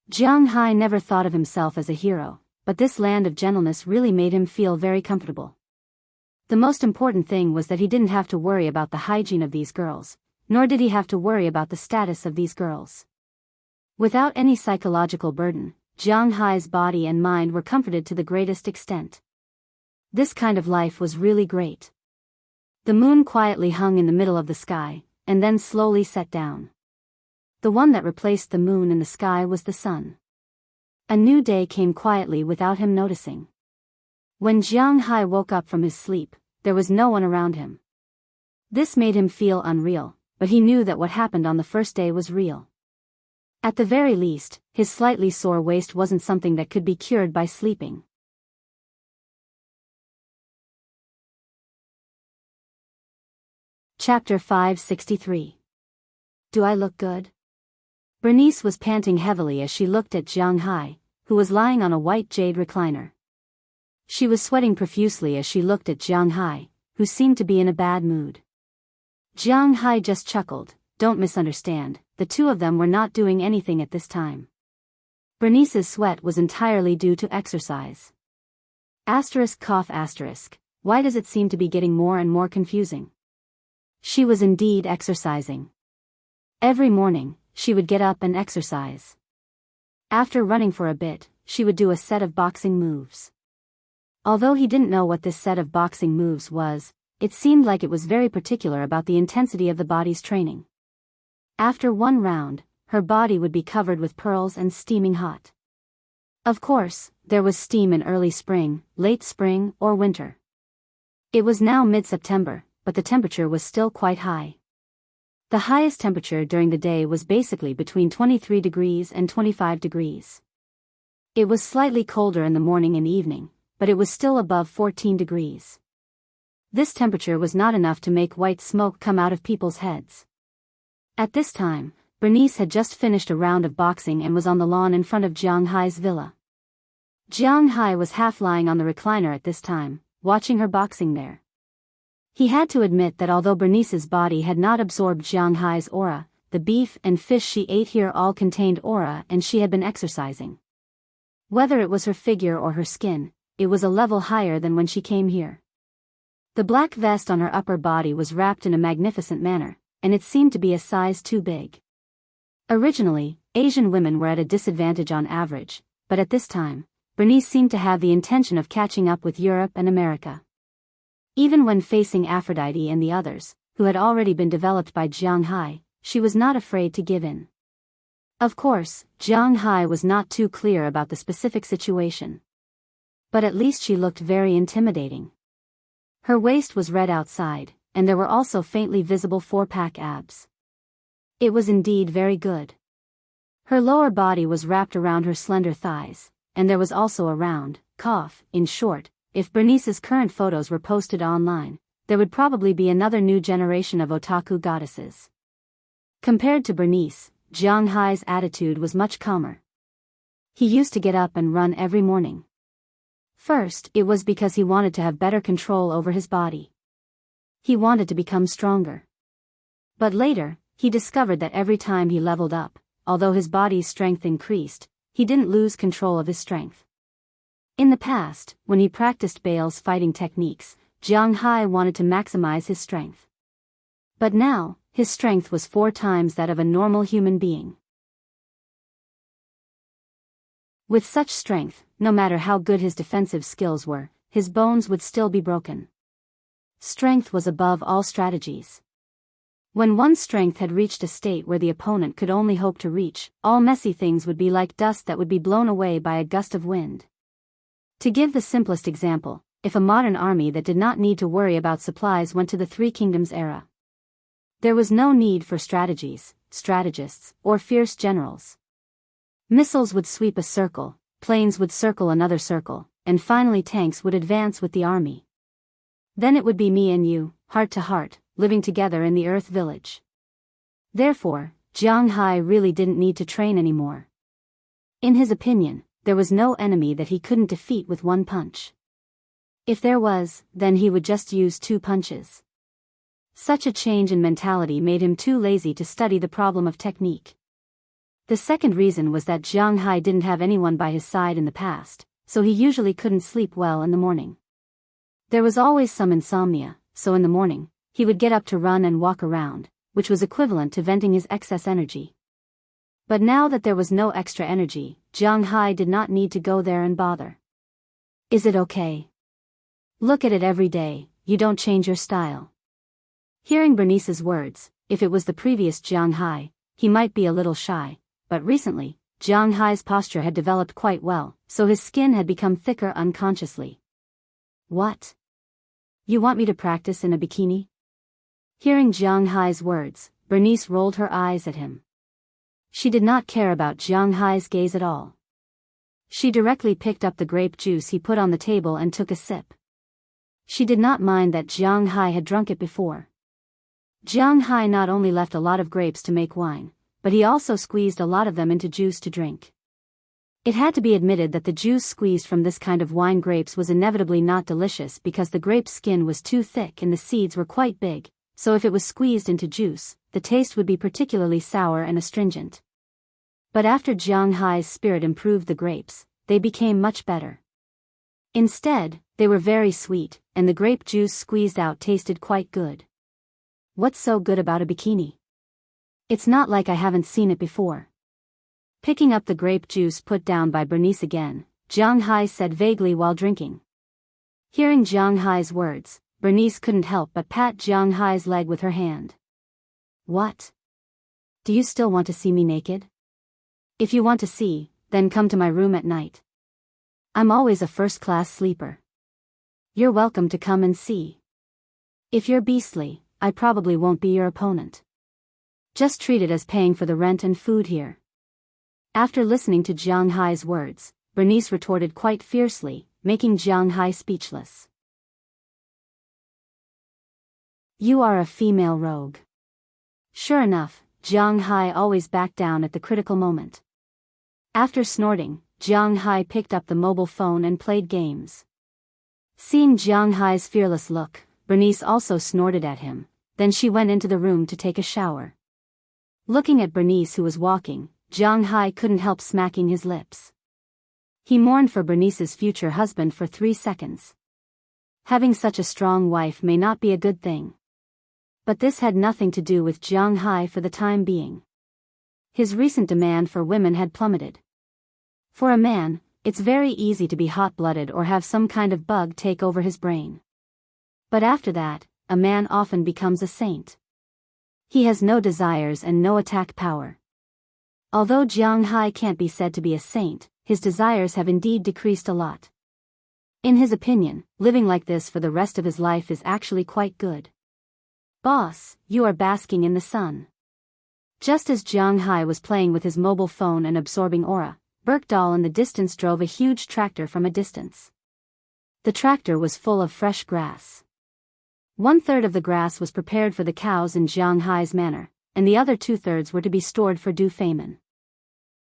Jianghai never thought of himself as a hero, but this land of gentleness really made him feel very comfortable. The most important thing was that he didn't have to worry about the hygiene of these girls, nor did he have to worry about the status of these girls. Without any psychological burden, Jianghai's body and mind were comforted to the greatest extent. This kind of life was really great. The moon quietly hung in the middle of the sky, and then slowly set down. The one that replaced the moon in the sky was the sun. A new day came quietly without him noticing. When Jianghai woke up from his sleep, there was no one around him. This made him feel unreal, but he knew that what happened on the first day was real. At the very least, his slightly sore waist wasn't something that could be cured by sleeping. Chapter 563. Do I look good? Bernice was panting heavily as she looked at Jianghai, who was lying on a white jade recliner. She was sweating profusely as she looked at Jianghai, who seemed to be in a bad mood. Jianghai just chuckled. Don't misunderstand, the two of them were not doing anything at this time. Bernice's sweat was entirely due to exercise. Cough. Why does it seem to be getting more and more confusing? She was indeed exercising. Every morning, she would get up and exercise. After running for a bit, she would do a set of boxing moves. Although he didn't know what this set of boxing moves was, it seemed like it was very particular about the intensity of the body's training. After one round, her body would be covered with pearls and steaming hot. Of course, there was steam in early spring, late spring, or winter. It was now mid-September, but the temperature was still quite high. The highest temperature during the day was basically between 23 degrees and 25 degrees. It was slightly colder in the morning and evening, but it was still above 14 degrees. This temperature was not enough to make white smoke come out of people's heads. At this time, Bernice had just finished a round of boxing and was on the lawn in front of Jianghai's villa. Jianghai was half lying on the recliner at this time, watching her boxing there. He had to admit that although Bernice's body had not absorbed Jianghai's aura, the beef and fish she ate here all contained aura and she had been exercising. Whether it was her figure or her skin, it was a level higher than when she came here. The black vest on her upper body was wrapped in a magnificent manner, and it seemed to be a size too big. Originally, Asian women were at a disadvantage on average, but at this time, Bernice seemed to have the intention of catching up with Europe and America. Even when facing Aphrodite and the others, who had already been developed by Jianghai, she was not afraid to give in. Of course, Jianghai was not too clear about the specific situation. But at least she looked very intimidating. Her waist was red outside, and there were also faintly visible four-pack abs. It was indeed very good. Her lower body was wrapped around her slender thighs, and there was also a round cough. In short, if Bernice's current photos were posted online, there would probably be another new generation of otaku goddesses. Compared to Bernice, Jianghai's attitude was much calmer. He used to get up and run every morning. First, it was because he wanted to have better control over his body. He wanted to become stronger. But later, he discovered that every time he leveled up, although his body's strength increased, he didn't lose control of his strength. In the past, when he practiced Biyao's fighting techniques, Jianghu wanted to maximize his strength. But now, his strength was 4 times that of a normal human being. With such strength, no matter how good his defensive skills were, his bones would still be broken. Strength was above all strategies. When one's strength had reached a state where the opponent could only hope to reach, all messy things would be like dust that would be blown away by a gust of wind. To give the simplest example, if a modern army that did not need to worry about supplies went to the Three Kingdoms era, there was no need for strategies, strategists, or fierce generals. Missiles would sweep a circle, planes would circle another circle, and finally tanks would advance with the army. Then it would be me and you, heart to heart, living together in the Earth Village. Therefore, Jianghu really didn't need to train anymore. In his opinion, there was no enemy that he couldn't defeat with 1 punch. If there was, then he would just use 2 punches. Such a change in mentality made him too lazy to study the problem of technique. The second reason was that Jianghu didn't have anyone by his side in the past, so he usually couldn't sleep well in the morning. There was always some insomnia, so in the morning, he would get up to run and walk around, which was equivalent to venting his excess energy. But now that there was no extra energy, Jianghu did not need to go there and bother. Is it okay? Look at it every day, you don't change your style. Hearing Bernice's words, if it was the previous Jianghu, he might be a little shy, but recently, Jianghu's posture had developed quite well, so his skin had become thicker unconsciously. What? You want me to practice in a bikini? Hearing Jianghu's words, Bernice rolled her eyes at him. She did not care about Jianghu's gaze at all. She directly picked up the grape juice he put on the table and took a sip. She did not mind that Jianghu had drunk it before. Jianghu not only left a lot of grapes to make wine, but he also squeezed a lot of them into juice to drink. It had to be admitted that the juice squeezed from this kind of wine grapes was inevitably not delicious because the grape skin was too thick and the seeds were quite big, so if it was squeezed into juice, the taste would be particularly sour and astringent. But after Jianghu's spirit improved the grapes, they became much better. Instead, they were very sweet, and the grape juice squeezed out tasted quite good. What's so good about a bikini? It's not like I haven't seen it before. Picking up the grape juice put down by Bernice again, Jianghu said vaguely while drinking. Hearing Jianghu's words, Bernice couldn't help but pat Jianghu's leg with her hand. What? Do you still want to see me naked? If you want to see, then come to my room at night. I'm always a first-class sleeper. You're welcome to come and see. If you're beastly, I probably won't be your opponent. Just treat it as paying for the rent and food here. After listening to Jianghu's words, Bernice retorted quite fiercely, making Jianghu speechless. You are a female rogue. Sure enough, Jianghu always backed down at the critical moment. After snorting, Jianghu picked up the mobile phone and played games. Seeing Jianghu's fearless look, Bernice also snorted at him, then she went into the room to take a shower. Looking at Bernice who was walking, Jianghu couldn't help smacking his lips. He mourned for Bernice's future husband for 3 seconds. Having such a strong wife may not be a good thing. But this had nothing to do with Jianghu for the time being. His recent demand for women had plummeted. For a man, it's very easy to be hot-blooded or have some kind of bug take over his brain. But after that, a man often becomes a saint. He has no desires and no attack power. Although Jianghu can't be said to be a saint, his desires have indeed decreased a lot. In his opinion, living like this for the rest of his life is actually quite good. Boss, you are basking in the sun. Just as Jianghu was playing with his mobile phone and absorbing aura, Birkdal in the distance drove a huge tractor from a distance. The tractor was full of fresh grass. 1/3 of the grass was prepared for the cows in Jianghu's manor, and the other 2/3 were to be stored for Du Feimin.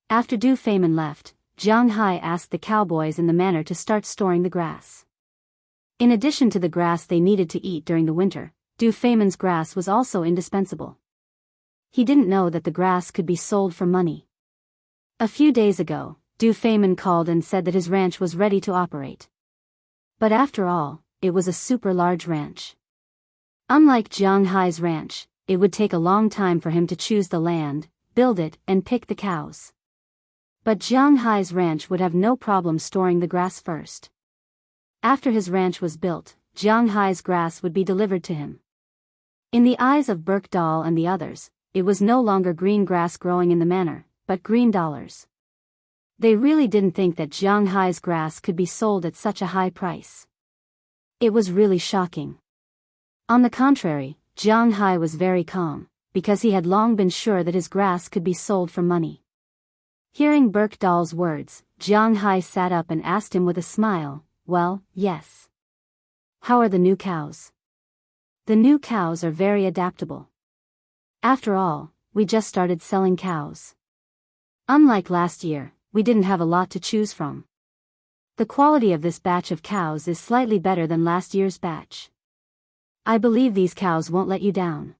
After Du Feimin left, Jianghu asked the cowboys in the manor to start storing the grass. In addition to the grass they needed to eat during the winter, Du Feimin's grass was also indispensable. He didn't know that the grass could be sold for money. A few days ago, Du Feimin called and said that his ranch was ready to operate. But after all, it was a super large ranch. Unlike Jianghu's ranch, it would take a long time for him to choose the land, build it, and pick the cows. But Jianghu's ranch would have no problem storing the grass first. After his ranch was built, Jianghu's grass would be delivered to him. In the eyes of Birkdahl and the others, it was no longer green grass growing in the manor, but green dollars. They really didn't think that Jianghu's grass could be sold at such a high price. It was really shocking. On the contrary, Jianghu was very calm, because he had long been sure that his grass could be sold for money. Hearing Birkdahl's words, Jianghu sat up and asked him with a smile, "Well, yes. How are the new cows?" "The new cows are very adaptable. After all, we just started selling cows. Unlike last year, we didn't have a lot to choose from. The quality of this batch of cows is slightly better than last year's batch. I believe these cows won't let you down."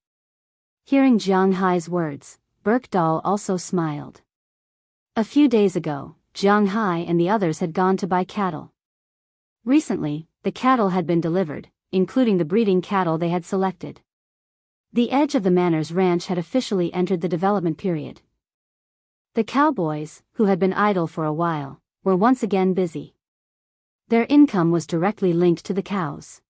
Hearing Jianghu's words, Birkdahl also smiled. A few days ago, Jianghu and the others had gone to buy cattle. Recently, the cattle had been delivered, including the breeding cattle they had selected. The edge of the manor's ranch had officially entered the development period. The cowboys, who had been idle for a while, were once again busy. Their income was directly linked to the cows.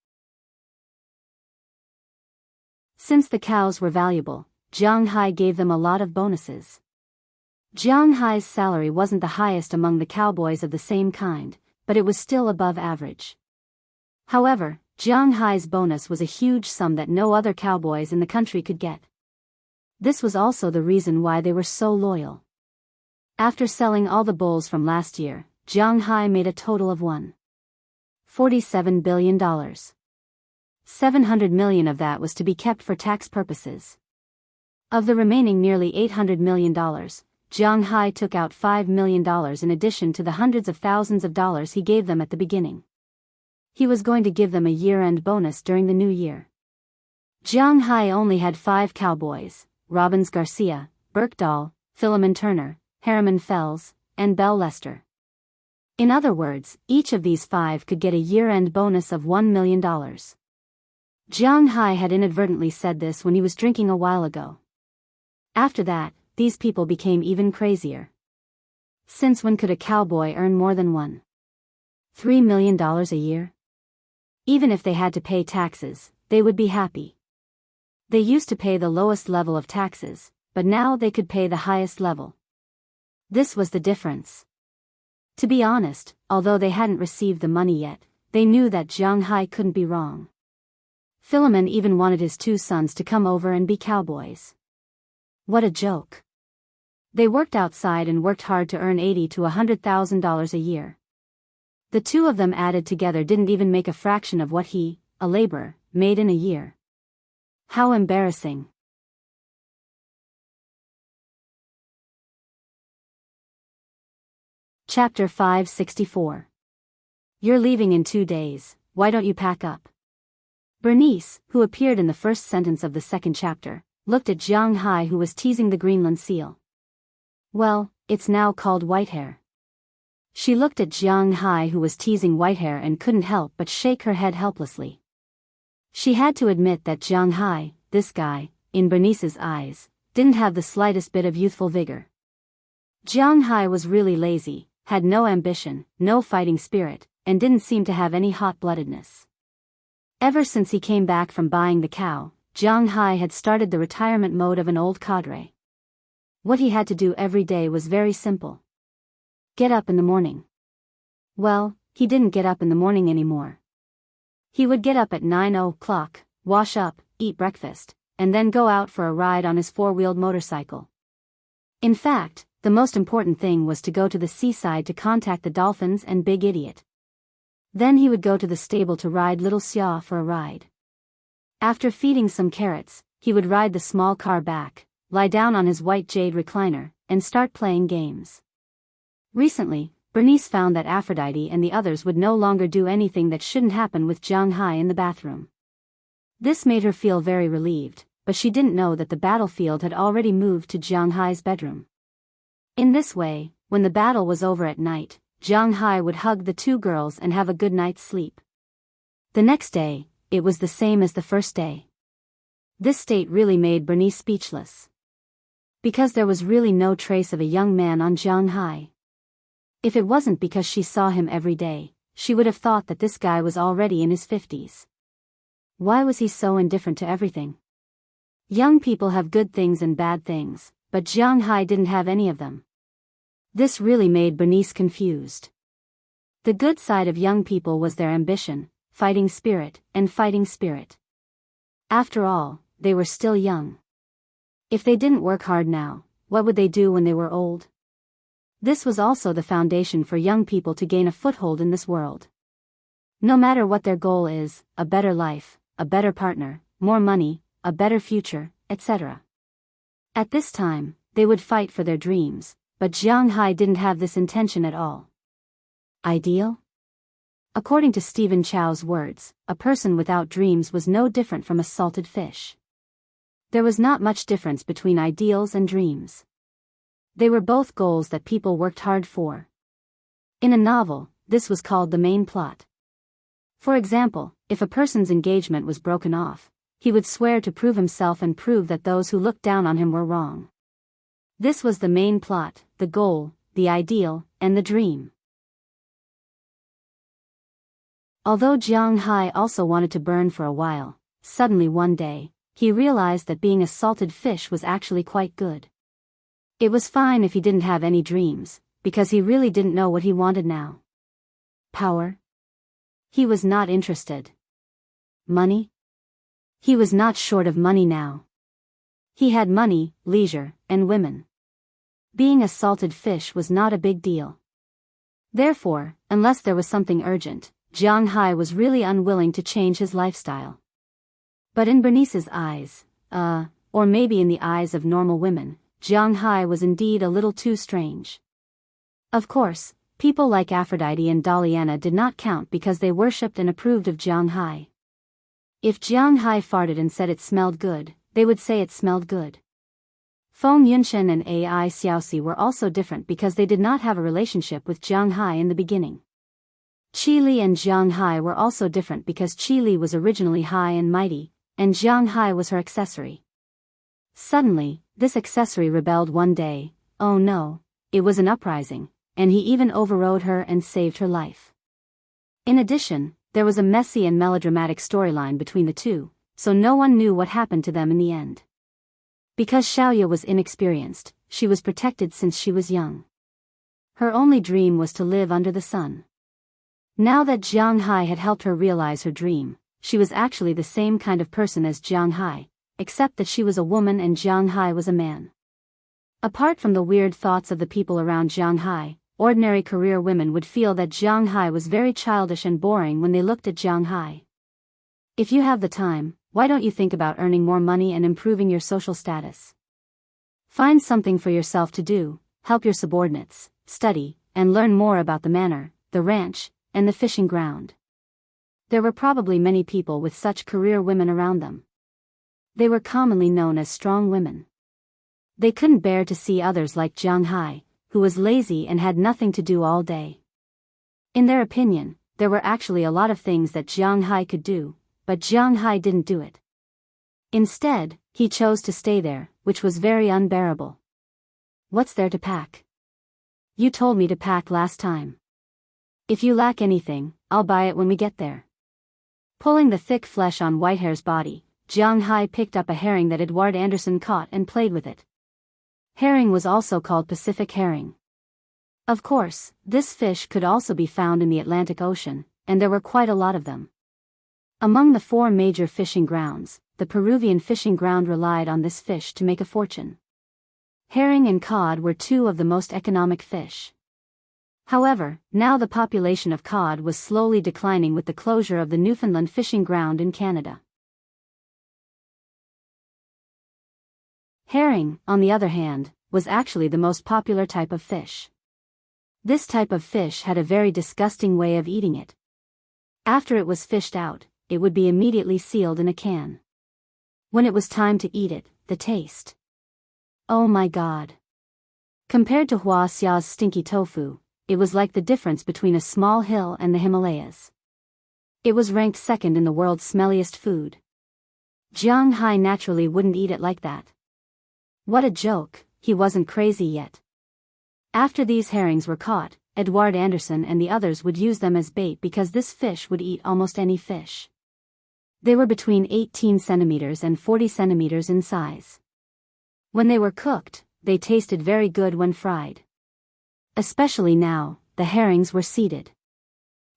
Since the cows were valuable, Jianghu gave them a lot of bonuses. Jianghu's salary wasn't the highest among the cowboys of the same kind, but it was still above average. However, Jianghu's bonus was a huge sum that no other cowboys in the country could get. This was also the reason why they were so loyal. After selling all the bulls from last year, Jianghu made a total of $1.47 billion. 700 million of that was to be kept for tax purposes. Of the remaining nearly $800 million, Jianghu took out $5 million in addition to the hundreds of thousands of dollars he gave them at the beginning. He was going to give them a year-end bonus during the new year. Jianghu only had 5 cowboys: Robbins Garcia, Birkdahl, Philemon Turner, Harriman Fells, and Bell Lester. In other words, each of these 5 could get a year-end bonus of $1 million. Jianghu had inadvertently said this when he was drinking a while ago. After that, these people became even crazier. Since when could a cowboy earn more than $3 million a year? Even if they had to pay taxes, they would be happy. They used to pay the lowest level of taxes, but now they could pay the highest level. This was the difference. To be honest, although they hadn't received the money yet, they knew that Jianghu couldn't be wrong. Philemon even wanted his 2 sons to come over and be cowboys. What a joke. They worked outside and worked hard to earn $80,000 to $100,000 a year. The 2 of them added together didn't even make a fraction of what he, a laborer, made in a year. How embarrassing. Chapter 564. You're leaving in 2 days, why don't you pack up? Bernice, who appeared in the first sentence of the second chapter, looked at Jianghu, who was teasing the Greenland seal. Well, it's now called Whitehair. She looked at Jianghu, who was teasing Whitehair, and couldn't help but shake her head helplessly. She had to admit that Jianghu, this guy, in Bernice's eyes, didn't have the slightest bit of youthful vigor. Jianghu was really lazy, had no ambition, no fighting spirit, and didn't seem to have any hot-bloodedness. Ever since he came back from buying the cow, Jianghu had started the retirement mode of an old cadre. What he had to do every day was very simple. Get up in the morning. Well, he didn't get up in the morning anymore. He would get up at 9 o'clock, wash up, eat breakfast, and then go out for a ride on his 4-wheeled motorcycle. In fact, the most important thing was to go to the seaside to contact the dolphins and Big Idiot. Then he would go to the stable to ride Little Xia for a ride. After feeding some carrots, he would ride the small car back, lie down on his white jade recliner, and start playing games. Recently, Bernice found that Aphrodite and the others would no longer do anything that shouldn't happen with Jianghu in the bathroom. This made her feel very relieved, but she didn't know that the battlefield had already moved to Jianghu's bedroom. In this way, when the battle was over at night, Jianghu would hug the two girls and have a good night's sleep. The next day, it was the same as the first day. This state really made Bernice speechless. Because there was really no trace of a young man on Jianghu. If it wasn't because she saw him every day, she would have thought that this guy was already in his 50s. Why was he so indifferent to everything? Young people have good things and bad things, but Jianghu didn't have any of them. This really made Bernice confused. The good side of young people was their ambition, fighting spirit, and fighting spirit. After all, they were still young. If they didn't work hard now, what would they do when they were old? This was also the foundation for young people to gain a foothold in this world. No matter what their goal is, a better life, a better partner, more money, a better future, etc. At this time, they would fight for their dreams, but Jianghu didn't have this intention at all. Ideal? According to Stephen Chow's words, a person without dreams was no different from a salted fish. There was not much difference between ideals and dreams. They were both goals that people worked hard for. In a novel, this was called the main plot. For example, if a person's engagement was broken off, he would swear to prove himself and prove that those who looked down on him were wrong. This was the main plot, the goal, the ideal, and the dream. Although Jianghu also wanted to burn for a while, suddenly one day, he realized that being a salted fish was actually quite good. It was fine if he didn't have any dreams, because he really didn't know what he wanted now. Power? He was not interested. Money? He was not short of money now. He had money, leisure, and women. Being a salted fish was not a big deal. Therefore, unless there was something urgent, Jianghu was really unwilling to change his lifestyle. But in Bernice's eyes, or maybe in the eyes of normal women, Jianghu was indeed a little too strange. Of course, people like Aphrodite and Daliana did not count because they worshipped and approved of Jianghu. If Jianghu farted and said it smelled good, they would say it smelled good. Feng Yunshen and Ai Xiaoxi were also different because they did not have a relationship with Jianghu in the beginning. Qi Li and Jianghu were also different because Qi Li was originally high and mighty, and Jianghu was her accessory. Suddenly, this accessory rebelled one day. Oh no, it was an uprising, and he even overrode her and saved her life. In addition, there was a messy and melodramatic storyline between the two, so no one knew what happened to them in the end. Because Xiaoya was inexperienced, she was protected since she was young. Her only dream was to live under the sun. Now that Jianghu had helped her realize her dream, she was actually the same kind of person as Jianghu, except that she was a woman and Jianghu was a man. Apart from the weird thoughts of the people around Jianghu, ordinary career women would feel that Jianghu was very childish and boring when they looked at Jianghu. If you have the time, why don't you think about earning more money and improving your social status? Find something for yourself to do, help your subordinates, study, and learn more about the manor, the ranch, and the fishing ground. There were probably many people with such career women around them. They were commonly known as strong women. They couldn't bear to see others like Jianghu, who was lazy and had nothing to do all day. In their opinion, there were actually a lot of things that Jianghu could do, but Jianghu didn't do it. Instead, he chose to stay there, which was very unbearable. What's there to pack? You told me to pack last time. If you lack anything, I'll buy it when we get there. Pulling the thick flesh on Whitehair's body, Jianghu picked up a herring that Edward Anderson caught and played with it. Herring was also called Pacific herring. Of course, this fish could also be found in the Atlantic Ocean, and there were quite a lot of them. Among the 4 major fishing grounds, the Peruvian fishing ground relied on this fish to make a fortune. Herring and cod were 2 of the most economic fish. However, now the population of cod was slowly declining with the closure of the Newfoundland fishing ground in Canada. Herring, on the other hand, was actually the most popular type of fish. This type of fish had a very disgusting way of eating it. After it was fished out, it would be immediately sealed in a can. When it was time to eat it, the taste. Oh my God. Compared to Wuxia's stinky tofu, it was like the difference between a small hill and the Himalayas. It was ranked second in the world's smelliest food. Jianghu naturally wouldn't eat it like that. What a joke, he wasn't crazy yet. After these herrings were caught, Edward Anderson and the others would use them as bait because this fish would eat almost any fish. They were between 18 centimeters and 40 centimeters in size. When they were cooked, they tasted very good when fried. Especially now, the herrings were seeded.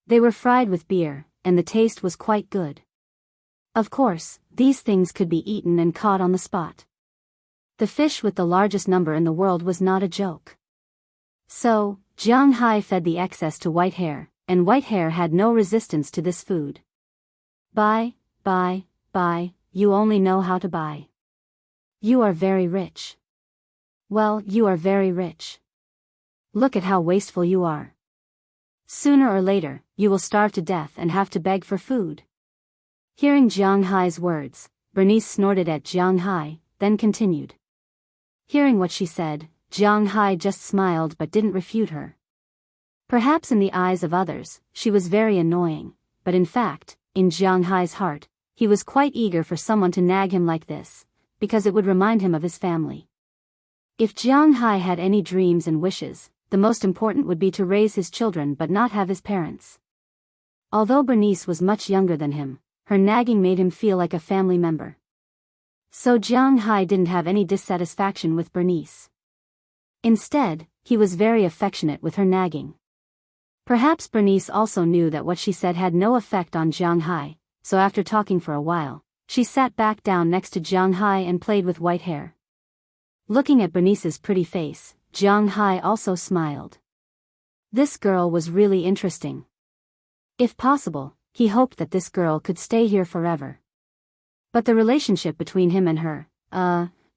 They were fried with beer, and the taste was quite good. Of course, these things could be eaten and caught on the spot. The fish with the largest number in the world was not a joke. So, Jianghu fed the excess to Whitehair, and Whitehair had no resistance to this food. Buy, you only know how to buy. You are very rich. Well, you are very rich. Look at how wasteful you are. Sooner or later, you will starve to death and have to beg for food. Hearing Jianghu's words, Bernice snorted at Jianghu, then continued. Hearing what she said, Jianghu just smiled but didn't refute her. Perhaps in the eyes of others, she was very annoying, but in fact, in Jianghu's heart, he was quite eager for someone to nag him like this, because it would remind him of his family. If Jianghu had any dreams and wishes, the most important would be to raise his children but not have his parents. Although Bernice was much younger than him, her nagging made him feel like a family member. So Jianghu didn't have any dissatisfaction with Bernice. Instead, he was very affectionate with her nagging. Perhaps Bernice also knew that what she said had no effect on Jianghu, so after talking for a while, she sat back down next to Jianghu and played with Whitehair. Looking at Bernice's pretty face, Jianghu also smiled. This girl was really interesting. If possible, he hoped that this girl could stay here forever. But the relationship between him and her,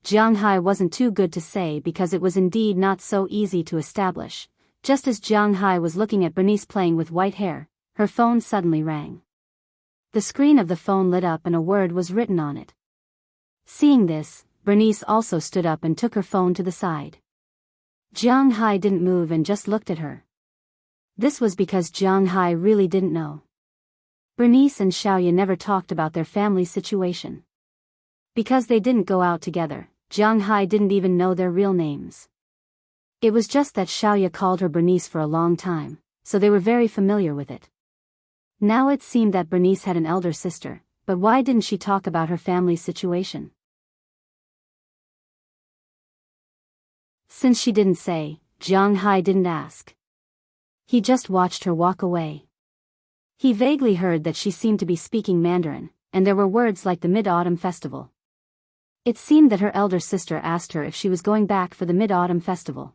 Jianghu wasn't too good to say because it was indeed not so easy to establish. Just as Jianghu was looking at Bernice playing with Whitehair, her phone suddenly rang. The screen of the phone lit up and a word was written on it. Seeing this, Bernice also stood up and took her phone to the side. Jianghu didn't move and just looked at her. This was because Jianghu really didn't know. Bernice and Xiaoya never talked about their family situation. Because they didn't go out together, Jianghu didn't even know their real names. It was just that Xiaoya called her Bernice for a long time, so they were very familiar with it. Now it seemed that Bernice had an elder sister, but why didn't she talk about her family's situation? Since she didn't say, Jianghu didn't ask. He just watched her walk away. He vaguely heard that she seemed to be speaking Mandarin, and there were words like the Mid-Autumn Festival. It seemed that her elder sister asked her if she was going back for the Mid-Autumn Festival.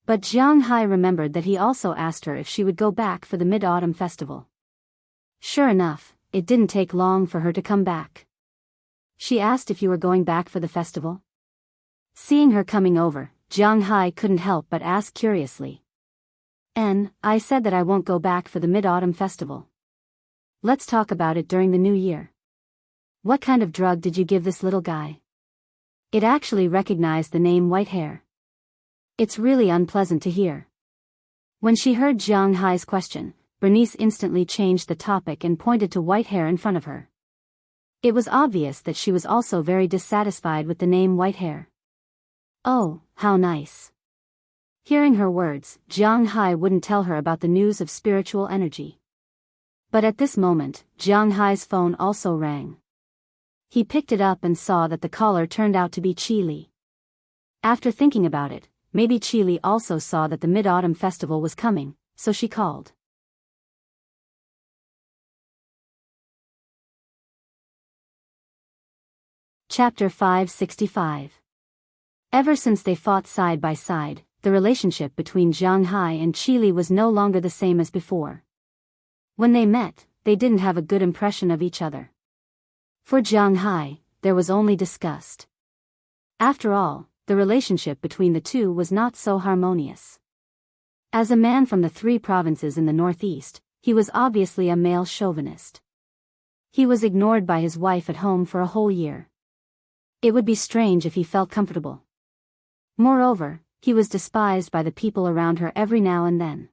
But Jianghu remembered that he also asked her if she would go back for the Mid-Autumn Festival. Sure enough, it didn't take long for her to come back. She asked if you were going back for the festival. Seeing her coming over, Jianghu couldn't help but ask curiously. I said that I won't go back for the Mid-Autumn Festival. Let's talk about it during the new year. What kind of drug did you give this little guy? It actually recognized the name Whitehair. It's really unpleasant to hear. When she heard Jianghu's question, Bernice instantly changed the topic and pointed to Whitehair in front of her. It was obvious that she was also very dissatisfied with the name Whitehair. Oh, how nice. Hearing her words, Jianghu wouldn't tell her about the news of spiritual energy. But at this moment, Jianghu's phone also rang. He picked it up and saw that the caller turned out to be Qili. After thinking about it, maybe Qili also saw that the Mid-Autumn Festival was coming, so she called. Chapter 565. Ever since they fought side by side, the relationship between Jianghu and Qili was no longer the same as before. When they met, they didn't have a good impression of each other. For Jianghu, there was only disgust. After all, the relationship between the two was not so harmonious. As a man from the 3 provinces in the northeast, he was obviously a male chauvinist. He was ignored by his wife at home for a whole year. It would be strange if he felt comfortable. Moreover, he was despised by the people around her every now and then.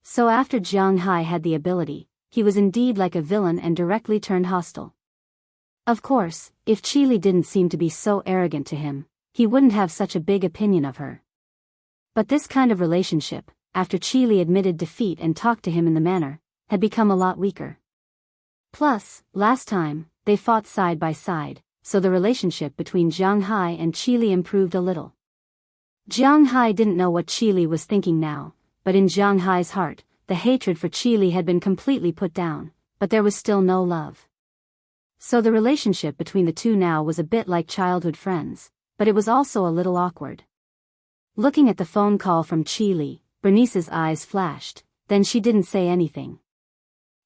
So after Jiang Hai had the ability, he was indeed like a villain and directly turned hostile. Of course, if Qili didn't seem to be so arrogant to him, he wouldn't have such a big opinion of her. But this kind of relationship, after Qili admitted defeat and talked to him in the manner, had become a lot weaker. Plus, last time, they fought side by side, so the relationship between Jiang Hai and Qili improved a little. Jiang Hai didn't know what Qili was thinking now, but in Jiang Hai's heart, the hatred for Qili had been completely put down, but there was still no love. So the relationship between the two now was a bit like childhood friends, but it was also a little awkward. Looking at the phone call from Qili, Bernice's eyes flashed, then she didn't say anything.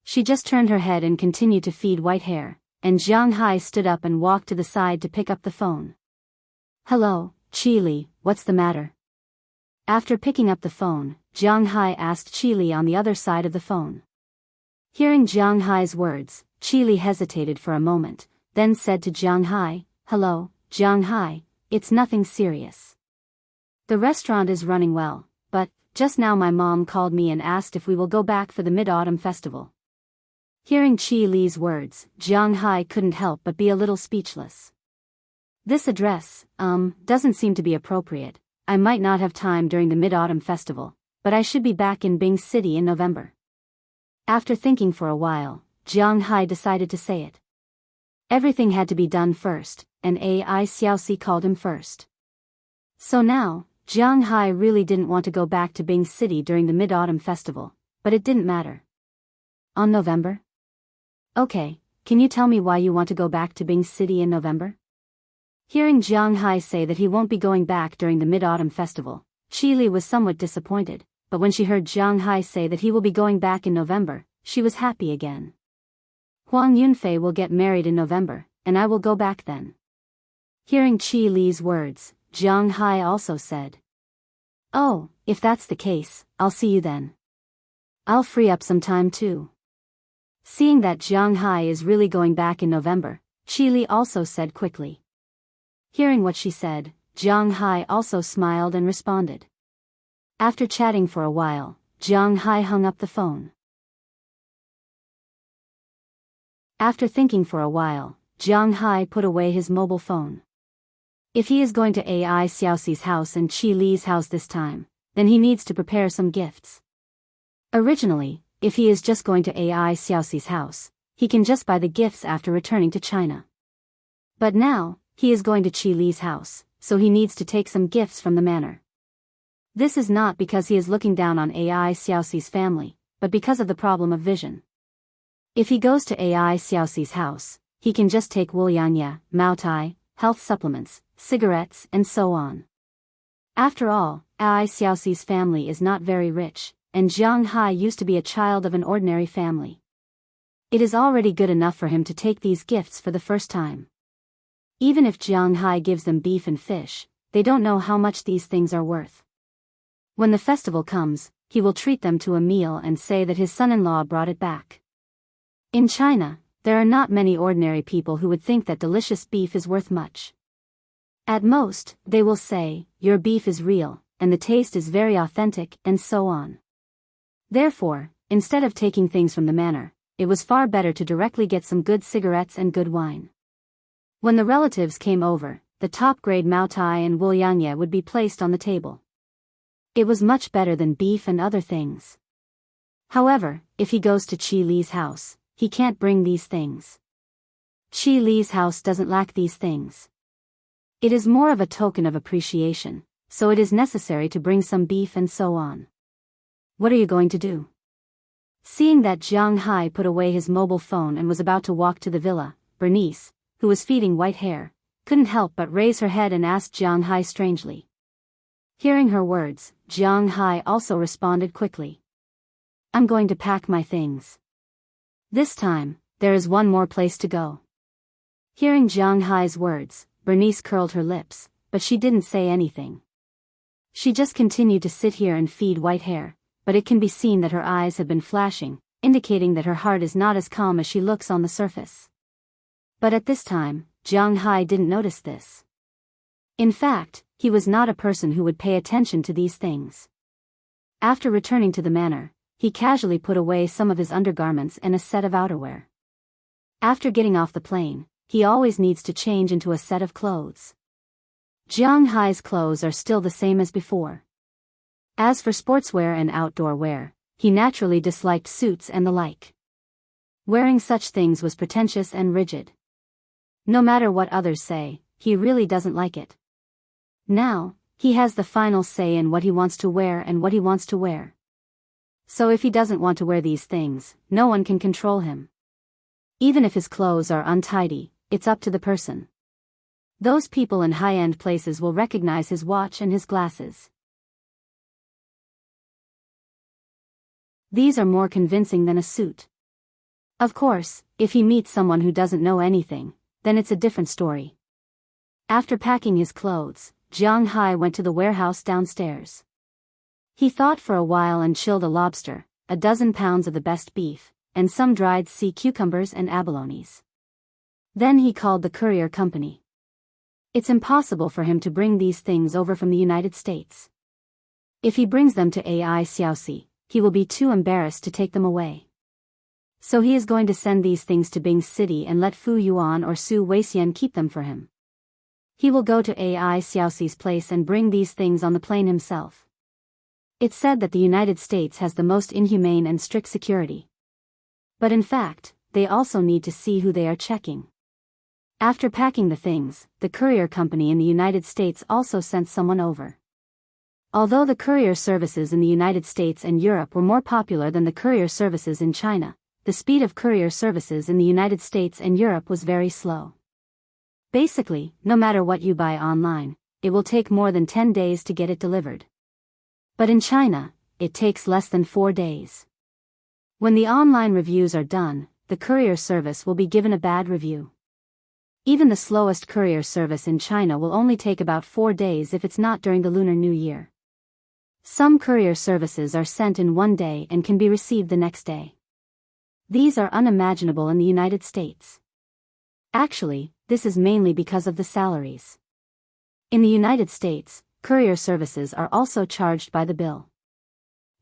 She just turned her head and continued to feed white hair, and Jiang Hai stood up and walked to the side to pick up the phone. "Hello, Qili, what's the matter?" After picking up the phone, Jiang Hai asked Qili on the other side of the phone. Hearing Jiang Hai's words, Qili hesitated for a moment, then said to Jiang Hai, "Hello, Jiang Hai, it's nothing serious. The restaurant is running well, but just now my mom called me and asked if we will go back for the Mid-Autumn Festival." Hearing Qili's words, Jiang Hai couldn't help but be a little speechless. "This address, doesn't seem to be appropriate. I might not have time during the Mid-Autumn Festival, but I should be back in Bing City in November." After thinking for a while, Jiang Hai decided to say it. Everything had to be done first, and Ai Xiaoxi called him first. So now, Jiang Hai really didn't want to go back to Bing City during the Mid-Autumn Festival, but it didn't matter. "On November? Okay, can you tell me why you want to go back to Bing City in November?" Hearing Jiang Hai say that he won't be going back during the Mid-Autumn Festival, Qili was somewhat disappointed, but when she heard Jiang Hai say that he will be going back in November, she was happy again. "Huang Yunfei will get married in November, and I will go back then." Hearing Qili's words, Jiang Hai also said, "Oh, if that's the case, I'll see you then. I'll free up some time too." Seeing that Jiang Hai is really going back in November, Qili also said quickly. Hearing what she said, Jiang Hai also smiled and responded. After chatting for a while, Jiang Hai hung up the phone. After thinking for a while, Jiang Hai put away his mobile phone. If he is going to Ai Xiaoxi's house and Qili's house this time, then he needs to prepare some gifts. Originally, if he is just going to Ai Xiaoxi's house, he can just buy the gifts after returning to China. But now, he is going to Qili's house, so he needs to take some gifts from the manor. This is not because he is looking down on Ai Xiaoxi's family, but because of the problem of vision. If he goes to Ai Xiaoxi's house, he can just take Wulianya, Maotai, health supplements, cigarettes and so on. After all, Ai Xiaoxi's family is not very rich, and Jiang Hai used to be a child of an ordinary family. It is already good enough for him to take these gifts for the first time. Even if Jiang Hai gives them beef and fish, they don't know how much these things are worth. When the festival comes, he will treat them to a meal and say that his son-in-law brought it back. In China, there are not many ordinary people who would think that delicious beef is worth much. At most, they will say, "Your beef is real, and the taste is very authentic," and so on. Therefore, instead of taking things from the manor, it was far better to directly get some good cigarettes and good wine. When the relatives came over, the top-grade Maotai and Wulianya would be placed on the table. It was much better than beef and other things. However, if he goes to Qili's house, he can't bring these things. Qili's house doesn't lack these things. It is more of a token of appreciation, so it is necessary to bring some beef and so on. What are you going to do? Seeing that Jiang Hai put away his mobile phone and was about to walk to the villa, Bernice, who was feeding white hair, couldn't help but raise her head and asked Jiang Hai strangely. Hearing her words, Jiang Hai also responded quickly. "I'm going to pack my things. This time, there is one more place to go." Hearing Jiang Hai's words, Bernice curled her lips, but she didn't say anything. She just continued to sit here and feed white hair, but it can be seen that her eyes have been flashing, indicating that her heart is not as calm as she looks on the surface. But at this time, Jiang Hai didn't notice this. In fact, he was not a person who would pay attention to these things. After returning to the manor, he casually put away some of his undergarments and a set of outerwear. After getting off the plane, he always needs to change into a set of clothes. Jiang Hai's clothes are still the same as before. As for sportswear and outdoor wear, he naturally disliked suits and the like. Wearing such things was pretentious and rigid. No matter what others say, he really doesn't like it. Now, he has the final say in what he wants to wear and what he wants to wear. So if he doesn't want to wear these things, no one can control him. Even if his clothes are untidy, it's up to the person. Those people in high-end places will recognize his watch and his glasses. These are more convincing than a suit. Of course, if he meets someone who doesn't know anything, then it's a different story. After packing his clothes, Jiang Hai went to the warehouse downstairs. He thought for a while and chilled a lobster, a dozen pounds of the best beef, and some dried sea cucumbers and abalones. Then he called the courier company. It's impossible for him to bring these things over from the United States. If he brings them to Ai Xiaoxi, he will be too embarrassed to take them away. So he is going to send these things to Bing City and let Fu Yuan or Su Weixian keep them for him. He will go to Ai Xiaoxi's place and bring these things on the plane himself. It's said that the United States has the most inhumane and strict security. But in fact, they also need to see who they are checking. After packing the things, the courier company in the United States also sent someone over. Although the courier services in the United States and Europe were more popular than the courier services in China, the speed of courier services in the United States and Europe was very slow. Basically, no matter what you buy online, it will take more than 10 days to get it delivered. But in China, it takes less than 4 days. When the online reviews are done, the courier service will be given a bad review. Even the slowest courier service in China will only take about 4 days if it's not during the Lunar New Year. Some courier services are sent in 1 day and can be received the next day. These are unimaginable in the United States. Actually, this is mainly because of the salaries. In the United States, courier services are also charged by the bill.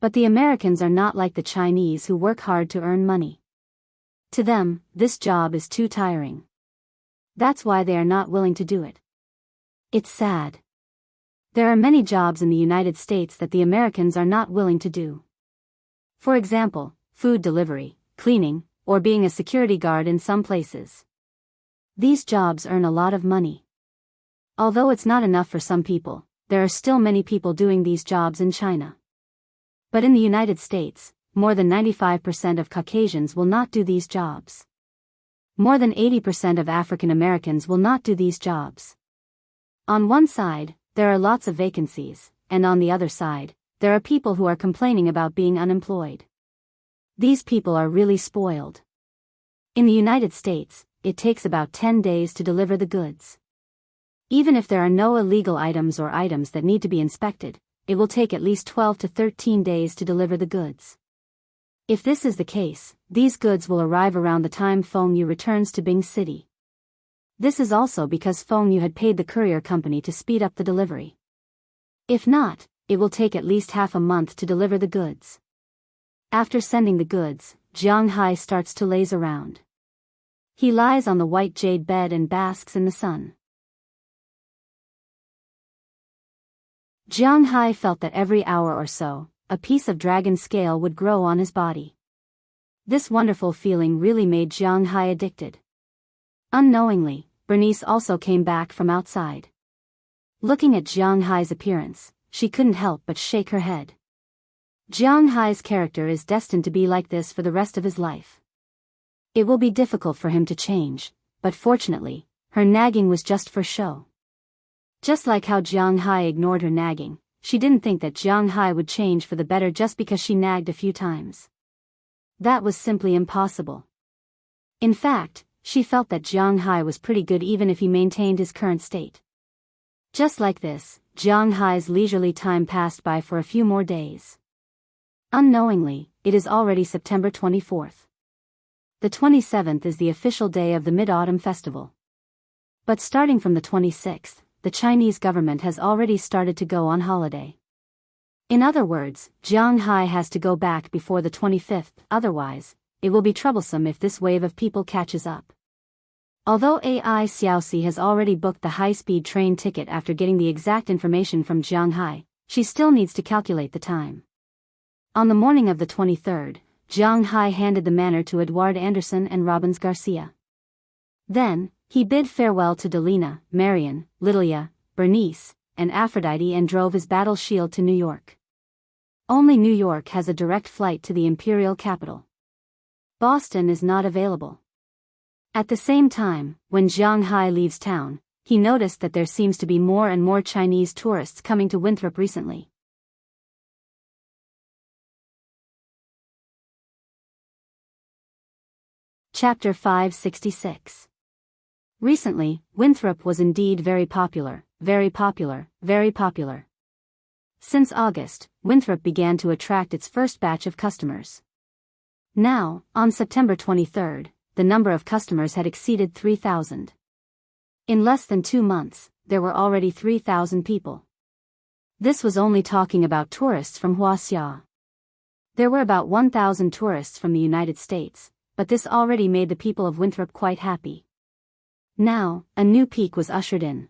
But the Americans are not like the Chinese who work hard to earn money. To them, this job is too tiring. That's why they are not willing to do it. It's sad. There are many jobs in the United States that the Americans are not willing to do. For example, food delivery, cleaning, or being a security guard in some places. These jobs earn a lot of money. Although it's not enough for some people, there are still many people doing these jobs in China. But in the United States, more than 95% of Caucasians will not do these jobs. More than 80% of African Americans will not do these jobs. On one side, there are lots of vacancies, and on the other side, there are people who are complaining about being unemployed. These people are really spoiled. In the United States, it takes about 10 days to deliver the goods. Even if there are no illegal items or items that need to be inspected, it will take at least 12 to 13 days to deliver the goods. If this is the case, these goods will arrive around the time Feng Yu returns to Bing City. This is also because Feng Yu had paid the courier company to speed up the delivery. If not, it will take at least half a month to deliver the goods. After sending the goods, Jiang Hai starts to laze around. He lies on the white jade bed and basks in the sun. Jiang Hai felt that every hour or so, a piece of dragon scale would grow on his body. This wonderful feeling really made Jiang Hai addicted. Unknowingly, Bernice also came back from outside. Looking at Jiang Hai's appearance, she couldn't help but shake her head. Jiang Hai's character is destined to be like this for the rest of his life. It will be difficult for him to change, but fortunately, her nagging was just for show. Just like how Jiang Hai ignored her nagging, she didn't think that Jiang Hai would change for the better just because she nagged a few times. That was simply impossible. In fact, she felt that Jiang Hai was pretty good even if he maintained his current state. Just like this, Jiang Hai's leisurely time passed by for a few more days. Unknowingly, it is already September 24th. The 27th is the official day of the Mid-Autumn Festival. But starting from the 26th, the Chinese government has already started to go on holiday. In other words, Jiang Hai has to go back before the 25th, otherwise, it will be troublesome if this wave of people catches up. Although Ai Xiaoxi has already booked the high-speed train ticket after getting the exact information from Jiang Hai, she still needs to calculate the time. On the morning of the 23rd, Jiang Hai handed the manor to Eduard Anderson and Robbins Garcia. Then, he bid farewell to Delina, Marion, Lilia, Bernice, and Aphrodite and drove his battle shield to New York. Only New York has a direct flight to the imperial capital. Boston is not available. At the same time, when Jiang Hai leaves town, he noticed that there seems to be more and more Chinese tourists coming to Winthrop recently. Chapter 566. Recently, Winthrop was indeed very popular, very popular, very popular. Since August, Winthrop began to attract its first batch of customers. Now, on September 23rd, the number of customers had exceeded 3,000. In less than 2 months, there were already 3,000 people. This was only talking about tourists from Wuxia. There were about 1,000 tourists from the United States, but this already made the people of Winthrop quite happy. Now, a new peak was ushered in.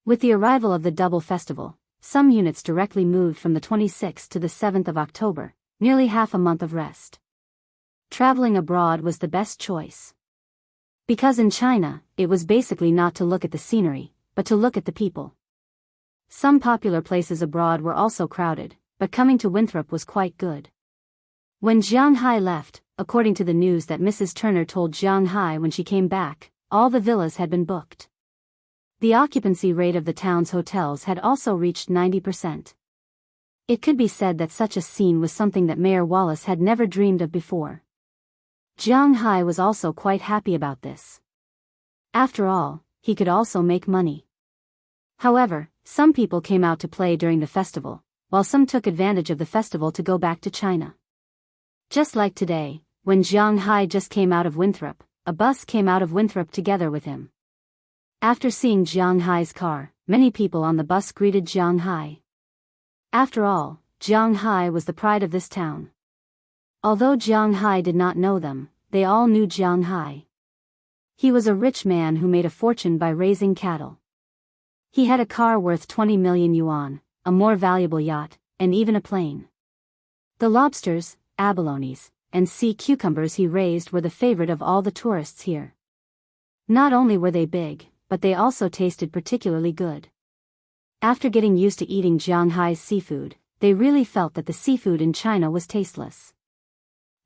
With the arrival of the Double Festival, some units directly moved from the 26th to the 7th of October, nearly half a month of rest. Traveling abroad was the best choice. Because in China, it was basically not to look at the scenery, but to look at the people. Some popular places abroad were also crowded, but coming to Winthrop was quite good. When Jiang Hai left, according to the news that Mrs. Turner told Jiang Hai when she came back, all the villas had been booked. The occupancy rate of the town's hotels had also reached 90%. It could be said that such a scene was something that Mayor Wallace had never dreamed of before. Jiang Hai was also quite happy about this. After all, he could also make money. However, some people came out to play during the festival, while some took advantage of the festival to go back to China. Just like today, when Jiang Hai just came out of Winthrop, a bus came out of Winthrop together with him. After seeing Jiang Hai's car, many people on the bus greeted Jiang Hai. After all, Jiang Hai was the pride of this town. Although Jiang Hai did not know them, they all knew Jiang Hai. He was a rich man who made a fortune by raising cattle. He had a car worth 20 million yuan, a more valuable yacht, and even a plane. The lobsters, abalones, and sea cucumbers he raised were the favorite of all the tourists here. Not only were they big, but they also tasted particularly good. After getting used to eating Jiang Hai's seafood, they really felt that the seafood in China was tasteless.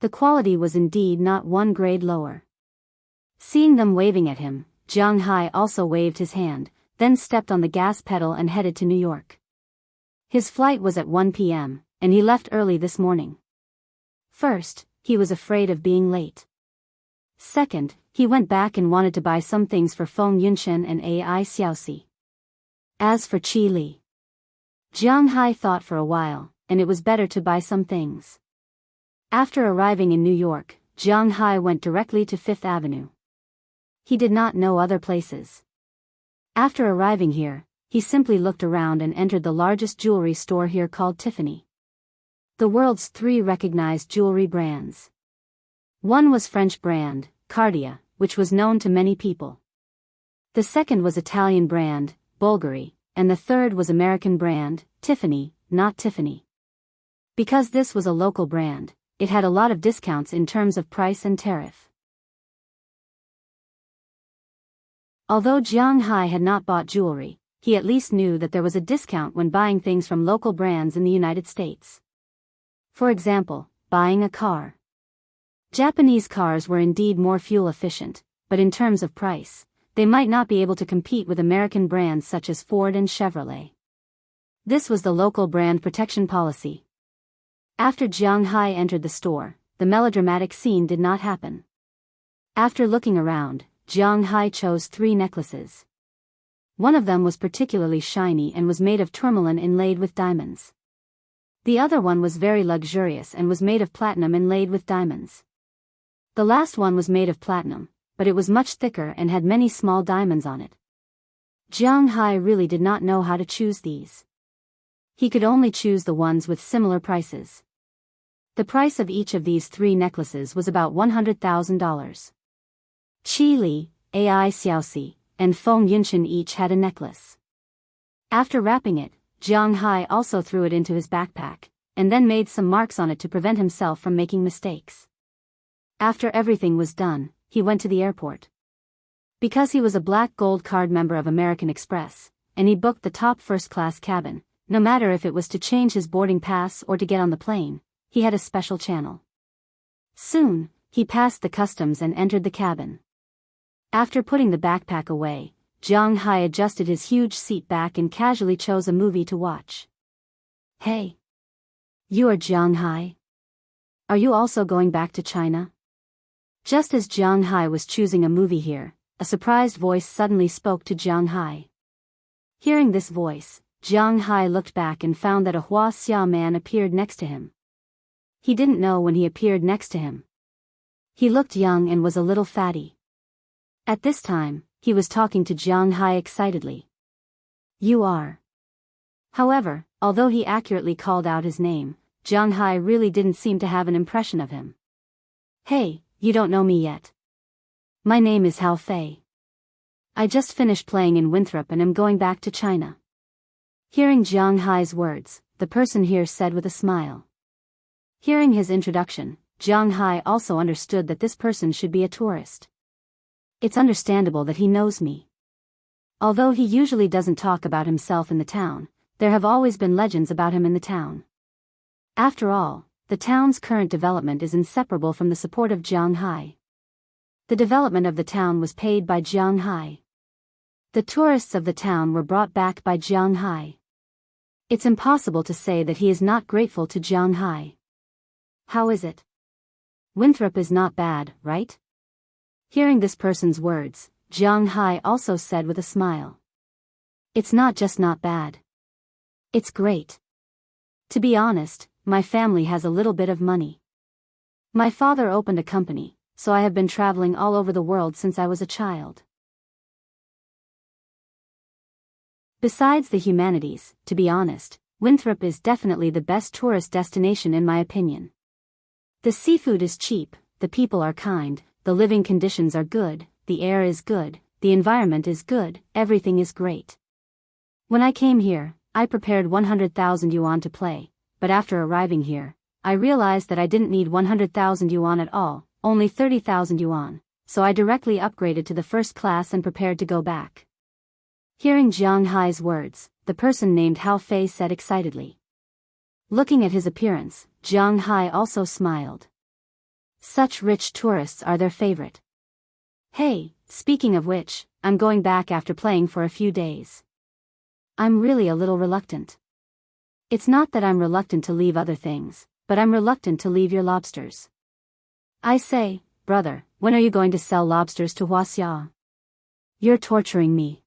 The quality was indeed not one grade lower. Seeing them waving at him, Jiang Hai also waved his hand, then stepped on the gas pedal and headed to New York. His flight was at 1 p.m., and he left early this morning. First, he was afraid of being late. Second, he went back and wanted to buy some things for Feng Yunshen and Ai Xiaoxi. As for Qi Li, Jiang Hai thought for a while, and it was better to buy some things. After arriving in New York, Jiang Hai went directly to Fifth Avenue. He did not know other places. After arriving here, he simply looked around and entered the largest jewelry store here called Tiffany. The world's 3 recognized jewelry brands. One was French brand, Cartier, which was known to many people. The second was Italian brand, Bulgari, and the third was American brand, Tiffany, not Tiffany. Because this was a local brand, it had a lot of discounts in terms of price and tariff. Although Jiang Hai had not bought jewelry, he at least knew that there was a discount when buying things from local brands in the United States. For example, buying a car. Japanese cars were indeed more fuel efficient, but in terms of price, they might not be able to compete with American brands such as Ford and Chevrolet. This was the local brand protection policy. After Jiang Hai entered the store, the melodramatic scene did not happen. After looking around, Jiang Hai chose 3 necklaces. One of them was particularly shiny and was made of tourmaline inlaid with diamonds. The other one was very luxurious and was made of platinum inlaid with diamonds. The last one was made of platinum, but it was much thicker and had many small diamonds on it. Jianghu really did not know how to choose these. He could only choose the ones with similar prices. The price of each of these 3 necklaces was about $100,000. Qi Li, Ai Xiaoxi, and Feng Yunshan each had a necklace. After wrapping it, Jianghu also threw it into his backpack, and then made some marks on it to prevent himself from making mistakes. After everything was done, he went to the airport. Because he was a Black Gold Card member of American Express, and he booked the top first-class cabin, no matter if it was to change his boarding pass or to get on the plane, he had a special channel. Soon, he passed the customs and entered the cabin. After putting the backpack away, Jianghu adjusted his huge seat back and casually chose a movie to watch. "Hey! You are Jianghu? Are you also going back to China?" Just as Jianghu was choosing a movie here, a surprised voice suddenly spoke to Jianghu. Hearing this voice, Jianghu looked back and found that a Wuxia man appeared next to him. He didn't know when he appeared next to him. He looked young and was a little fatty. At this time, he was talking to Jianghu excitedly. "You are." However, although he accurately called out his name, Jianghu really didn't seem to have an impression of him. "Hey, you don't know me yet. My name is Hao Fei. I just finished playing in Winthrop and am going back to China." Hearing Jianghu's words, the person here said with a smile. Hearing his introduction, Jianghu also understood that this person should be a tourist. It's understandable that he knows me. Although he usually doesn't talk about himself in the town, there have always been legends about him in the town. After all, the town's current development is inseparable from the support of Jianghu. The development of the town was paid by Jianghu. The tourists of the town were brought back by Jianghu. It's impossible to say that he is not grateful to Jianghu. How is it? Winthrop is not bad, right? Hearing this person's words, Jianghu also said with a smile. It's not just not bad. It's great. To be honest, my family has a little bit of money. My father opened a company, so I have been traveling all over the world since I was a child. Besides the humanities, to be honest, Winthrop is definitely the best tourist destination in my opinion. The seafood is cheap, the people are kind, the living conditions are good, the air is good, the environment is good, everything is great. When I came here, I prepared 100,000 yuan to play, but after arriving here, I realized that I didn't need 100,000 yuan at all, only 30,000 yuan, so I directly upgraded to the first class and prepared to go back. Hearing Jianghu's words, the person named Hao Fei said excitedly. Looking at his appearance, Jianghu also smiled. Such rich tourists are their favorite. Hey, speaking of which, I'm going back after playing for a few days. I'm really a little reluctant. It's not that I'm reluctant to leave other things, but I'm reluctant to leave your lobsters. I say, brother, when are you going to sell lobsters to Wuxia? You're torturing me.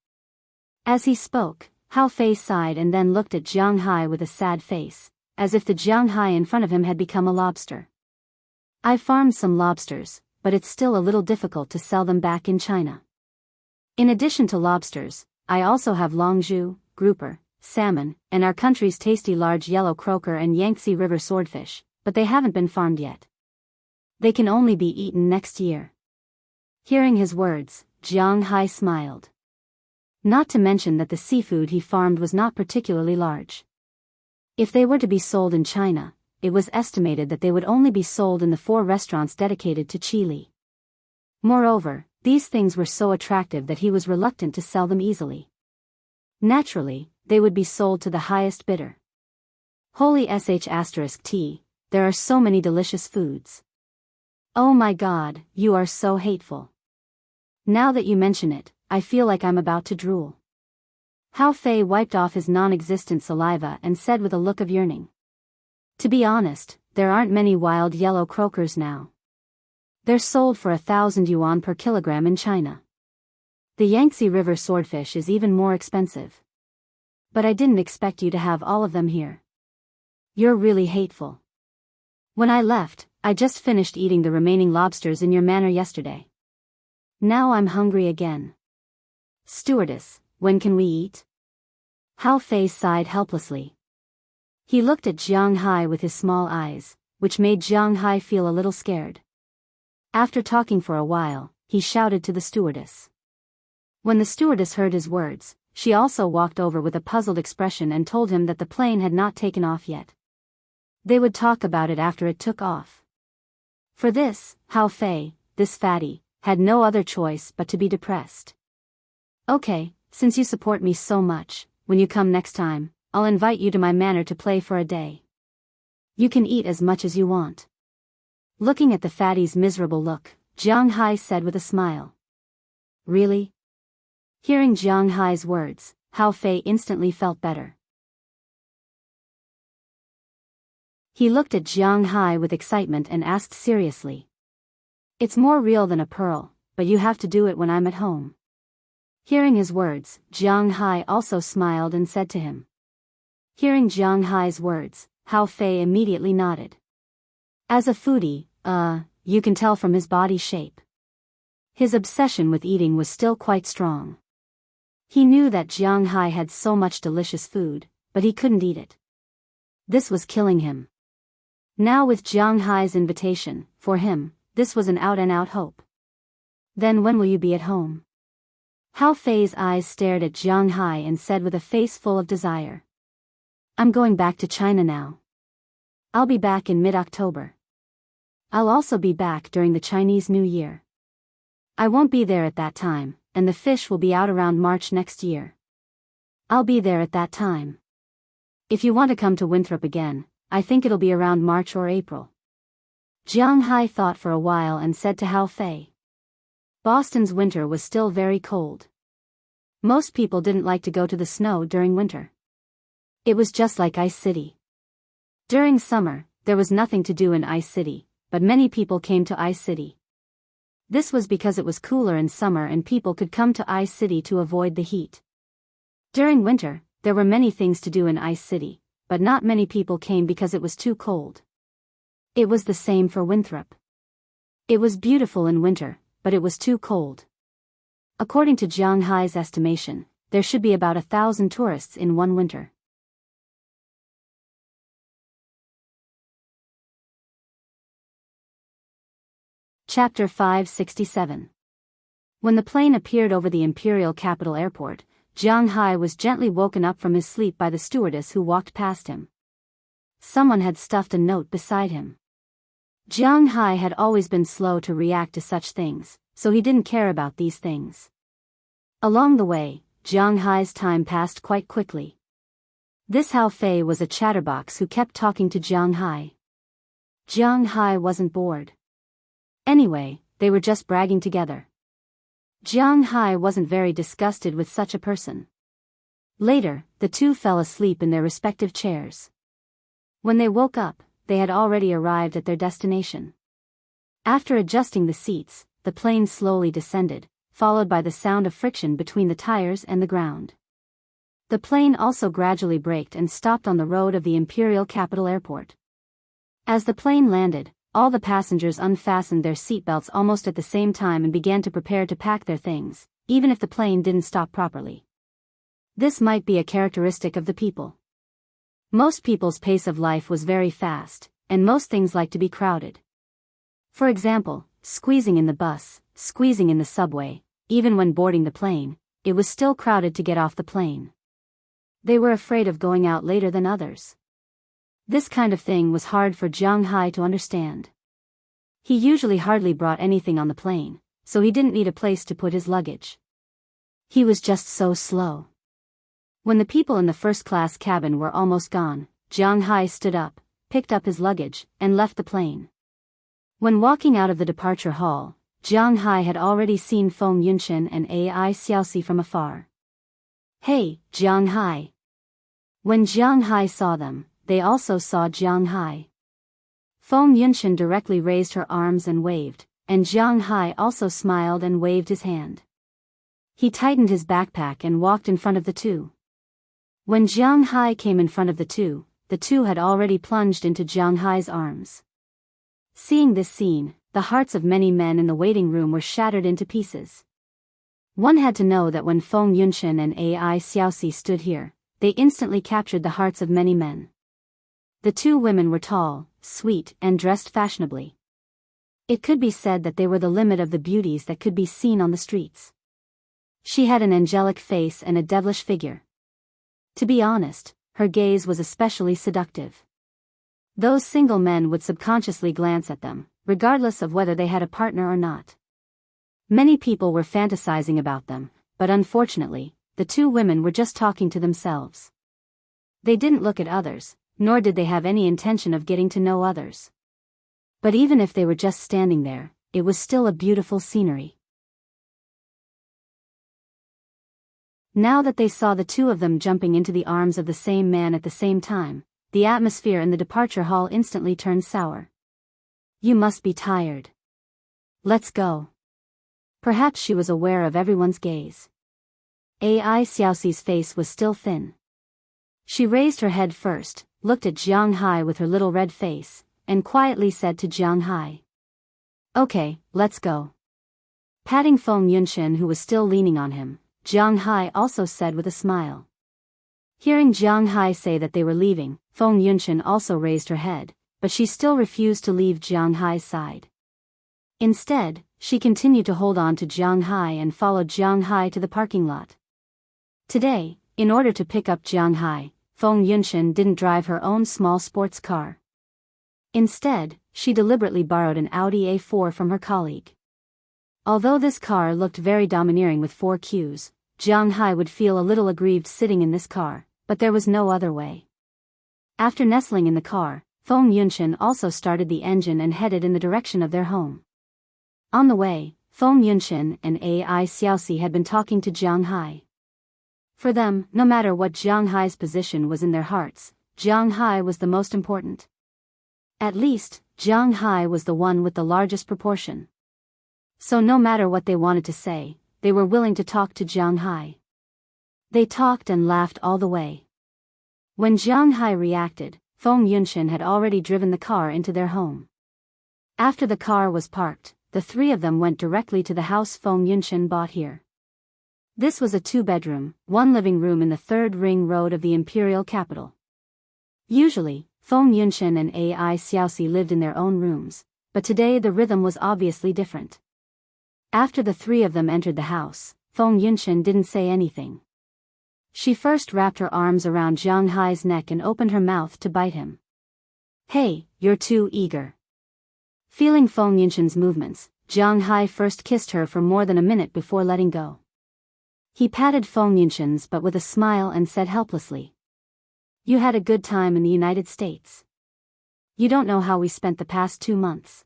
As he spoke, Hao Fei sighed and then looked at Jianghu with a sad face, as if the Jianghu in front of him had become a lobster. I've farmed some lobsters, but it's still a little difficult to sell them back in China. In addition to lobsters, I also have longzhu, grouper, salmon, and our country's tasty large yellow croaker and Yangtze River swordfish, but they haven't been farmed yet. They can only be eaten next year. Hearing his words, Jianghu smiled. Not to mention that the seafood he farmed was not particularly large. If they were to be sold in China, it was estimated that they would only be sold in the 4 restaurants dedicated to Chile. Moreover, these things were so attractive that he was reluctant to sell them easily. Naturally, they would be sold to the highest bidder. Holy sh*t, there are so many delicious foods. Oh my God, you are so hateful. Now that you mention it, I feel like I'm about to drool. Hao Fei wiped off his non-existent saliva and said with a look of yearning. To be honest, there aren't many wild yellow croakers now. They're sold for 1,000 yuan per kilogram in China. The Yangtze River swordfish is even more expensive. But I didn't expect you to have all of them here. You're really hateful. When I left, I just finished eating the remaining lobsters in your manor yesterday. Now I'm hungry again. Stewardess, when can we eat? Hao Fei sighed helplessly. He looked at Jiang Hai with his small eyes, which made Jiang Hai feel a little scared. After talking for a while, he shouted to the stewardess. When the stewardess heard his words, she also walked over with a puzzled expression and told him that the plane had not taken off yet. They would talk about it after it took off. For this, Hao Fei, this fatty, had no other choice but to be depressed. Okay, since you support me so much, when you come next time, I'll invite you to my manor to play for a day. You can eat as much as you want. Looking at the fatty's miserable look, Jiang Hai said with a smile. Really? Hearing Jiang Hai's words, Hao Fei instantly felt better. He looked at Jiang Hai with excitement and asked seriously. It's more real than a pearl, but you have to do it when I'm at home. Hearing his words, Jiang Hai also smiled and said to him. Hearing Jiang Hai's words, Hao Fei immediately nodded. As a foodie, you can tell from his body shape. His obsession with eating was still quite strong. He knew that Jiang Hai had so much delicious food, but he couldn't eat it. This was killing him. Now with Jiang Hai's invitation, for him, this was an out-and-out hope. Then when will you be at home? Hao Fei's eyes stared at Jiang Hai and said with a face full of desire. I'm going back to China now. I'll be back in mid-October. I'll also be back during the Chinese New Year. I won't be there at that time, and the fish will be out around March next year. I'll be there at that time. If you want to come to Winthrop again, I think it'll be around March or April. Jiang Hai thought for a while and said to Hao Fei. Boston's winter was still very cold. Most people didn't like to go to the snow during winter. It was just like Ice City. During summer, there was nothing to do in Ice City, but many people came to Ice City. This was because it was cooler in summer and people could come to Ice City to avoid the heat. During winter, there were many things to do in Ice City, but not many people came because it was too cold. It was the same for Winthrop. It was beautiful in winter, but it was too cold. According to Jiang Hai's estimation, there should be about 1,000 tourists in one winter. Chapter 567. When the plane appeared over the Imperial Capital Airport, Jiang Hai was gently woken up from his sleep by the stewardess who walked past him. Someone had stuffed a note beside him. Jiang Hai had always been slow to react to such things, so he didn't care about these things. Along the way, Jiang Hai's time passed quite quickly. This Hao Fei was a chatterbox who kept talking to Jiang Hai. Jiang Hai wasn't bored. Anyway, they were just bragging together. Jiang Hai wasn't very disgusted with such a person. Later, the two fell asleep in their respective chairs. When they woke up, they had already arrived at their destination. After adjusting the seats, the plane slowly descended, followed by the sound of friction between the tires and the ground. The plane also gradually braked and stopped on the road of the Imperial Capital Airport. As the plane landed, all the passengers unfastened their seatbelts almost at the same time and began to prepare to pack their things, even if the plane didn't stop properly. This might be a characteristic of the people. Most people's pace of life was very fast, and most things like to be crowded. For example, squeezing in the bus, squeezing in the subway, even when boarding the plane, it was still crowded to get off the plane. They were afraid of going out later than others. This kind of thing was hard for Jiang Hai to understand. He usually hardly brought anything on the plane, so he didn't need a place to put his luggage. He was just so slow. When the people in the first-class cabin were almost gone, Jiang Hai stood up, picked up his luggage, and left the plane. When walking out of the departure hall, Jiang Hai had already seen Feng Yunqian and Ai Xiaoxi from afar. Hey, Jiang Hai! When Jiang Hai saw them, they also saw Jiang Hai. Feng Yunqian directly raised her arms and waved, and Jiang Hai also smiled and waved his hand. He tightened his backpack and walked in front of the two. When Jianghu came in front of the two had already plunged into Jianghu's arms. Seeing this scene, the hearts of many men in the waiting room were shattered into pieces. One had to know that when Feng Yunxian and Ai Xiaoxi stood here, they instantly captured the hearts of many men. The two women were tall, sweet, and dressed fashionably. It could be said that they were the limit of the beauties that could be seen on the streets. She had an angelic face and a devilish figure. To be honest, her gaze was especially seductive. Those single men would subconsciously glance at them, regardless of whether they had a partner or not. Many people were fantasizing about them, but unfortunately, the two women were just talking to themselves. They didn't look at others, nor did they have any intention of getting to know others. But even if they were just standing there, it was still a beautiful scenery. Now that they saw the two of them jumping into the arms of the same man at the same time, the atmosphere in the departure hall instantly turned sour. You must be tired. Let's go. Perhaps she was aware of everyone's gaze. Ai Xiaoxi's face was still thin. She raised her head first, looked at Jianghu with her little red face, and quietly said to Jianghu, "Okay, let's go." Patting Feng Yunxian, who was still leaning on him, Jianghu also said with a smile. Hearing Jianghu say that they were leaving, Feng Yunxian also raised her head, but she still refused to leave Jianghu's side. Instead, she continued to hold on to Jianghu and followed Jianghu to the parking lot. Today, in order to pick up Jianghu, Feng Yunxian didn't drive her own small sports car. Instead, she deliberately borrowed an Audi A4 from her colleague. Although this car looked very domineering with 4 queues, Jianghu would feel a little aggrieved sitting in this car, but there was no other way. After nestling in the car, Feng Yunxian also started the engine and headed in the direction of their home. On the way, Feng Yunxian and Ai Xiaoxi had been talking to Jianghu. For them, no matter what Jianghu's position was in their hearts, Jianghu was the most important. At least, Jianghu was the one with the largest proportion. So no matter what they wanted to say, they were willing to talk to Jianghu. They talked and laughed all the way. When Jianghu reacted, Feng Yunxian had already driven the car into their home. After the car was parked, the three of them went directly to the house Feng Yunxian bought here. This was a 2-bedroom, 1 living room in the 3rd ring road of the imperial capital. Usually, Feng Yunxian and Ai Xiaoxi lived in their own rooms, but today the rhythm was obviously different. After the three of them entered the house, Feng Yunxian didn't say anything. She first wrapped her arms around Jianghu's neck and opened her mouth to bite him. "Hey, you're too eager." Feeling Feng Yunxian's movements, Jianghu first kissed her for more than a minute before letting go. He patted Feng Yunxian's butt with a smile and said helplessly, "You had a good time in the United States. You don't know how we spent the past 2 months.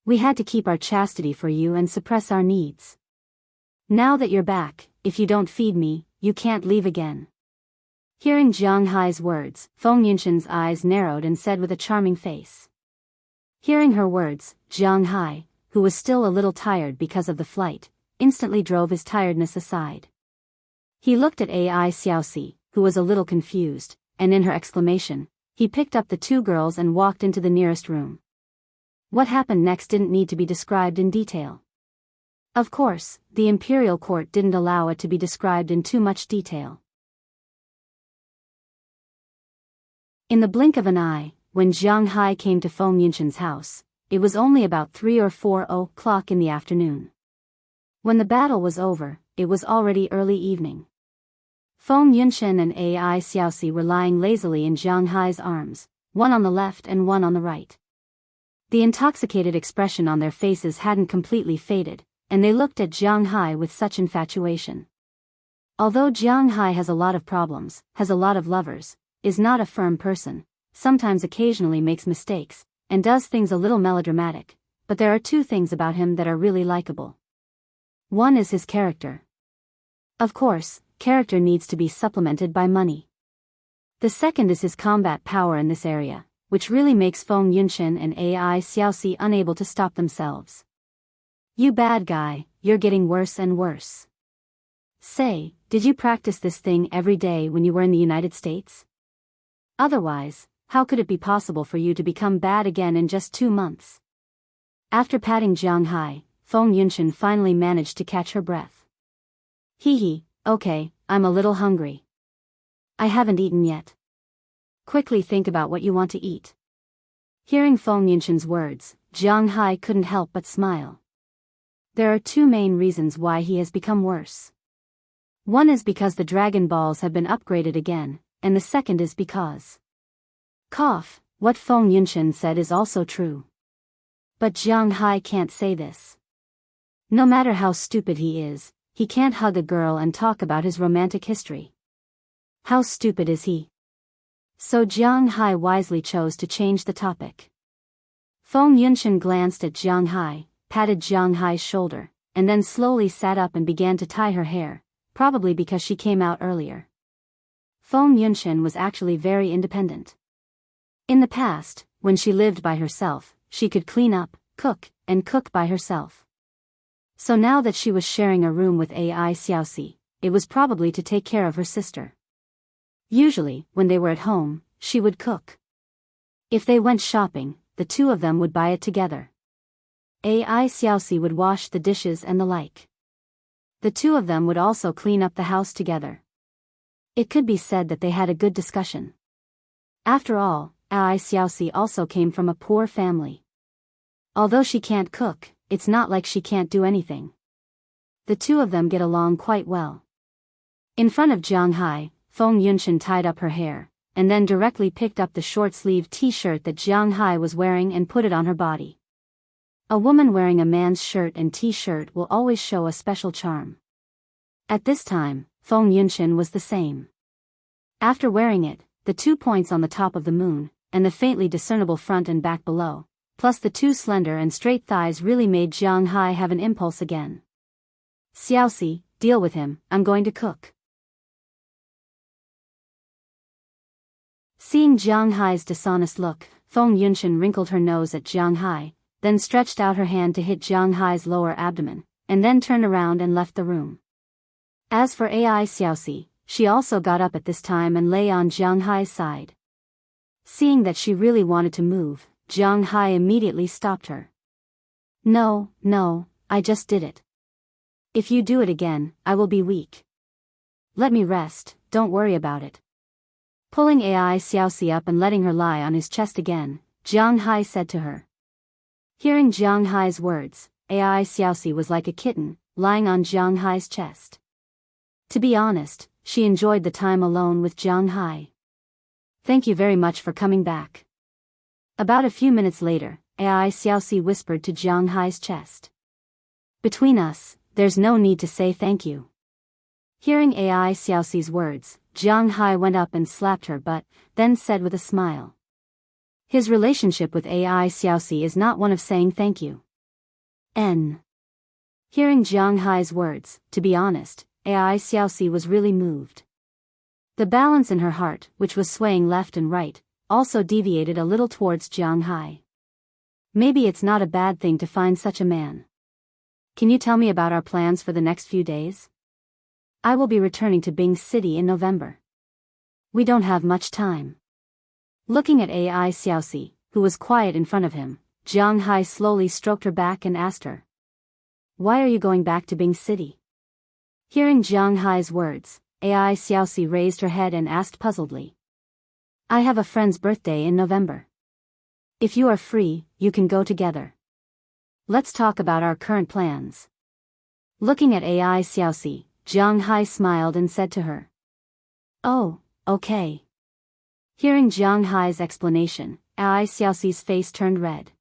We had to keep our chastity for you and suppress our needs. Now that you're back, if you don't feed me, you can't leave again." Hearing Jianghu's words, Feng Yunxian's eyes narrowed and said with a charming face. Hearing her words, Jianghu, who was still a little tired because of the flight, instantly drove his tiredness aside. He looked at Ai Xiaoxi, who was a little confused, and in her exclamation, he picked up the 2 girls and walked into the nearest room. What happened next didn't need to be described in detail. Of course, the imperial court didn't allow it to be described in too much detail. In the blink of an eye, when Jianghu came to Feng Yunxian's house, it was only about 3 or 4 o'clock in the afternoon. When the battle was over, it was already early evening. Feng Yunxian and Ai Xiaoxi were lying lazily in Jianghu's arms, one on the left and one on the right. The intoxicated expression on their faces hadn't completely faded, and they looked at Jianghu with such infatuation. Although Jianghu has a lot of problems, has a lot of lovers, is not a firm person, sometimes occasionally makes mistakes, and does things a little melodramatic, but there are 2 things about him that are really likable. One is his character. Of course, character needs to be supplemented by money. The second is his combat power in this area, which really makes Feng Yunxian and Ai Xiaoxi unable to stop themselves. "You bad guy, you're getting worse and worse." Say, did you practice this thing every day when you were in the United States? Otherwise, how could it be possible for you to become bad again in just 2 months? After patting Jiang Hai, Feng Yunshan finally managed to catch her breath. Hee, okay, I'm a little hungry. I haven't eaten yet. Quickly think about what you want to eat. Hearing Feng Yunshan's words, Jiang Hai couldn't help but smile. There are 2 main reasons why he has become worse. One is because the Dragon Balls have been upgraded again, and the second is because... Cough, what Feng Yunshan said is also true. But Jiang Hai can't say this. No matter how stupid he is, he can't hug a girl and talk about his romantic history. How stupid is he? So Jiang Hai wisely chose to change the topic. Feng Yunshan glanced at Jiang Hai, patted Jiang Hai's shoulder, and then slowly sat up and began to tie her hair, probably because she came out earlier. Feng Yunshan was actually very independent. In the past, when she lived by herself, she could clean up, cook, and cook by herself. So now that she was sharing a room with Ai Xiaoxi, it was probably to take care of her sister. Usually, when they were at home, she would cook. If they went shopping, the 2 of them would buy it together. Ai Xiaoxi would wash the dishes and the like. The 2 of them would also clean up the house together. It could be said that they had a good discussion. After all, Ai Xiaoxi also came from a poor family. Although she can't cook, it's not like she can't do anything. The 2 of them get along quite well. In front of Jiang Hai, Feng Yunshan tied up her hair, and then directly picked up the short-sleeved t-shirt that Jiang Hai was wearing and put it on her body. A woman wearing a man's shirt and t-shirt will always show a special charm. At this time, Feng Yunshan was the same. After wearing it, the 2 points on the top of the moon, and the faintly discernible front and back below, plus the 2 slender and straight thighs really made Jiang Hai have an impulse again. Xiaoxi, deal with him, I'm going to cook. Seeing Jiang Hai's dishonest look, Feng Yunshan wrinkled her nose at Jiang Hai, then stretched out her hand to hit Jiang Hai's lower abdomen, and then turned around and left the room. As for Ai Xiaoxi, she also got up at this time and lay on Jiang Hai's side. Seeing that she really wanted to move, Jiang Hai immediately stopped her. No, I just did it. If you do it again, I will be weak. Let me rest, don't worry about it. Pulling Ai Xiaoxi up and letting her lie on his chest again, Jiang Hai said to her. Hearing Jiang Hai's words, Ai Xiaoxi was like a kitten, lying on Jiang Hai's chest. To be honest, she enjoyed the time alone with Jiang Hai. Thank you very much for coming back. About a few minutes later, Ai Xiaoxi whispered to Jiang Hai's chest. Between us, there's no need to say thank you. Hearing Ai Xiaoxi's words, Jiang Hai went up and slapped her butt, then said with a smile. His relationship with Ai Xiaoxi is not one of saying thank you. Hearing Jiang Hai's words, to be honest, Ai Xiaoxi was really moved. The balance in her heart, which was swaying left and right, also deviated a little towards Jiang Hai. Maybe it's not a bad thing to find such a man. Can you tell me about our plans for the next few days? I will be returning to Bing City in November. We don't have much time. Looking at Ai Xiaoxi, who was quiet in front of him, Jiang Hai slowly stroked her back and asked her. Why are you going back to Bing City? Hearing Jiang Hai's words, Ai Xiaoxi raised her head and asked puzzledly. I have a friend's birthday in November. If you are free, you can go together. Let's talk about our current plans. Looking at Ai Xiaoxi, Jiang Hai smiled and said to her. Oh, okay. Hearing Jiang Hai's explanation, Ai Xiaoxi's face turned red.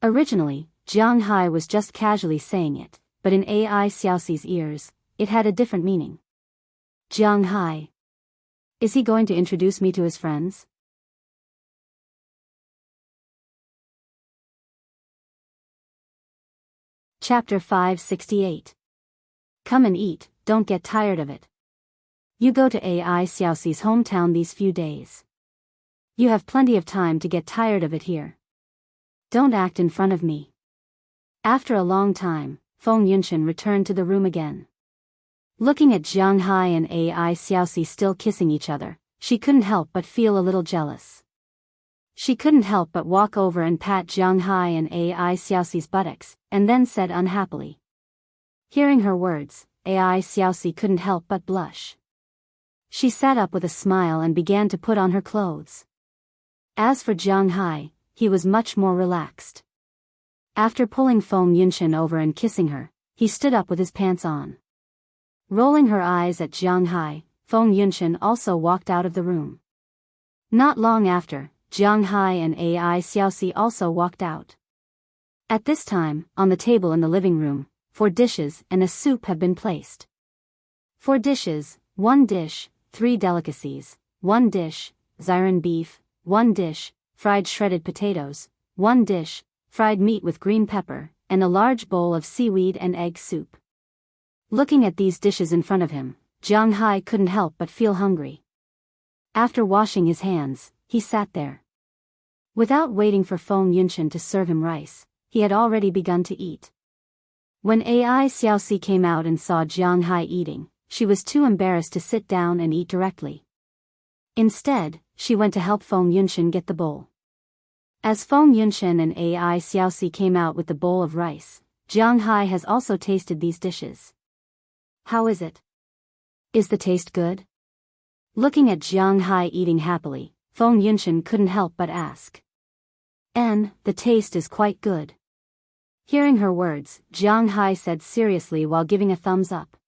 Originally, Jiang Hai was just casually saying it, but in Ai Xiaoxi's ears, it had a different meaning. Jiang Hai. Is he going to introduce me to his friends? Chapter 568. Come and eat, don't get tired of it. You go to Ai Xiaoxi's hometown these few days. You have plenty of time to get tired of it here. Don't act in front of me. After a long time, Feng Yunshan returned to the room again. Looking at Jiang Hai and Ai Xiaoxi still kissing each other, she couldn't help but feel a little jealous. She couldn't help but walk over and pat Jiang Hai and Ai Xiaoxi's buttocks, and then said unhappily. Hearing her words, Ai Xiaoxi couldn't help but blush. She sat up with a smile and began to put on her clothes. As for Jiang Hai, he was much more relaxed. After pulling Feng Yunshan over and kissing her, he stood up with his pants on. Rolling her eyes at Jiang Hai, Feng Yunshan also walked out of the room. Not long after, Jiang Hai and Ai Xiaoxi also walked out. At this time, on the table in the living room, 4 dishes and a soup have been placed. 4 dishes, 1 dish, 3 delicacies, 1 dish, Xiran beef, 1 dish, fried shredded potatoes, 1 dish, fried meat with green pepper, and a large bowl of seaweed and egg soup. Looking at these dishes in front of him, Jiang Hai couldn't help but feel hungry. After washing his hands, he sat there. Without waiting for Feng Yunshan to serve him rice, he had already begun to eat. When Ai Xiaoxi came out and saw Jiang Hai eating, she was too embarrassed to sit down and eat directly. Instead, she went to help Feng Yunshan get the bowl. As Feng Yunshan and Ai Xiaoxi came out with the bowl of rice, Jiang Hai has also tasted these dishes. How is it? Is the taste good? Looking at Jiang Hai eating happily, Feng Yunshan couldn't help but ask. The taste is quite good. Hearing her words, Jiang Hai said seriously while giving a thumbs up.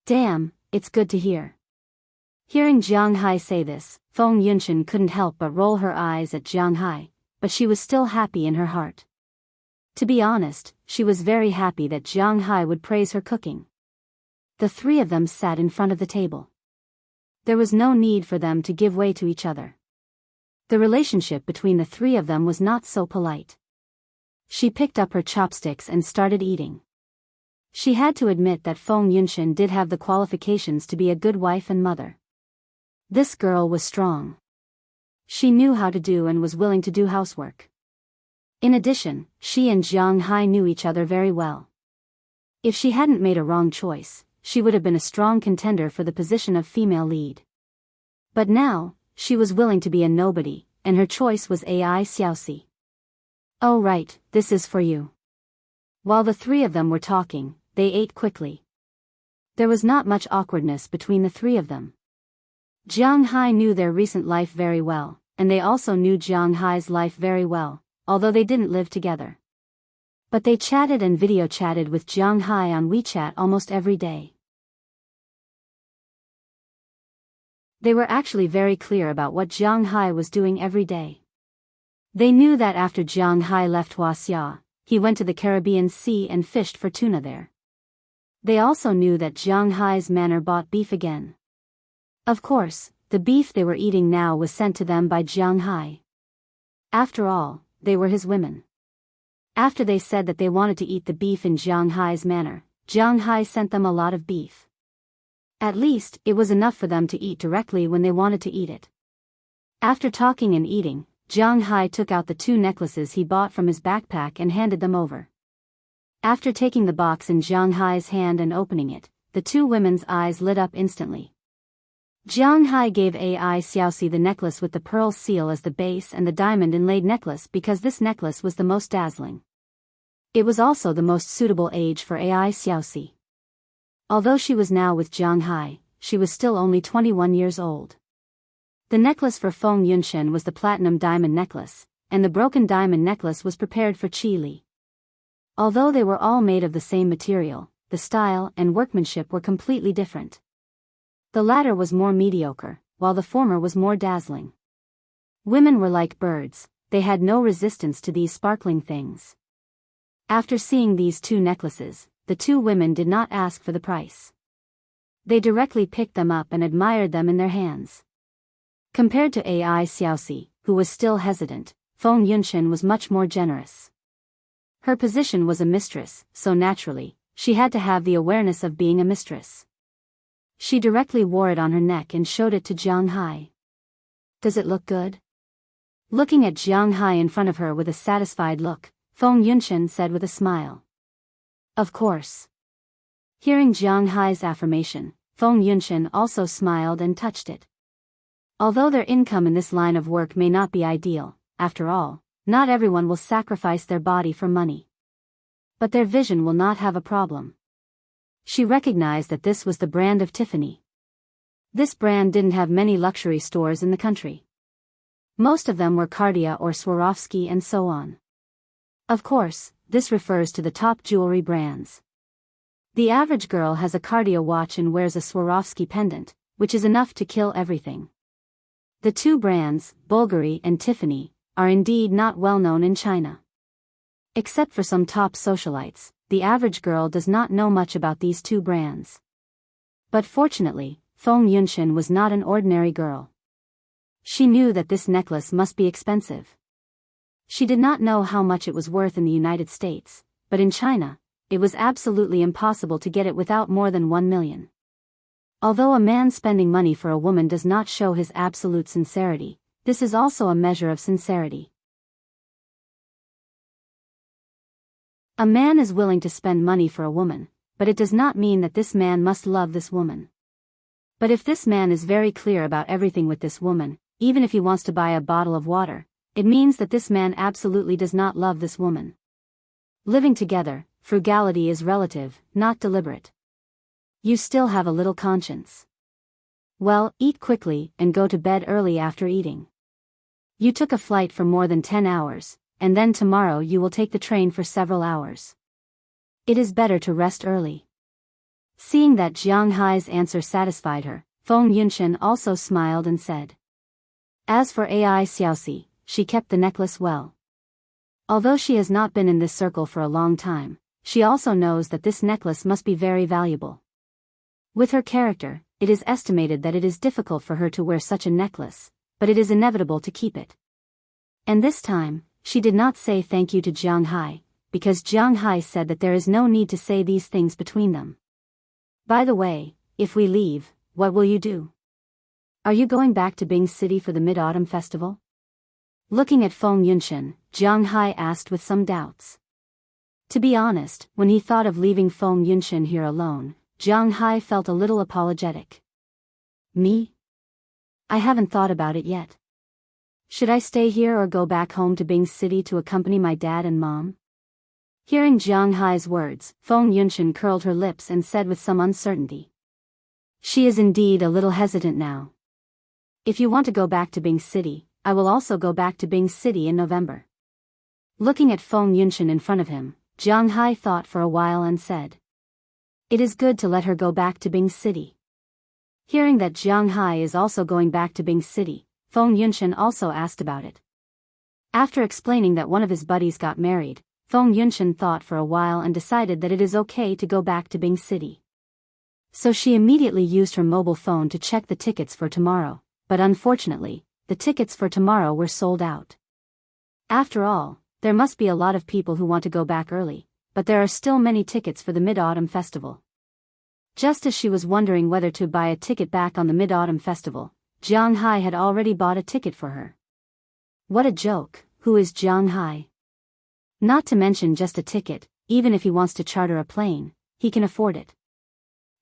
Damn, it's good to hear. Hearing Jiang Hai say this, Feng Yunshan couldn't help but roll her eyes at Jiang Hai, but she was still happy in her heart. To be honest, she was very happy that Jiang Hai would praise her cooking. The 3 of them sat in front of the table. There was no need for them to give way to each other. The relationship between the 3 of them was not so polite. She picked up her chopsticks and started eating. She had to admit that Feng Yunshan did have the qualifications to be a good wife and mother. This girl was strong. She knew how to do and was willing to do housework. In addition, she and Jiang Hai knew each other very well. If she hadn't made a wrong choice, she would have been a strong contender for the position of female lead. But now, she was willing to be a nobody, and her choice was Ai Xiaoxi. Oh right, this is for you. While the 3 of them were talking, they ate quickly. There was not much awkwardness between the 3 of them. Jiang Hai knew their recent life very well, and they also knew Jiang Hai's life very well, although they didn't live together. But they chatted and video chatted with Jiang Hai on WeChat almost every day. They were actually very clear about what Jiang Hai was doing every day. They knew that after Jiang Hai left Wuxia, he went to the Caribbean Sea and fished for tuna there. They also knew that Jiang Hai's manor bought beef again. Of course, the beef they were eating now was sent to them by Jiang Hai. After all, they were his women. After they said that they wanted to eat the beef in Jiang Hai's manor, Jiang Hai sent them a lot of beef. At least, it was enough for them to eat directly when they wanted to eat it. After talking and eating, Jiang Hai took out the 2 necklaces he bought from his backpack and handed them over. After taking the box in Jiang Hai's hand and opening it, the 2 women's eyes lit up instantly. Jiang Hai gave Ai Xiaoxi the necklace with the pearl seal as the base and the diamond inlaid necklace because this necklace was the most dazzling. It was also the most suitable age for Ai Xiaoxi. Although she was now with Jiang Hai, she was still only 21 years old. The necklace for Feng Yunshan was the platinum diamond necklace, and the broken diamond necklace was prepared for Qi Li. Although they were all made of the same material, the style and workmanship were completely different. The latter was more mediocre, while the former was more dazzling. Women were like birds, they had no resistance to these sparkling things. After seeing these 2 necklaces, the 2 women did not ask for the price. They directly picked them up and admired them in their hands. Compared to Ai Xiaoxi, who was still hesitant, Feng Yunshan was much more generous. Her position was a mistress, so naturally, she had to have the awareness of being a mistress. She directly wore it on her neck and showed it to Jiang Hai. Does it look good? Looking at Jiang Hai in front of her with a satisfied look, Feng Yunshan said with a smile. Of course. Hearing Jiang Hai's affirmation, Feng Yunshan also smiled and touched it. Although their income in this line of work may not be ideal, after all, not everyone will sacrifice their body for money. But their vision will not have a problem. She recognized that this was the brand of Tiffany. This brand didn't have many luxury stores in the country. Most of them were Cartier or Swarovski and so on. Of course, this refers to the top jewelry brands. The average girl has a Cartier watch and wears a Swarovski pendant, which is enough to kill everything. The two brands, Bulgari and Tiffany, are indeed not well known in China. Except for some top socialites, the average girl does not know much about these two brands. But fortunately, Feng Yunshan was not an ordinary girl. She knew that this necklace must be expensive. She did not know how much it was worth in the United States, but in China, it was absolutely impossible to get it without more than 1 million. Although a man spending money for a woman does not show his absolute sincerity, this is also a measure of sincerity. A man is willing to spend money for a woman, but it does not mean that this man must love this woman. But if this man is very clear about everything with this woman, even if he wants to buy a bottle of water, it means that this man absolutely does not love this woman. Living together, frugality is relative, not deliberate. You still have a little conscience. Well, eat quickly and go to bed early after eating. You took a flight for more than 10 hours, and then tomorrow you will take the train for several hours. It is better to rest early. Seeing that Jiang Hai's answer satisfied her, Feng Yunshan also smiled and said. As for Ai Xiaoxi, she kept the necklace well. Although she has not been in this circle for a long time, she also knows that this necklace must be very valuable. With her character, it is estimated that it is difficult for her to wear such a necklace, but it is inevitable to keep it. And this time, she did not say thank you to Jiang Hai, because Jiang Hai said that there is no need to say these things between them. By the way, if we leave, what will you do? Are you going back to Bing City for the Mid-Autumn Festival? Looking at Feng Yunshan, Jiang Hai asked with some doubts. To be honest, when he thought of leaving Feng Yunshan here alone, Jiang Hai felt a little apologetic. Me? I haven't thought about it yet. Should I stay here or go back home to Bing City to accompany my dad and mom? Hearing Jiang Hai's words, Feng Yunshan curled her lips and said with some uncertainty. She is indeed a little hesitant now. If you want to go back to Bing City, I will also go back to Bing City in November. Looking at Feng Yunshan in front of him, Jiang Hai thought for a while and said. It is good to let her go back to Bing City. Hearing that Jiang Hai is also going back to Bing City, Feng Yunshan also asked about it. After explaining that one of his buddies got married, Feng Yunshan thought for a while and decided that it is okay to go back to Bing City. So she immediately used her mobile phone to check the tickets for tomorrow, but unfortunately, the tickets for tomorrow were sold out. After all, there must be a lot of people who want to go back early, but there are still many tickets for the Mid-Autumn Festival. Just as she was wondering whether to buy a ticket back on the Mid-Autumn Festival, Jiang Hai had already bought a ticket for her. What a joke, who is Jiang Hai? Not to mention just a ticket, even if he wants to charter a plane, he can afford it.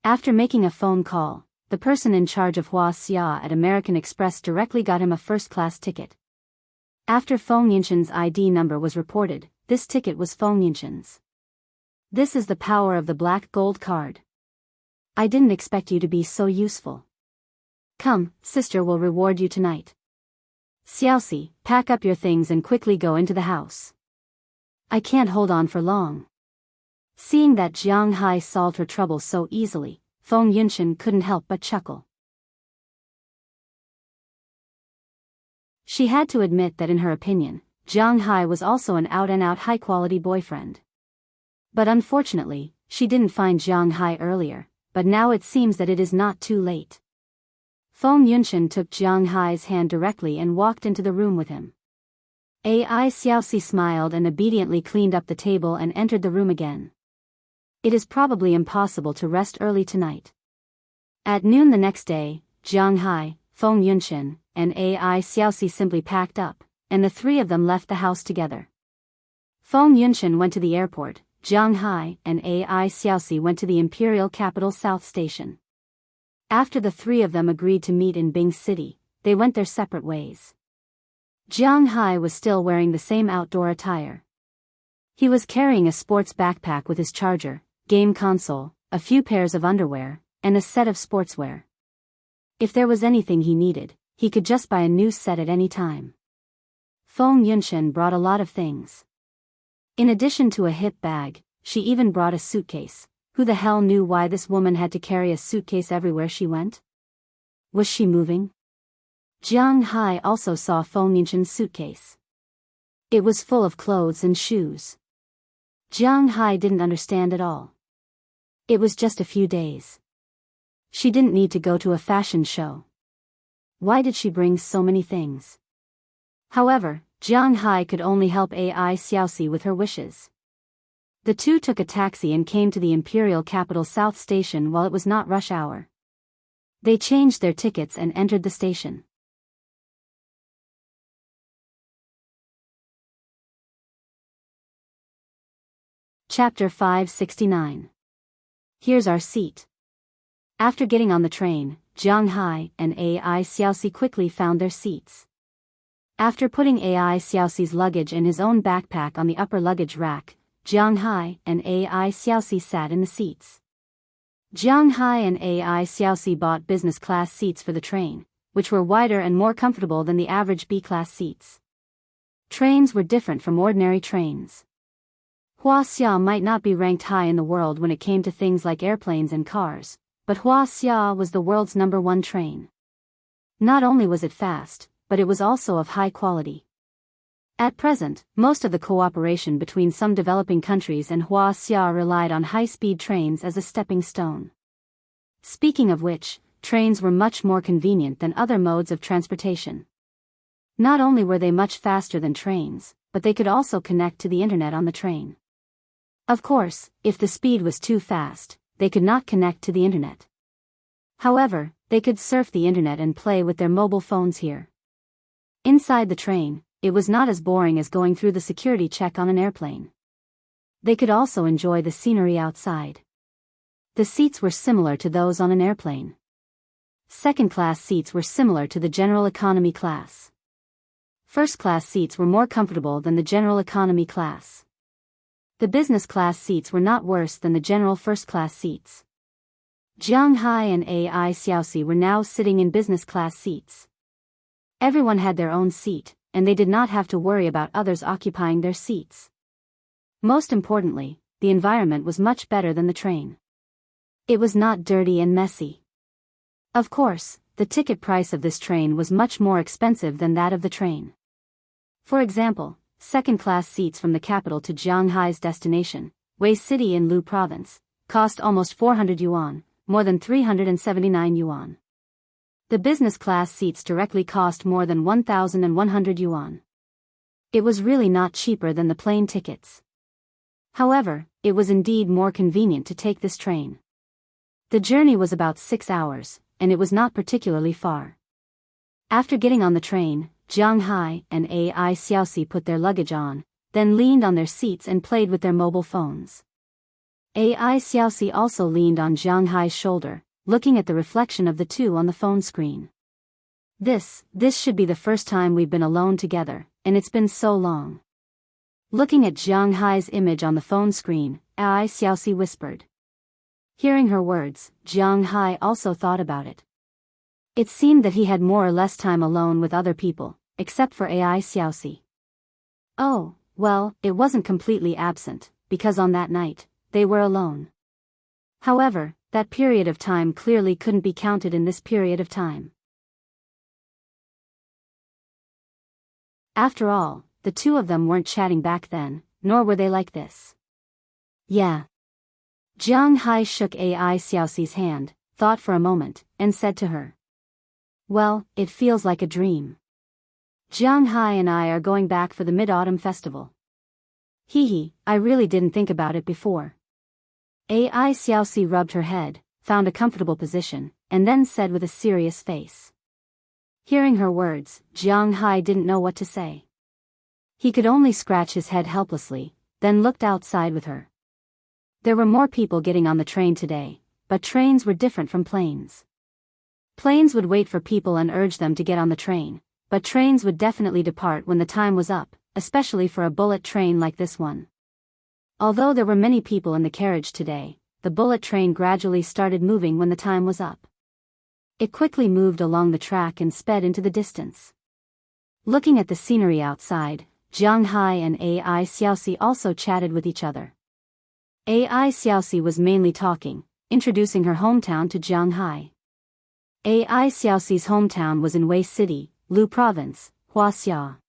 After making a phone call, the person in charge of Wuxia at American Express directly got him a first-class ticket. After Feng Yunshan's ID number was reported, this ticket was Feng Yunshan's. This is the power of the black gold card. I didn't expect you to be so useful. Come, sister will reward you tonight. Xiaoxi, pack up your things and quickly go into the house. I can't hold on for long. Seeing that Jiang Hai solved her trouble so easily, Feng Yunshan couldn't help but chuckle. She had to admit that in her opinion, Jiang Hai was also an out-and-out high-quality boyfriend. But unfortunately, she didn't find Jiang Hai earlier, but now it seems that it is not too late. Feng Yunshan took Jiang Hai's hand directly and walked into the room with him. Ai Xiaoxi smiled and obediently cleaned up the table and entered the room again. It is probably impossible to rest early tonight. At noon the next day, Jiang Hai, Feng Yunshan, and Ai Xiaoxi simply packed up, and the three of them left the house together. Feng Yunshan went to the airport, Jiang Hai and AI Xiaoxi went to the imperial capital South Station. After the three of them agreed to meet in Bing City, they went their separate ways. Jiang Hai was still wearing the same outdoor attire. He was carrying a sports backpack with his charger, game console, a few pairs of underwear, and a set of sportswear. If there was anything he needed, he could just buy a new set at any time. Feng Yunshen brought a lot of things. In addition to a hip bag, she even brought a suitcase. Who the hell knew why this woman had to carry a suitcase everywhere she went? Was she moving? Jiang Hai also saw Feng Yunshen's suitcase. It was full of clothes and shoes. Jiang Hai didn't understand at all. It was just a few days. She didn't need to go to a fashion show. Why did she bring so many things? However, Jiang Hai could only help AI Xiaoxi with her wishes. The two took a taxi and came to the imperial capital South Station while it was not rush hour. They changed their tickets and entered the station. Chapter 569. Here's our seat. After getting on the train, Jiang Hai and AI Xiaoxi quickly found their seats. After putting AI Xiaoxi's luggage and his own backpack on the upper luggage rack, Jiang Hai and AI Xiaoxi sat in the seats. Jiang Hai and AI Xiaoxi bought business class seats for the train, which were wider and more comfortable than the average B-class seats. Trains were different from ordinary trains. Wuxia might not be ranked high in the world when it came to things like airplanes and cars, but Wuxia was the world's #1 train. Not only was it fast, but it was also of high quality. At present, most of the cooperation between some developing countries and Wuxia relied on high-speed trains as a stepping stone. Speaking of which, trains were much more convenient than other modes of transportation. Not only were they much faster than trains, but they could also connect to the internet on the train. Of course, if the speed was too fast, they could not connect to the internet. However, they could surf the internet and play with their mobile phones here. Inside the train, it was not as boring as going through the security check on an airplane. They could also enjoy the scenery outside. The seats were similar to those on an airplane. Second-class seats were similar to the general economy class. First-class seats were more comfortable than the general economy class. The business class seats were not worse than the general first-class seats. Jiang Hai and AI Xiaoxi were now sitting in business class seats. Everyone had their own seat, and they did not have to worry about others occupying their seats. Most importantly, the environment was much better than the train. It was not dirty and messy. Of course, the ticket price of this train was much more expensive than that of the train. For example, second-class seats from the capital to Jiang Hai's destination, Wei City in Lu Province, cost almost 400 yuan, more than 379 yuan. The business class seats directly cost more than 1,100 yuan. It was really not cheaper than the plane tickets. However, it was indeed more convenient to take this train. The journey was about 6 hours, and it was not particularly far. After getting on the train, Jiang Hai and AI Xiaoxi put their luggage on, then leaned on their seats and played with their mobile phones. AI Xiaoxi also leaned on Jiang Hai's shoulder, looking at the reflection of the two on the phone screen. This should be the first time we've been alone together, and it's been so long. Looking at Jiang Hai's image on the phone screen, AI Xiaoxi whispered. Hearing her words, Jiang Hai also thought about it. It seemed that he had more or less time alone with other people, except for AI Xiaoxi. Oh, well, it wasn't completely absent, because on that night, they were alone. However, that period of time clearly couldn't be counted in this period of time. After all, the two of them weren't chatting back then, nor were they like this. Yeah. Jiang Hai shook AI Xiaoxi's hand, thought for a moment, and said to her. Well, it feels like a dream. Jiang Hai and I are going back for the Mid-Autumn Festival. Hee, I really didn't think about it before. AI Xiaoxi rubbed her head, found a comfortable position, and then said with a serious face. Hearing her words, Jiang Hai didn't know what to say. He could only scratch his head helplessly, then looked outside with her. There were more people getting on the train today, but trains were different from planes. Planes would wait for people and urge them to get on the train, but trains would definitely depart when the time was up, especially for a bullet train like this one. Although there were many people in the carriage today, the bullet train gradually started moving when the time was up. It quickly moved along the track and sped into the distance. Looking at the scenery outside, Jianghu and Ai Xiaoxi also chatted with each other. Ai Xiaoxi was mainly talking, introducing her hometown to Jianghu. Ai Xiaoxi's hometown was in Wei City, Lu Province, Wuxia.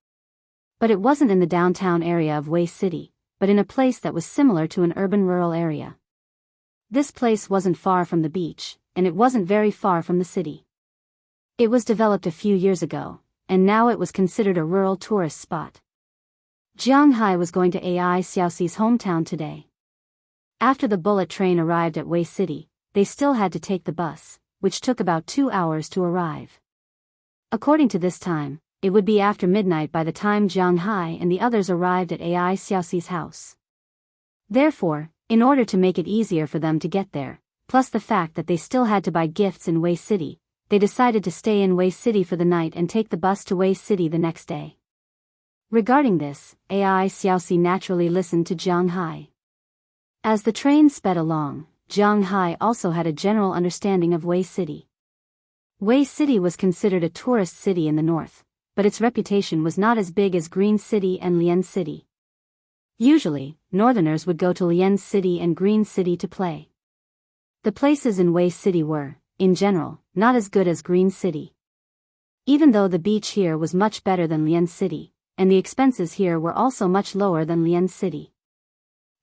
But it wasn't in the downtown area of Wei City, but in a place that was similar to an urban rural area. This place wasn't far from the beach, and it wasn't very far from the city. It was developed a few years ago, and now it was considered a rural tourist spot. Jianghu was going to Ai Xiaoxi's hometown today. After the bullet train arrived at Wei City, they still had to take the bus, which took about 2 hours to arrive. According to this time, it would be after midnight by the time Jianghu and the others arrived at Ai Xiaoxi's house. Therefore, in order to make it easier for them to get there, plus the fact that they still had to buy gifts in Wei City, they decided to stay in Wei City for the night and take the bus to Wei City the next day. Regarding this, Ai Xiaoxi naturally listened to Jianghu. As the train sped along, Jianghu also had a general understanding of Wei City. Wei City was considered a tourist city in the north, but its reputation was not as big as Green City and Lian City. Usually, northerners would go to Lian City and Green City to play. The places in Wei City were, in general, not as good as Green City. Even though the beach here was much better than Lian City, and the expenses here were also much lower than Lian City.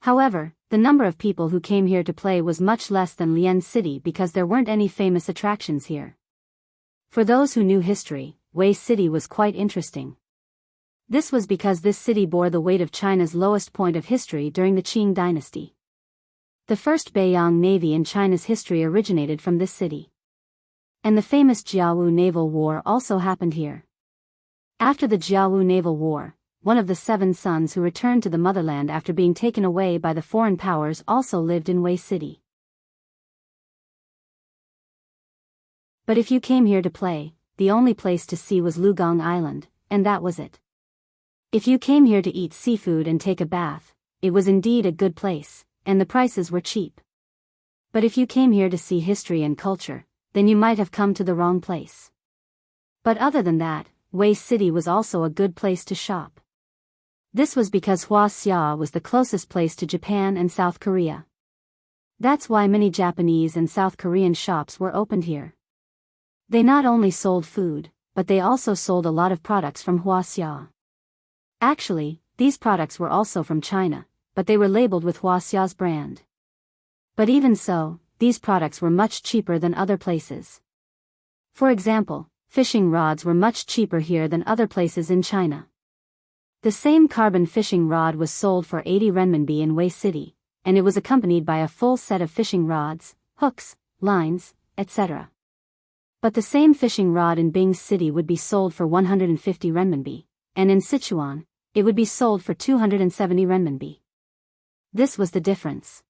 However, the number of people who came here to play was much less than Lian City because there weren't any famous attractions here. For those who knew history, Wei City was quite interesting. This was because this city bore the weight of China's lowest point of history during the Qing dynasty. The first Biyao navy in China's history originated from this city. And the famous Jianghu naval war also happened here. After the Jianghu naval war, one of the 7 sons who returned to the motherland after being taken away by the foreign powers also lived in Wei City. But if you came here to play, the only place to see was Lugong Island, and that was it. If you came here to eat seafood and take a bath, it was indeed a good place, and the prices were cheap. But if you came here to see history and culture, then you might have come to the wrong place. But other than that, Wei City was also a good place to shop. This was because Wuxia was the closest place to Japan and South Korea. That's why many Japanese and South Korean shops were opened here. They not only sold food, but they also sold a lot of products from Wuxia. Actually, these products were also from China, but they were labeled with Wuxia's brand. But even so, these products were much cheaper than other places. For example, fishing rods were much cheaper here than other places in China. The same carbon fishing rod was sold for 80 renminbi in Wei City, and it was accompanied by a full set of fishing rods, hooks, lines, etc. But the same fishing rod in Bing City would be sold for 150 renminbi, and in Sichuan, it would be sold for 270 renminbi. This was the difference.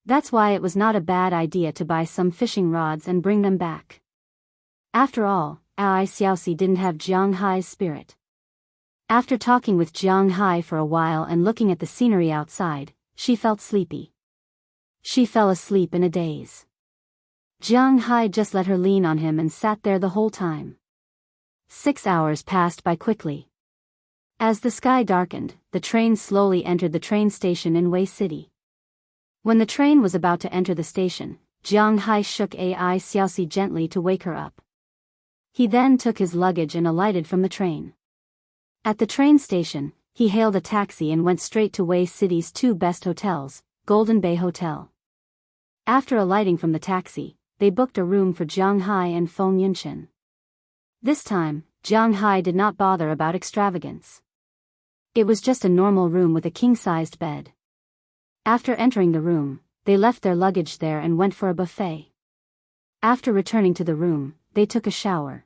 That's why it was not a bad idea to buy some fishing rods and bring them back. After all, Ai Xiaoxi didn't have Jianghu's spirit. After talking with Jianghu for a while and looking at the scenery outside, she felt sleepy. She fell asleep in a daze. Jianghu just let her lean on him and sat there the whole time. 6 hours passed by quickly. As the sky darkened, the train slowly entered the train station in Wei City. When the train was about to enter the station, Jianghu shook Ai Xiaoxi gently to wake her up. He then took his luggage and alighted from the train. At the train station, he hailed a taxi and went straight to Wei City's 2 best hotels, Golden Bay Hotel. After alighting from the taxi, they booked a room for Jianghu and Feng Yunchen. This time, Jianghu did not bother about extravagance. It was just a normal room with a king-sized bed. After entering the room, they left their luggage there and went for a buffet. After returning to the room, they took a shower.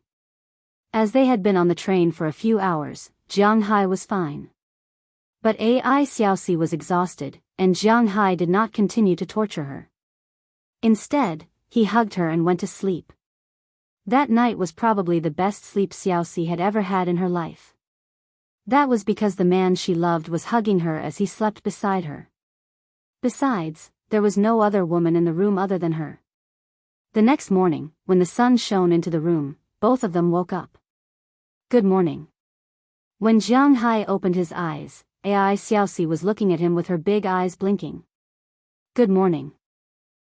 As they had been on the train for a few hours, Jianghu was fine. But Ai Xiaoxi was exhausted, and Jiang Hai did not continue to torture her. Instead, he hugged her and went to sleep. That night was probably the best sleep Xiaoxi had ever had in her life. That was because the man she loved was hugging her as he slept beside her. Besides, there was no other woman in the room other than her. The next morning, when the sun shone into the room, both of them woke up. Good morning. When Jiang Hai opened his eyes, Ai Xiaoxi was looking at him with her big eyes blinking. Good morning.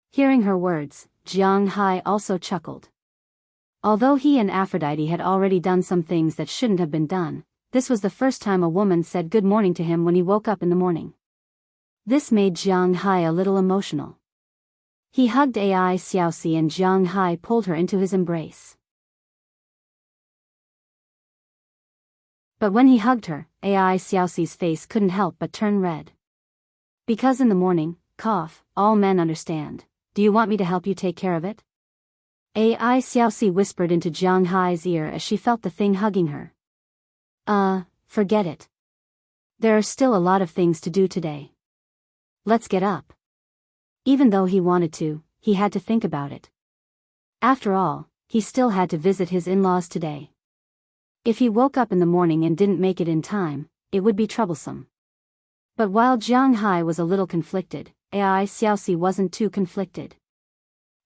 Hearing her words, Jiang Hai also chuckled. Although he and Aphrodite had already done some things that shouldn't have been done, this was the first time a woman said good morning to him when he woke up in the morning. This made Jiang Hai a little emotional. He hugged Ai Xiaoxi and Jiang Hai pulled her into his embrace. But when he hugged her, Ai Xiaoxi's face couldn't help but turn red. Because in the morning, cough, all men understand. Do you want me to help you take care of it? Ai Xiaoxi whispered into Jiang Hai's ear as she felt the thing hugging her. Forget it. There are still a lot of things to do today. Let's get up. Even though he wanted to, he had to think about it. After all, he still had to visit his in-laws today. If he woke up in the morning and didn't make it in time, it would be troublesome. But while Jiang Hai was a little conflicted, Ai Xiaoxi wasn't too conflicted.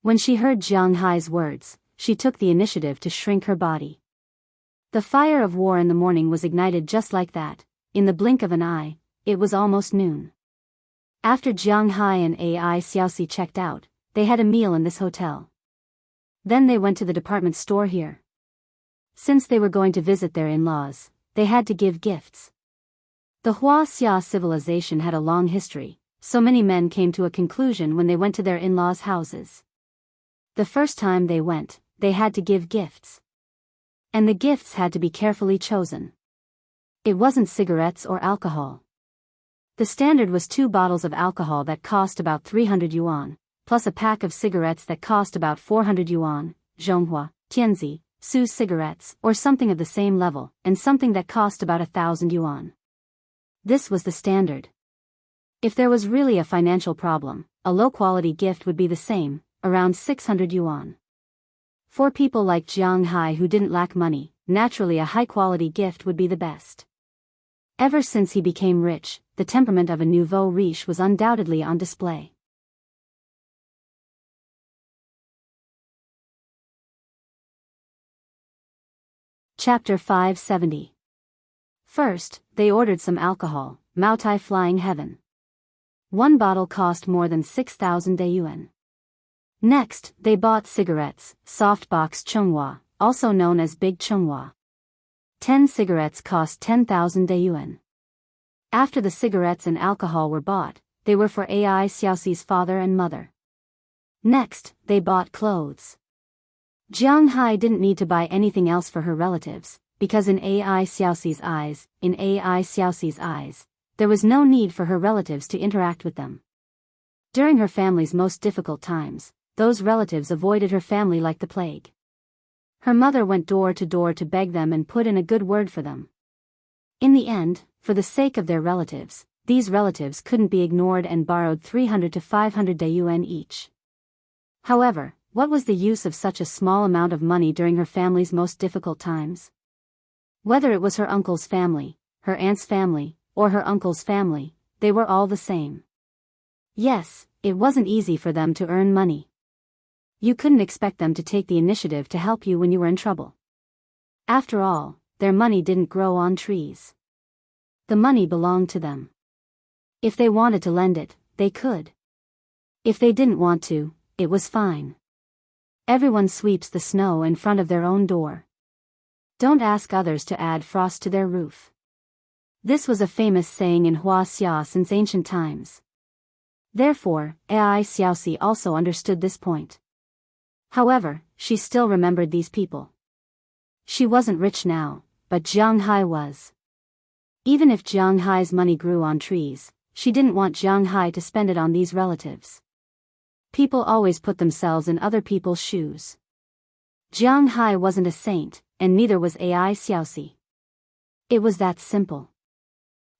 When she heard Jiang Hai's words, she took the initiative to shrink her body. The fire of war in the morning was ignited just like that. In the blink of an eye, it was almost noon. After Jiang Hai and Ai Xiaoxi checked out, they had a meal in this hotel. Then they went to the department store here. Since they were going to visit their in-laws, they had to give gifts. The Wuxia civilization had a long history, so many men came to a conclusion when they went to their in-laws' houses. The first time they went, they had to give gifts. And the gifts had to be carefully chosen. It wasn't cigarettes or alcohol. The standard was 2 bottles of alcohol that cost about 300 yuan, plus a pack of cigarettes that cost about 400 yuan, Zhonghua, Tianzi, Su cigarettes, or something of the same level, and something that cost about 1,000 yuan. This was the standard. If there was really a financial problem, a low-quality gift would be the same, around 600 yuan. For people like Jiang Hai who didn't lack money, naturally a high-quality gift would be the best. Ever since he became rich, the temperament of a nouveau riche was undoubtedly on display. Chapter 570. First, they ordered some alcohol, Maotai Flying Heaven. 1 bottle cost more than 6,000 yuan. Next, they bought cigarettes, softbox Chonghua, also known as Big Chonghua. 10 cigarettes cost 10,000 yuan. After the cigarettes and alcohol were bought, they were for Ai Xiaoxi's father and mother. Next, they bought clothes. Jiang Hai didn't need to buy anything else for her relatives, because in Ai Xiaoxi's eyes, there was no need for her relatives to interact with them. During her family's most difficult times, those relatives avoided her family like the plague. Her mother went door to door to beg them and put in a good word for them. In the end, for the sake of their relatives, these relatives couldn't be ignored and borrowed 300 to 500 yuan each. However, what was the use of such a small amount of money during her family's most difficult times? Whether it was her uncle's family, her aunt's family, or her uncle's family, they were all the same. Yes, it wasn't easy for them to earn money. You couldn't expect them to take the initiative to help you when you were in trouble. After all, their money didn't grow on trees. The money belonged to them. If they wanted to lend it, they could. If they didn't want to, it was fine. Everyone sweeps the snow in front of their own door. Don't ask others to add frost to their roof. This was a famous saying in Wuxia since ancient times. Therefore, Ai Xiaoxi also understood this point. However, she still remembered these people. She wasn't rich now, but Jiang Hai was. Even if Jiang Hai's money grew on trees, she didn't want Jiang Hai to spend it on these relatives. People always put themselves in other people's shoes. Jiang Hai wasn't a saint, and neither was Ai Xiaoxi. It was that simple.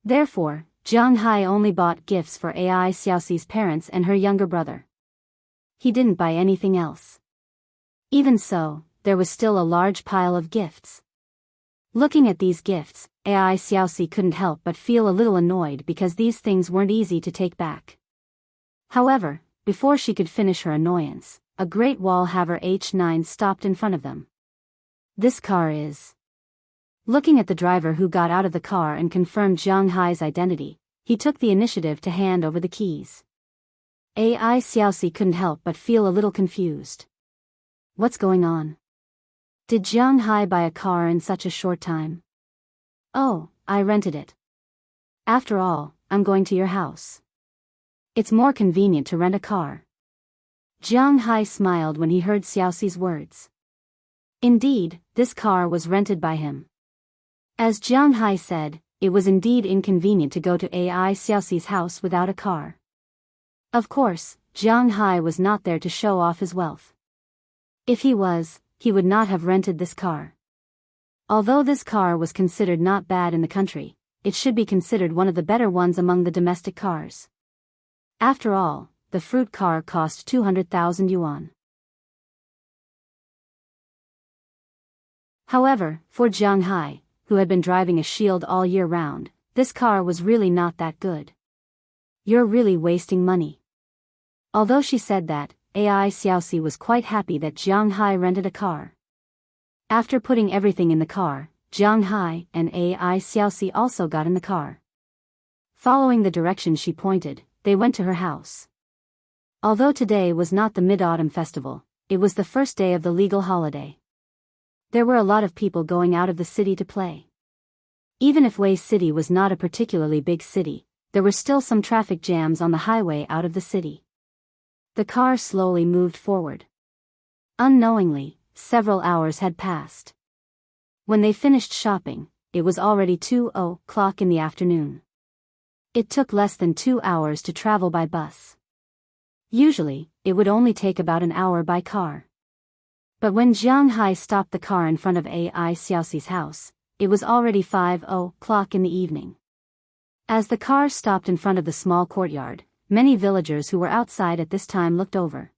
Therefore, Jiang Hai only bought gifts for Ai Xiaoxi's parents and her younger brother. He didn't buy anything else. Even so, there was still a large pile of gifts. Looking at these gifts, Ai Xiaoxi couldn't help but feel a little annoyed because these things weren't easy to take back. However, before she could finish her annoyance, a great wall haver H9 stopped in front of them. This car is... Looking at the driver who got out of the car and confirmed Jiang Hai's identity, he took the initiative to hand over the keys. Ai Xiaoxi couldn't help but feel a little confused. What's going on? Did Jiang Hai buy a car in such a short time? Oh, I rented it. After all, I'm going to your house. It's more convenient to rent a car. Jiang Hai smiled when he heard Xiaoxi's words. Indeed, this car was rented by him. As Jiang Hai said, it was indeed inconvenient to go to Ai Xiaoxi's house without a car. Of course, Jiang Hai was not there to show off his wealth. If he was, he would not have rented this car. Although this car was considered not bad in the country, it should be considered one of the better ones among the domestic cars. After all, the fruit car cost 200,000 yuan. However, for Jiang Hai, who had been driving a Shield all year round, this car was really not that good. You're really wasting money. Although she said that, Ai Xiaoxi was quite happy that Jiang Hai rented a car. After putting everything in the car, Jiang Hai and Ai Xiaoxi also got in the car. Following the direction she pointed, they went to her house. Although today was not the Mid-Autumn Festival, it was the first day of the legal holiday. There were a lot of people going out of the city to play. Even if Wei City was not a particularly big city, there were still some traffic jams on the highway out of the city. The car slowly moved forward. Unknowingly, several hours had passed. When they finished shopping, it was already 2:00 in the afternoon. It took less than 2 hours to travel by bus. Usually, it would only take about an hour by car. But when Jiang Hai stopped the car in front of Ai Xiaoxi's house, it was already 5:00 in the evening. As the car stopped in front of the small courtyard, many villagers who were outside at this time looked over.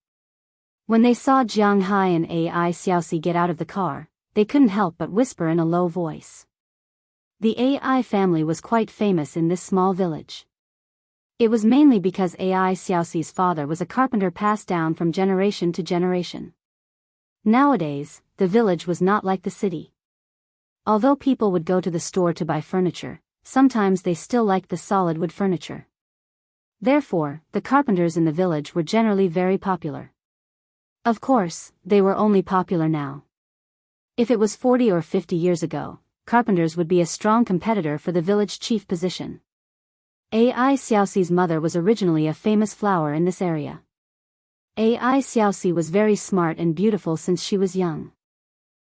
When they saw Jiang Hai and Ai Xiaoxi get out of the car, they couldn't help but whisper in a low voice. The Ai family was quite famous in this small village. It was mainly because Ai Xiaoxi's father was a carpenter passed down from generation to generation. Nowadays, the village was not like the city. Although people would go to the store to buy furniture, sometimes they still liked the solid wood furniture. Therefore, the carpenters in the village were generally very popular. Of course, they were only popular now. If it was 40 or 50 years ago, carpenters would be a strong competitor for the village chief position. Ai Xiaoxi's mother was originally a famous flower in this area. Ai Xiaoxi was very smart and beautiful since she was young.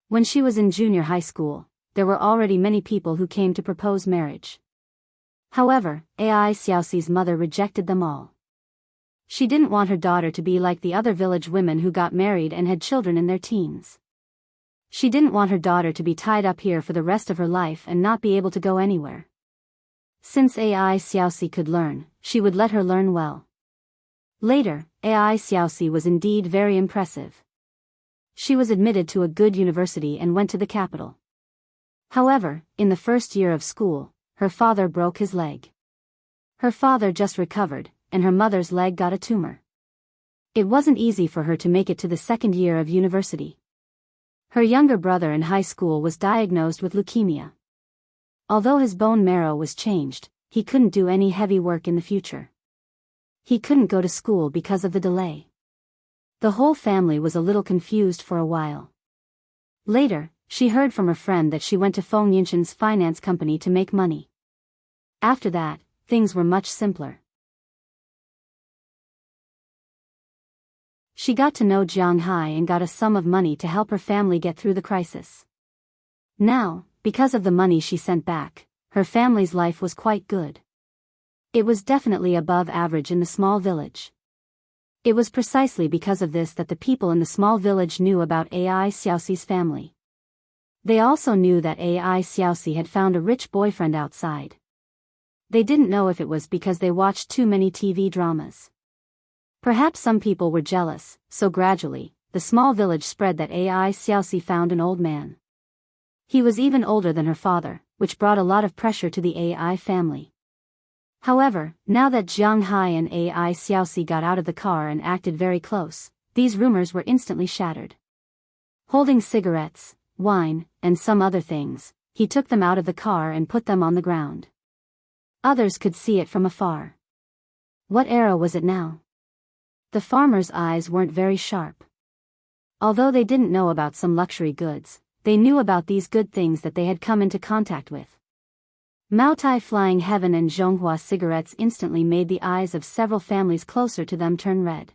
When she was in junior high school, there were already many people who came to propose marriage. However, Ai Xiaoxi's mother rejected them all. She didn't want her daughter to be like the other village women who got married and had children in their teens. She didn't want her daughter to be tied up here for the rest of her life and not be able to go anywhere. Since Ai Xiaoxi could learn, she would let her learn well. Later, Ai Xiaoxi was indeed very impressive. She was admitted to a good university and went to the capital. However, in the first year of school, her father broke his leg. Her father just recovered, and her mother's leg got a tumor. It wasn't easy for her to make it to the second year of university. Her younger brother in high school was diagnosed with leukemia. Although his bone marrow was changed, he couldn't do any heavy work in the future. He couldn't go to school because of the delay. The whole family was a little confused for a while. Later, she heard from her friend that she went to Feng Yinshan's finance company to make money. After that, things were much simpler. She got to know Jiang Hai and got a sum of money to help her family get through the crisis. Now, because of the money she sent back, her family's life was quite good. It was definitely above average in the small village. It was precisely because of this that the people in the small village knew about Ai Xiaoxi's family. They also knew that Ai Xiaoxi had found a rich boyfriend outside. They didn't know if it was because they watched too many TV dramas. Perhaps some people were jealous, so gradually, the small village spread that Ai Xiaoxi found an old man. He was even older than her father, which brought a lot of pressure to the Ai family. However, now that Jiang Hai and Ai Xiaoxi got out of the car and acted very close, these rumors were instantly shattered. Holding cigarettes, wine, and some other things, he took them out of the car and put them on the ground. Others could see it from afar. What era was it now? The farmers' eyes weren't very sharp. Although they didn't know about some luxury goods, they knew about these good things that they had come into contact with. Maotai Flying Heaven and Zhonghua cigarettes instantly made the eyes of several families closer to them turn red.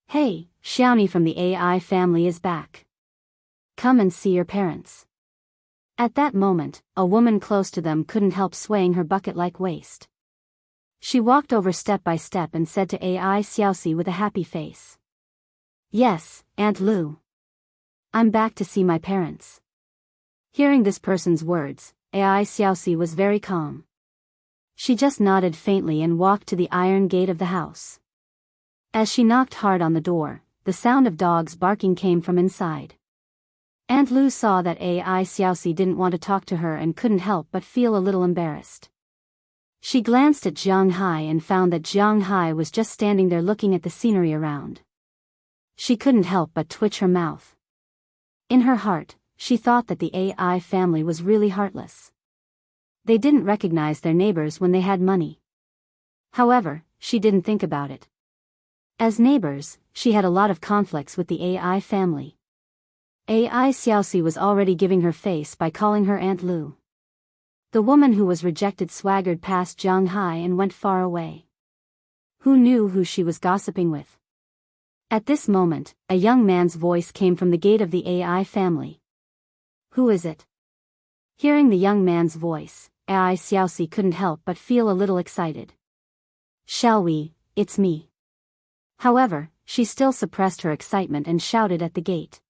Hey, Xiaoni from the Ai family is back. Come and see your parents. At that moment, a woman close to them couldn't help swaying her bucket-like waist. She walked over step by step and said to Ai Xiaoxi with a happy face. Yes, Aunt Lu. I'm back to see my parents. Hearing this person's words, Ai Xiaoxi was very calm. She just nodded faintly and walked to the iron gate of the house. As she knocked hard on the door, the sound of dogs barking came from inside. Aunt Lu saw that Ai Xiaoxi didn't want to talk to her and couldn't help but feel a little embarrassed. She glanced at Jiang Hai and found that Jiang Hai was just standing there looking at the scenery around. She couldn't help but twitch her mouth. In her heart, she thought that the Ai family was really heartless. They didn't recognize their neighbors when they had money. However, she didn't think about it. As neighbors, she had a lot of conflicts with the Ai family. Ai Xiaoxi was already giving her face by calling her Aunt Lu. The woman who was rejected swaggered past Jiang Hai and went far away. Who knew who she was gossiping with? At this moment, a young man's voice came from the gate of the Ai family. Who is it? Hearing the young man's voice, Ai Xiaoxi couldn't help but feel a little excited. Shall we, it's me. However, she still suppressed her excitement and shouted at the gate.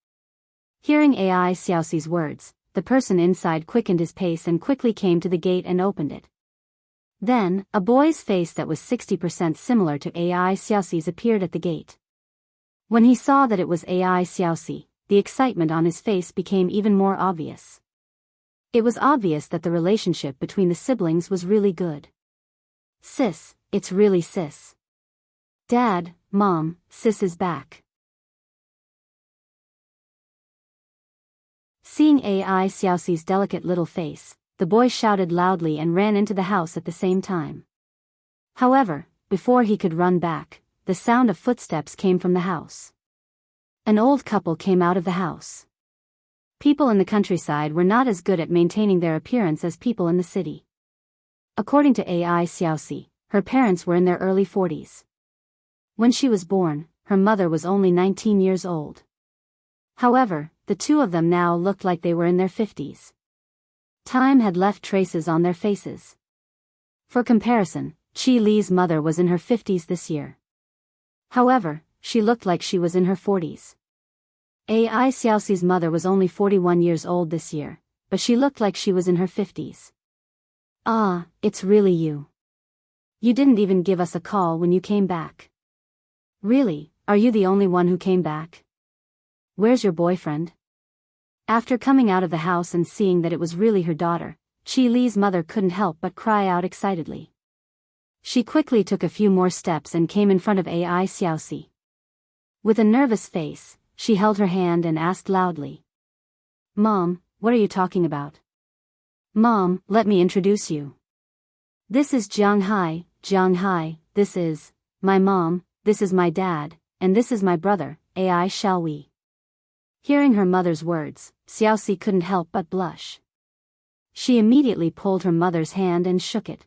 Hearing Ai Xiaoxi's words, the person inside quickened his pace and quickly came to the gate and opened it. Then, a boy's face that was 60% similar to Ai Xiaoxi's appeared at the gate. When he saw that it was Ai Xiaoxi, the excitement on his face became even more obvious. It was obvious that the relationship between the siblings was really good. Sis, it's really sis. Dad, Mom, sis is back. Seeing Ai Xiaoxi's delicate little face, the boy shouted loudly and ran into the house at the same time. However, before he could run back, the sound of footsteps came from the house. An old couple came out of the house. People in the countryside were not as good at maintaining their appearance as people in the city. According to Ai Xiaoxi, her parents were in their early 40s. When she was born, her mother was only 19 years old. However, the two of them now looked like they were in their 50s. Time had left traces on their faces. For comparison, Qi Li's mother was in her 50s this year. However, she looked like she was in her 40s. Ai Xiaoxi's mother was only 41 years old this year, but she looked like she was in her 50s. Ah, it's really you. You didn't even give us a call when you came back. Really, are you the only one who came back? Where's your boyfriend? After coming out of the house and seeing that it was really her daughter, Qi Li's mother couldn't help but cry out excitedly. She quickly took a few more steps and came in front of Ai Xiaoxi. With a nervous face, she held her hand and asked loudly. Mom, what are you talking about? Mom, let me introduce you. This is Jiang Hai, this is my mom, this is my dad, and this is my brother, Ai shall we? Hearing her mother's words, Xiaoxi couldn't help but blush. She immediately pulled her mother's hand and shook it.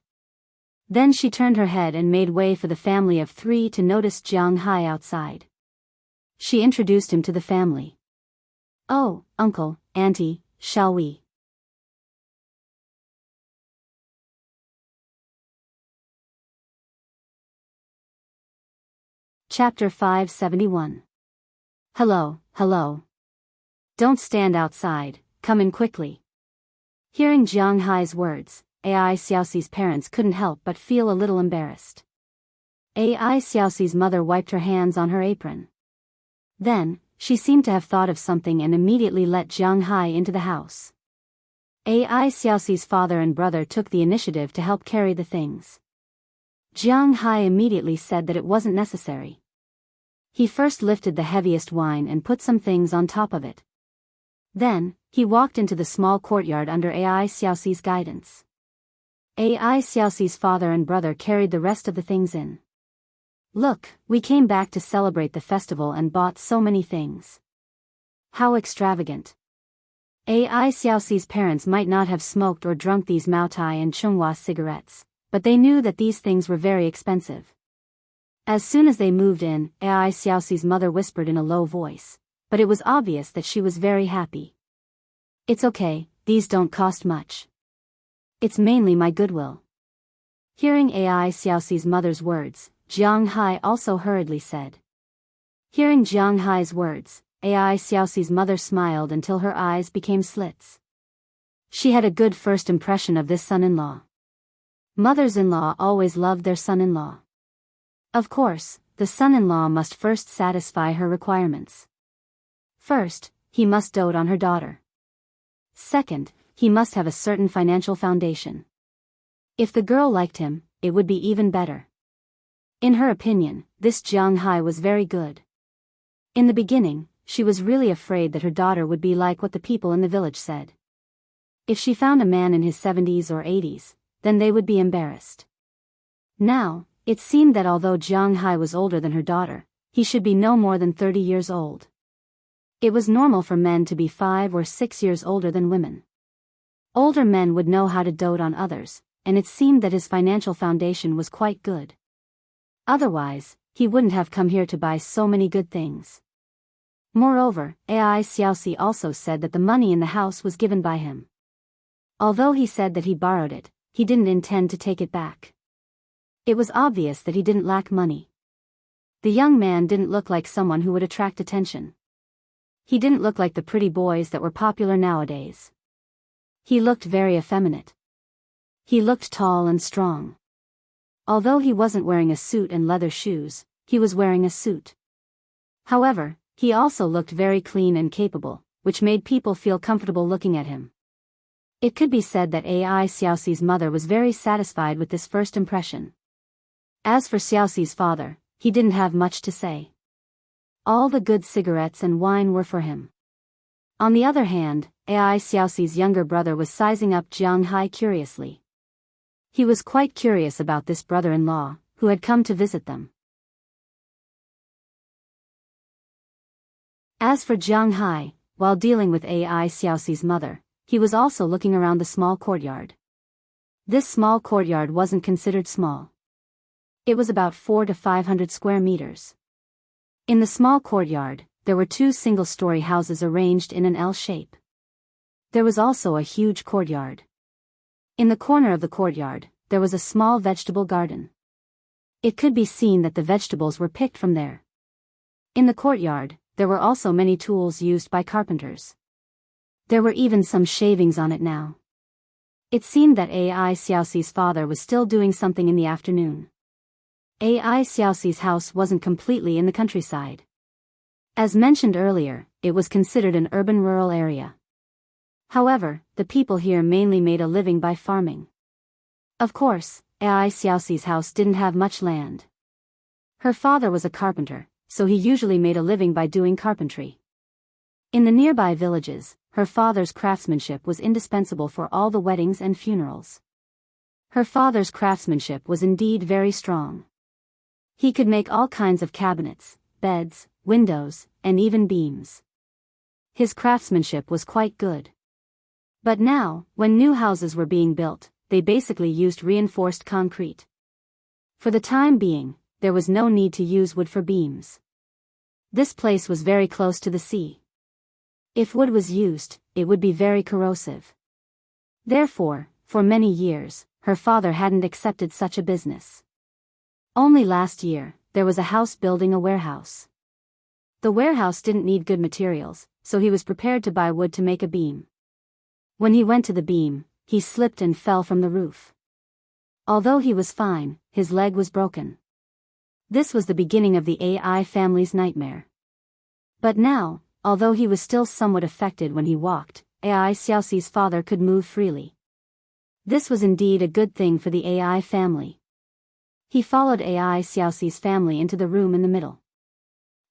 Then she turned her head and made way for the family of three to notice Jiang Hai outside. She introduced him to the family. Oh, uncle, auntie, shall we? Chapter 571. Hello, hello. Don't stand outside, come in quickly. Hearing Jiang Hai's words, Ai Xiaoxi's parents couldn't help but feel a little embarrassed. Ai Xiaoxi's mother wiped her hands on her apron. Then, she seemed to have thought of something and immediately let Jianghu into the house. Ai Xiaoxi's father and brother took the initiative to help carry the things. Jianghu immediately said that it wasn't necessary. He first lifted the heaviest wine and put some things on top of it. Then, he walked into the small courtyard under Ai Xiaoxi's guidance. Ai Xiaoxi's father and brother carried the rest of the things in. Look, we came back to celebrate the festival and bought so many things. How extravagant. Ai Xiaoxi's parents might not have smoked or drunk these Maotai and Chunghua cigarettes, but they knew that these things were very expensive. As soon as they moved in, Ai Xiaoxi's mother whispered in a low voice, but it was obvious that she was very happy. It's okay, these don't cost much. It's mainly my goodwill. Hearing Ai Xiaoxi's mother's words, Jianghu also hurriedly said. Hearing Jianghu's words, Ai Xiaoxi's mother smiled until her eyes became slits. She had a good first impression of this son-in-law. Mothers-in-law always loved their son-in-law. Of course, the son-in-law must first satisfy her requirements. First, he must dote on her daughter. Second, he must have a certain financial foundation. If the girl liked him, it would be even better. In her opinion, this Jianghu was very good. In the beginning, she was really afraid that her daughter would be like what the people in the village said. If she found a man in his 70s or 80s, then they would be embarrassed. Now, it seemed that although Jianghu was older than her daughter, he should be no more than 30 years old. It was normal for men to be 5 or 6 years older than women. Older men would know how to dote on others, and it seemed that his financial foundation was quite good. Otherwise, he wouldn't have come here to buy so many good things. Moreover, Ai Xiaoxi also said that the money in the house was given by him. Although he said that he borrowed it, he didn't intend to take it back. It was obvious that he didn't lack money. The young man didn't look like someone who would attract attention. He didn't look like the pretty boys that were popular nowadays. He looked very effeminate. He looked tall and strong. Although he wasn't wearing a suit and leather shoes, he was wearing a suit. However, he also looked very clean and capable, which made people feel comfortable looking at him. It could be said that Ai Xiaoxi's mother was very satisfied with this first impression. As for Xiaoxi's father, he didn't have much to say. All the good cigarettes and wine were for him. On the other hand, Ai Xiaoxi's younger brother was sizing up Jianghu curiously. He was quite curious about this brother-in-law, who had come to visit them. As for Jianghu, while dealing with Ai Xiaoxi's mother, he was also looking around the small courtyard. This small courtyard wasn't considered small. It was about 400 to 500 square meters. In the small courtyard, there were 2 single-story houses arranged in an L shape. There was also a huge courtyard. In the corner of the courtyard, there was a small vegetable garden. It could be seen that the vegetables were picked from there. In the courtyard, there were also many tools used by carpenters. There were even some shavings on it now. It seemed that Ai Xiaoxi's father was still doing something in the afternoon. Ai Xiaoxi's house wasn't completely in the countryside. As mentioned earlier, it was considered an urban-rural area. However, the people here mainly made a living by farming. Of course, Ai Xiaoxi's house didn't have much land. Her father was a carpenter, so he usually made a living by doing carpentry. In the nearby villages, her father's craftsmanship was indispensable for all the weddings and funerals. Her father's craftsmanship was indeed very strong. He could make all kinds of cabinets, beds, windows, and even beams. His craftsmanship was quite good. But now, when new houses were being built, they basically used reinforced concrete. For the time being, there was no need to use wood for beams. This place was very close to the sea. If wood was used, it would be very corrosive. Therefore, for many years, her father hadn't accepted such a business. Only last year, there was a house building a warehouse. The warehouse didn't need good materials, so he was prepared to buy wood to make a beam. When he went to the beam, he slipped and fell from the roof. Although he was fine, his leg was broken. This was the beginning of the AI family's nightmare. But now, although he was still somewhat affected when he walked, AI Xiaoxi's father could move freely. This was indeed a good thing for the AI family. He followed AI Xiaoxi's family into the room in the middle.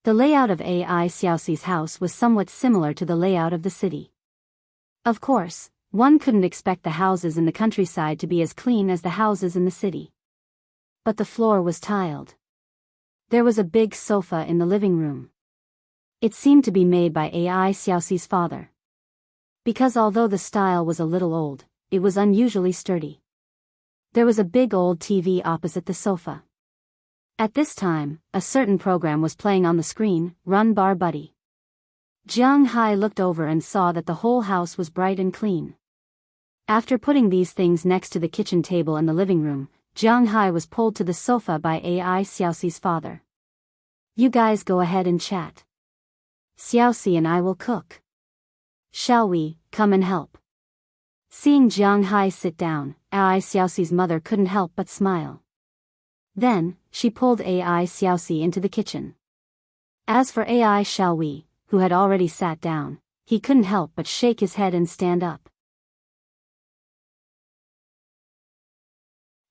The layout of AI Xiaoxi's house was somewhat similar to the layout of the city. Of course, one couldn't expect the houses in the countryside to be as clean as the houses in the city. But the floor was tiled. There was a big sofa in the living room. It seemed to be made by AI Xiaoxi's father. Because although the style was a little old, it was unusually sturdy. There was a big old TV opposite the sofa. At this time, a certain program was playing on the screen, Run Bar Buddy. Jianghu looked over and saw that the whole house was bright and clean. After putting these things next to the kitchen table in the living room, Jianghu was pulled to the sofa by AI Xiaoxi's father. You guys go ahead and chat. Xiaoxi and I will cook. Shall we, come and help? Seeing Jianghu sit down, AI Xiaoxi's mother couldn't help but smile. Then, she pulled AI Xiaoxi into the kitchen. As for AI Xiaohui, who had already sat down, he couldn't help but shake his head and stand up.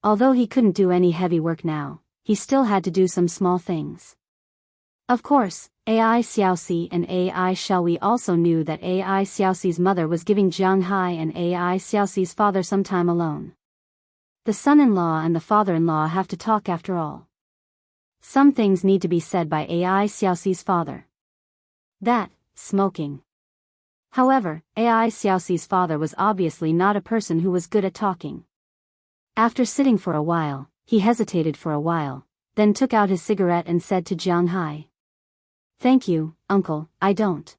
Although he couldn't do any heavy work now, he still had to do some small things. Of course, AI Xiaoxi and AI Xiaohui also knew that AI Xiaoxi's mother was giving Jianghu and AI Xiaoxi's father some time alone. The son-in-law and the father-in-law have to talk after all. Some things need to be said by AI Xiaoxi's father. That, smoking. However, AI Xiaoxi's father was obviously not a person who was good at talking. After sitting for a while, he hesitated for a while, then took out his cigarette and said to Jianghu, "Thank you, uncle, I don't."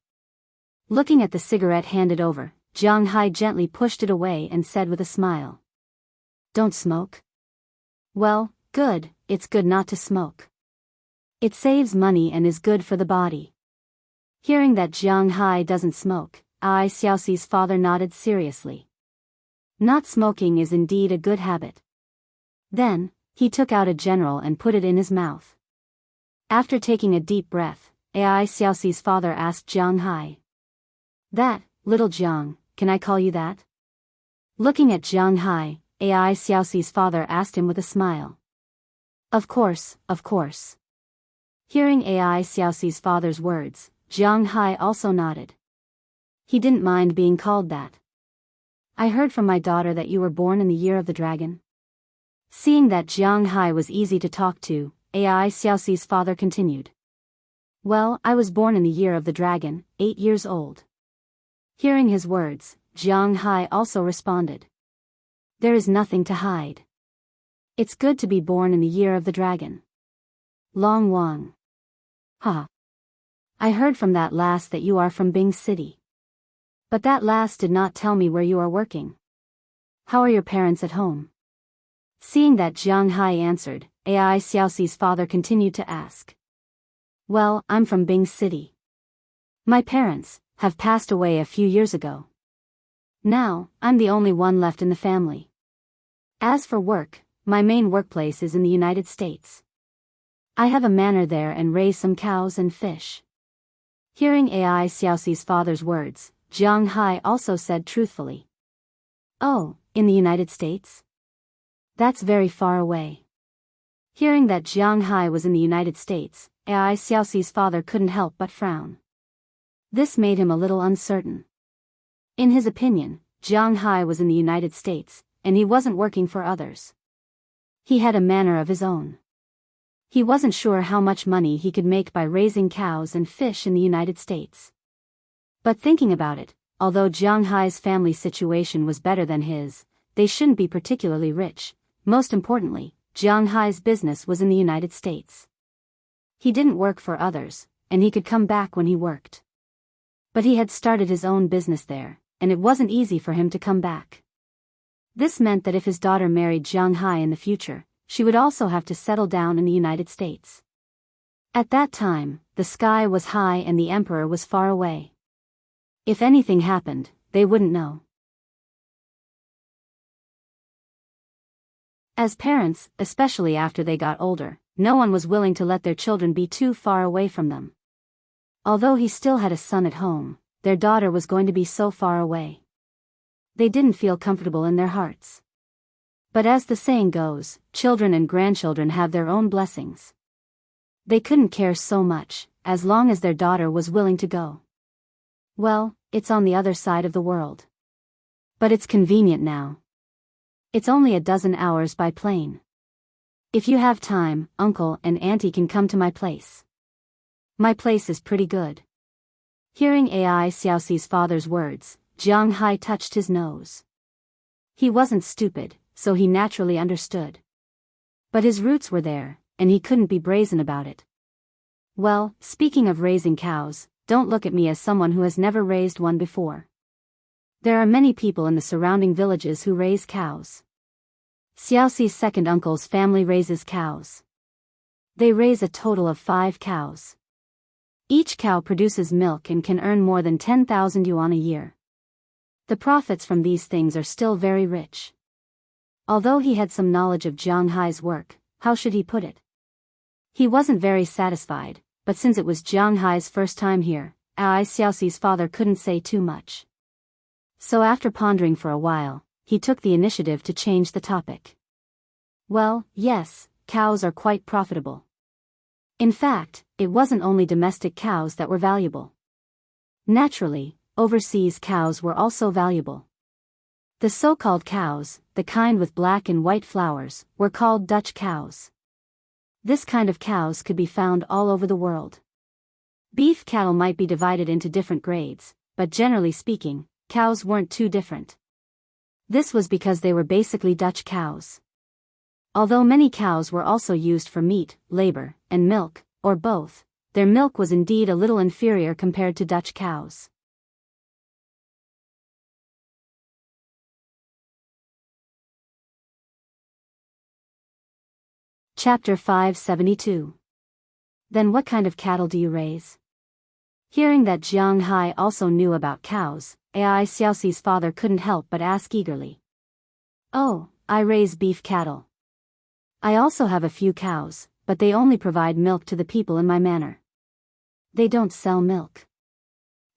Looking at the cigarette handed over, Jianghu gently pushed it away and said with a smile, "Don't smoke?" "Well, good, it's good not to smoke. It saves money and is good for the body." Hearing that Jianghu doesn't smoke, AI Xiaoxi's father nodded seriously. Not smoking is indeed a good habit. Then, he took out a general and put it in his mouth. After taking a deep breath, AI Xiaoxi's father asked Jianghu, "That, little Jiang, can I call you that?" Looking at Jianghu, AI Xiaoxi's father asked him with a smile. Of course, of course." Hearing AI Xiaoxi's father's words, Jianghu also nodded. He didn't mind being called that. "I heard from my daughter that you were born in the year of the dragon." Seeing that Jianghu was easy to talk to, AI Xiaoxi's father continued. "Well, I was born in the year of the dragon, 8 years old." Hearing his words, Jianghu also responded. "There is nothing to hide. It's good to be born in the year of the dragon." Long Wang. "Ha. I heard from that last that you are from Bing City. But that last did not tell me where you are working. How are your parents at home?" Seeing that Jianghu answered, AI Xiaoxi's father continued to ask. "Well, I'm from Bing City. My parents have passed away a few years ago. Now, I'm the only one left in the family. As for work, my main workplace is in the United States. I have a manor there and raise some cows and fish." Hearing AI Xiaoxi's father's words, Jianghu also said truthfully. "Oh, in the United States? That's very far away." Hearing that Jianghu was in the United States, AI Xiaoxi's father couldn't help but frown. This made him a little uncertain. In his opinion, Jianghu was in the United States, and he wasn't working for others. He had a manor of his own. He wasn't sure how much money he could make by raising cows and fish in the United States. But thinking about it, although Jianghu's family situation was better than his, they shouldn't be particularly rich. Most importantly, Jianghu's business was in the United States. He didn't work for others, and he could come back when he worked. But he had started his own business there, and it wasn't easy for him to come back. This meant that if his daughter married Jianghu in the future, she would also have to settle down in the United States. At that time, the sky was high and the emperor was far away. If anything happened, they wouldn't know. As parents, especially after they got older, no one was willing to let their children be too far away from them. Although he still had a son at home, their daughter was going to be so far away. They didn't feel comfortable in their hearts. But as the saying goes, children and grandchildren have their own blessings. They couldn't care so much, as long as their daughter was willing to go. Well, it's on the other side of the world. But it's convenient now. It's only a dozen hours by plane. If you have time, uncle and auntie can come to my place. My place is pretty good. Hearing Ai Xiaoxi's father's words, Jiang Hai touched his nose. He wasn't stupid, so he naturally understood. But his roots were there, and he couldn't be brazen about it. Well, speaking of raising cows, don't look at me as someone who has never raised one before. There are many people in the surrounding villages who raise cows. Xiaoxi's second uncle's family raises cows. They raise a total of 5 cows. Each cow produces milk and can earn more than 10,000 yuan a year. The profits from these things are still very rich. Although he had some knowledge of Jiang Hai's work, how should he put it? He wasn't very satisfied, but since it was Jiang Hai's first time here, Ai Xiaoxi's father couldn't say too much. So after pondering for a while, he took the initiative to change the topic. Well, yes, cows are quite profitable. In fact, it wasn't only domestic cows that were valuable. Naturally, overseas cows were also valuable. The so-called cows, the kind with black and white flowers, were called Dutch cows. This kind of cows could be found all over the world. Beef cattle might be divided into different grades, but generally speaking, cows weren't too different. This was because they were basically Dutch cows. Although many cows were also used for meat, labor, and milk, or both, their milk was indeed a little inferior compared to Dutch cows. Chapter 572. Then what kind of cattle do you raise? Hearing that Jiang Hai also knew about cows, Ai Xiaoxi's father couldn't help but ask eagerly. Oh, I raise beef cattle. I also have a few cows, but they only provide milk to the people in my manor. They don't sell milk.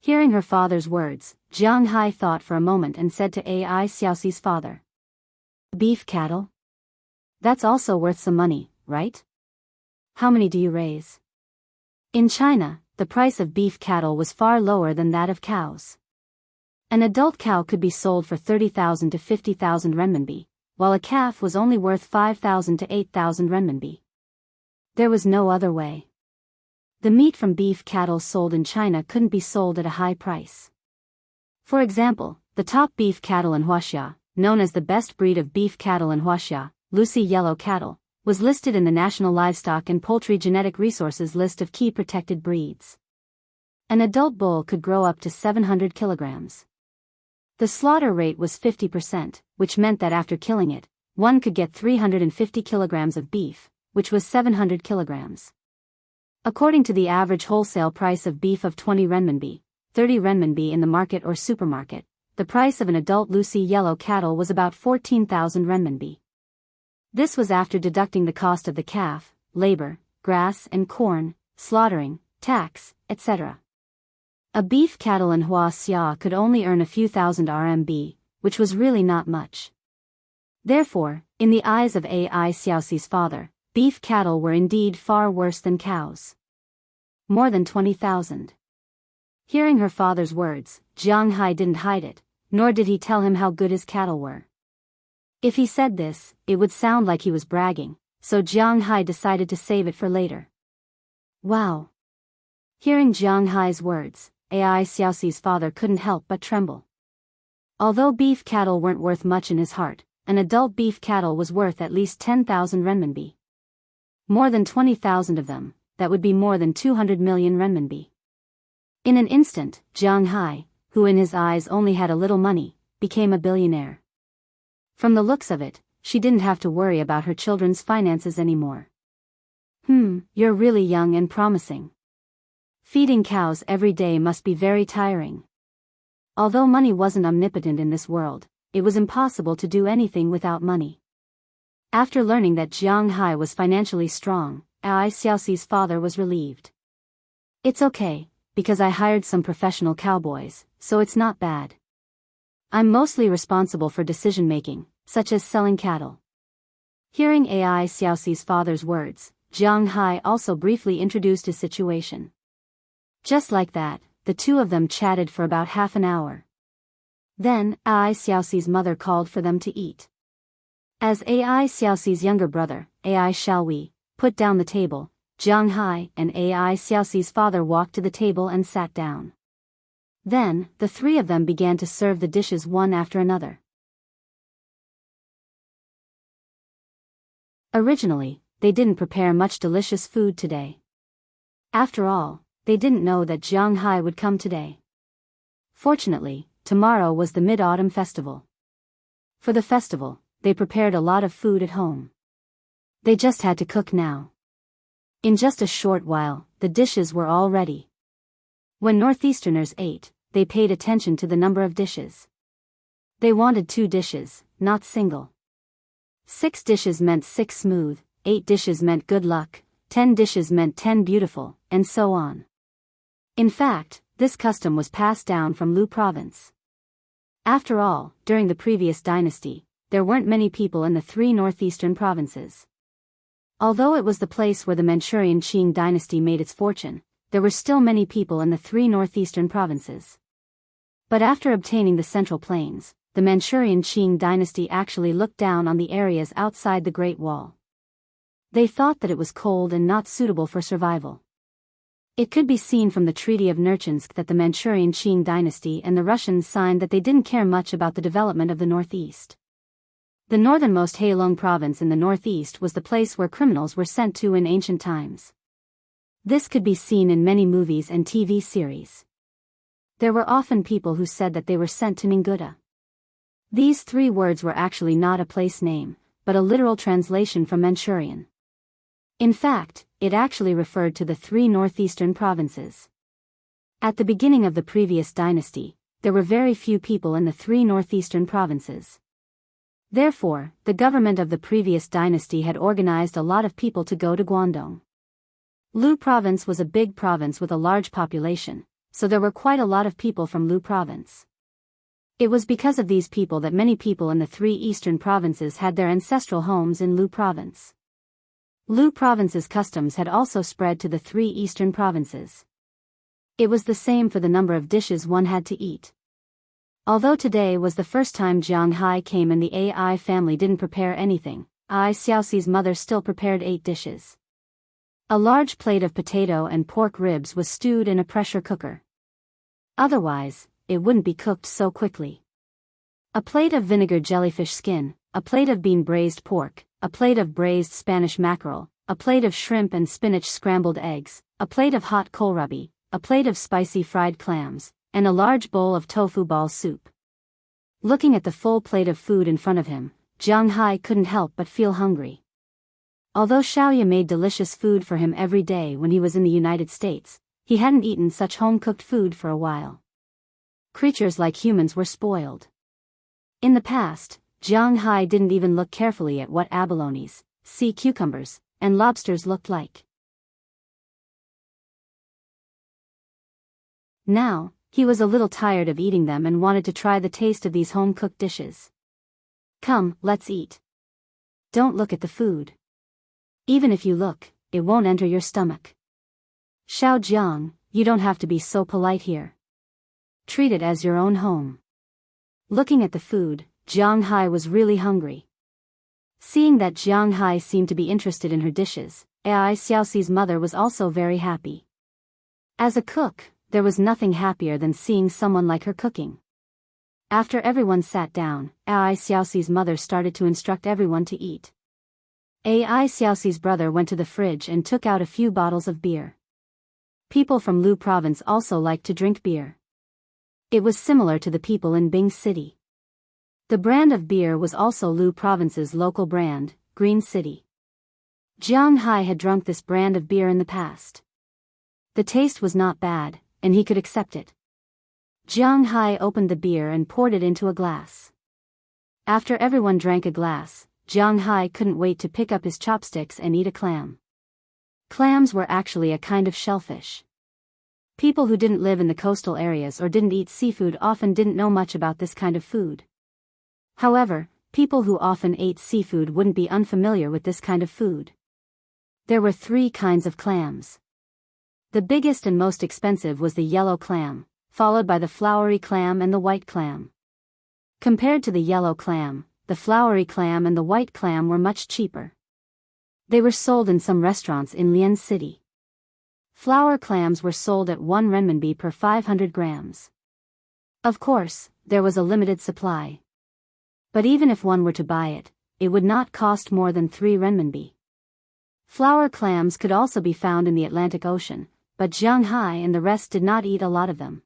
Hearing her father's words, Jiang Hai thought for a moment and said to Ai Xiaoxi's father. Beef cattle? That's also worth some money, right? How many do you raise? In China, the price of beef cattle was far lower than that of cows. An adult cow could be sold for 30,000 to 50,000 renminbi, while a calf was only worth 5,000 to 8,000 renminbi. There was no other way. The meat from beef cattle sold in China couldn't be sold at a high price. For example, the top beef cattle in Wuxia, known as the best breed of beef cattle in Wuxia, Lucy yellow cattle, was listed in the National Livestock and Poultry Genetic Resources list of key protected breeds. An adult bull could grow up to 700 kilograms. The slaughter rate was 50%, which meant that after killing it, one could get 350 kilograms of beef, which was 700 kilograms. According to the average wholesale price of beef of 20 renminbi, 30 renminbi in the market or supermarket, the price of an adult Lucy yellow cattle was about 14,000 renminbi. This was after deducting the cost of the calf, labor, grass and corn, slaughtering, tax, etc. A beef cattle in Wuxia could only earn a few thousand RMB, which was really not much. Therefore, in the eyes of Ai Xiaoxi's father, beef cattle were indeed far worse than cows. More than 20,000. Hearing her father's words, Jiang Hai didn't hide it, nor did he tell him how good his cattle were. If he said this, it would sound like he was bragging, so Jiang Hai decided to save it for later. Wow! Hearing Jiang Hai's words, Ai Xiaoxi's father couldn't help but tremble. Although beef cattle weren't worth much in his heart, an adult beef cattle was worth at least 10,000 renminbi. More than 20,000 of them, that would be more than 200 million renminbi. In an instant, Jiang Hai, who in his eyes only had a little money, became a billionaire. From the looks of it, she didn't have to worry about her children's finances anymore. You're really young and promising. Feeding cows every day must be very tiring. Although money wasn't omnipotent in this world, it was impossible to do anything without money. After learning that Jiang Hai was financially strong, Ai Xiaoxi's father was relieved. It's okay, because I hired some professional cowboys, so it's not bad. I'm mostly responsible for decision-making, such as selling cattle. Hearing Ai Xiaoxi's father's words, Jiang Hai also briefly introduced his situation. Just like that, the two of them chatted for about half an hour. Then, Ai Xiaoxi's mother called for them to eat. As Ai Xiaoxi's younger brother, Ai Xiaohui, put down the table, Jiang Hai and Ai Xiaoxi's father walked to the table and sat down. Then, the three of them began to serve the dishes one after another. Originally, they didn't prepare much delicious food today. After all, they didn't know that Jiang Hai would come today. Fortunately, tomorrow was the Mid-Autumn Festival. For the festival, they prepared a lot of food at home. They just had to cook now. In just a short while, the dishes were all ready. When Northeasterners ate, they paid attention to the number of dishes. They wanted 2 dishes, not single. 6 dishes meant 6 smooth, 8 dishes meant good luck, 10 dishes meant 10 beautiful, and so on. In fact, this custom was passed down from Lu province. After all, during the previous dynasty, there weren't many people in the 3 northeastern provinces. Although it was the place where the Manchurian Qing dynasty made its fortune, there were still many people in the 3 northeastern provinces. But after obtaining the Central Plains, the Manchurian Qing dynasty actually looked down on the areas outside the Great Wall. They thought that it was cold and not suitable for survival. It could be seen from the Treaty of Nerchinsk that the Manchurian Qing dynasty and the Russians signed that they didn't care much about the development of the Northeast. The northernmost Heilong province in the northeast was the place where criminals were sent to in ancient times. This could be seen in many movies and TV series. There were often people who said that they were sent to Ninguda. These 3 words were actually not a place name, but a literal translation from Manchurian. In fact, it actually referred to the 3 northeastern provinces. At the beginning of the previous dynasty, there were very few people in the 3 northeastern provinces. Therefore, the government of the previous dynasty had organized a lot of people to go to Guangdong. Lu province was a big province with a large population, so there were quite a lot of people from Lu province. It was because of these people that many people in the 3 eastern provinces had their ancestral homes in Lu province. Lu province's customs had also spread to the 3 eastern provinces. It was the same for the number of dishes one had to eat. Although today was the first time Jiang Hai came and the Ai family didn't prepare anything, Ai Xiaoxi's mother still prepared 8 dishes. A large plate of potato and pork ribs was stewed in a pressure cooker. Otherwise, it wouldn't be cooked so quickly. A plate of vinegar jellyfish skin, a plate of bean braised pork, a plate of braised Spanish mackerel, a plate of shrimp and spinach scrambled eggs, a plate of hot kohlrabi, a plate of spicy fried clams, and a large bowl of tofu ball soup. Looking at the full plate of food in front of him, Jiang Hai couldn't help but feel hungry. Although Xiaoya made delicious food for him every day when he was in the United States, he hadn't eaten such home-cooked food for a while. Creatures like humans were spoiled. In the past, Jiang Hai didn't even look carefully at what abalones, sea cucumbers, and lobsters looked like. Now, he was a little tired of eating them and wanted to try the taste of these home-cooked dishes. Come, let's eat. Don't look at the food. Even if you look, it won't enter your stomach. Xiao Jiang, you don't have to be so polite here. Treat it as your own home. Looking at the food, Jiang Hai was really hungry. Seeing that Jiang Hai seemed to be interested in her dishes, Ai Xiaoxi's mother was also very happy. As a cook, there was nothing happier than seeing someone like her cooking. After everyone sat down, Ai Xiaoxi's mother started to instruct everyone to eat. Ai Xiaoxi's brother went to the fridge and took out a few bottles of beer. People from Lu province also liked to drink beer. It was similar to the people in Bing City. The brand of beer was also Lu province's local brand, Green City. Jiang Hai had drunk this brand of beer in the past. The taste was not bad, and he could accept it. Jiang Hai opened the beer and poured it into a glass. After everyone drank a glass, Jiang Hai couldn't wait to pick up his chopsticks and eat a clam. Clams were actually a kind of shellfish. People who didn't live in the coastal areas or didn't eat seafood often didn't know much about this kind of food. However, people who often ate seafood wouldn't be unfamiliar with this kind of food. There were 3 kinds of clams. The biggest and most expensive was the yellow clam, followed by the flowery clam and the white clam. Compared to the yellow clam, the flowery clam and the white clam were much cheaper. They were sold in some restaurants in Lian City. Flower clams were sold at 1 renminbi per 500 grams. Of course, there was a limited supply. But even if one were to buy it, it would not cost more than 3 renminbi. Flower clams could also be found in the Atlantic Ocean, but Jiang Hai and the rest did not eat a lot of them.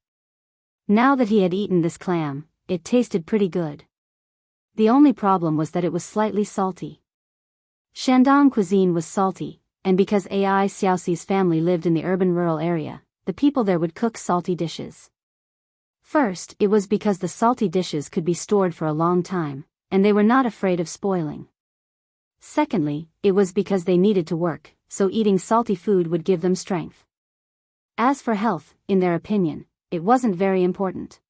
Now that he had eaten this clam, it tasted pretty good. The only problem was that it was slightly salty. Shandong cuisine was salty, and because Ai Xiaoxi's family lived in the urban rural area, the people there would cook salty dishes. First, it was because the salty dishes could be stored for a long time, and they were not afraid of spoiling. Secondly, it was because they needed to work, so eating salty food would give them strength. As for health, in their opinion, it wasn't very important.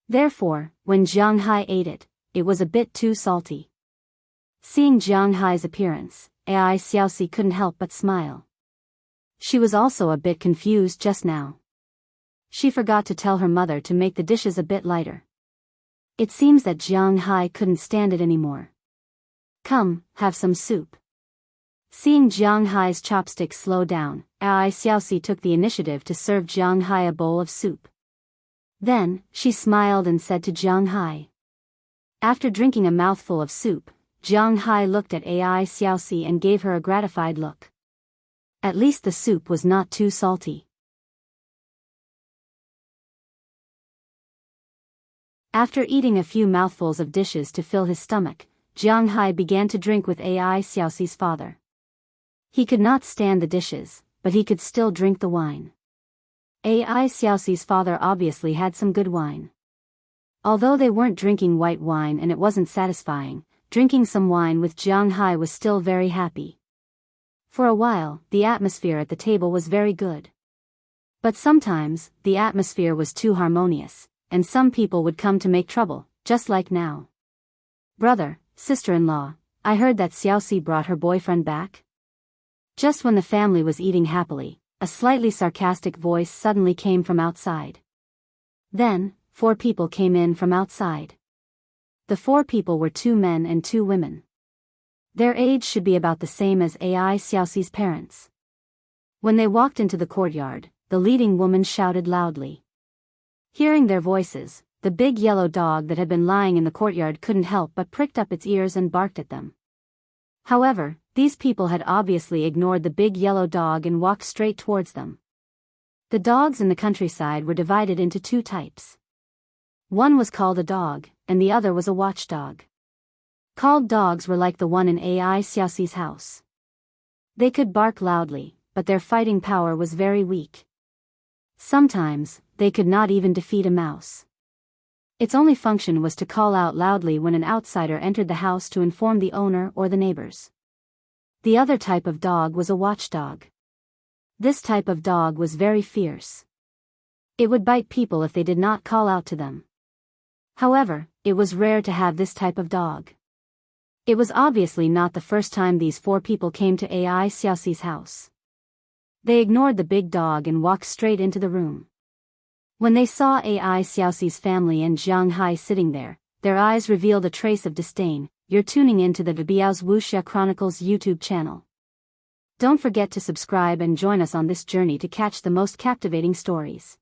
Therefore, when Jiang Hai ate it, it was a bit too salty. Seeing Jiang Hai's appearance, Ai Xiaoxi couldn't help but smile. She was also a bit confused just now. She forgot to tell her mother to make the dishes a bit lighter. It seems that Jiang Hai couldn't stand it anymore. Come, have some soup. Seeing Jiang Hai's chopsticks slow down, Ai Xiaoxi took the initiative to serve Jiang Hai a bowl of soup. Then, she smiled and said to Jiang Hai. After drinking a mouthful of soup, Jiang Hai looked at Ai Xiaoxi and gave her a gratified look. At least the soup was not too salty. After eating a few mouthfuls of dishes to fill his stomach, Jiang Hai began to drink with Ai Xiaoxi's father. He could not stand the dishes, but he could still drink the wine. Ai Xiaoxi's father obviously had some good wine. Although they weren't drinking white wine and it wasn't satisfying, drinking some wine with Jiang Hai was still very happy. For a while, the atmosphere at the table was very good. But sometimes, the atmosphere was too harmonious, and some people would come to make trouble, just like now. Brother, sister-in-law, I heard that Xiaoxi brought her boyfriend back? Just when the family was eating happily, a slightly sarcastic voice suddenly came from outside. Then, 4 people came in from outside. The 4 people were 2 men and 2 women. Their age should be about the same as Ai Xiaoxi's parents. When they walked into the courtyard, the leading woman shouted loudly. Hearing their voices, the big yellow dog that had been lying in the courtyard couldn't help but pricked up its ears and barked at them. However, these people had obviously ignored the big yellow dog and walked straight towards them. The dogs in the countryside were divided into 2 types. One was called a dog, and the other was a watchdog. Called dogs were like the one in Ai Xiaoxi's house. They could bark loudly, but their fighting power was very weak. Sometimes, they could not even defeat a mouse. Its only function was to call out loudly when an outsider entered the house to inform the owner or the neighbors. The other type of dog was a watchdog. This type of dog was very fierce. It would bite people if they did not call out to them. However, it was rare to have this type of dog. It was obviously not the first time these 4 people came to Ai Xiaoxi's house. They ignored the big dog and walked straight into the room. When they saw Ai Xiaoxi's family and Jiang Hai sitting there, their eyes revealed a trace of disdain. You're tuning into the Biyao's Wuxia Chronicles YouTube channel. Don't forget to subscribe and join us on this journey to catch the most captivating stories.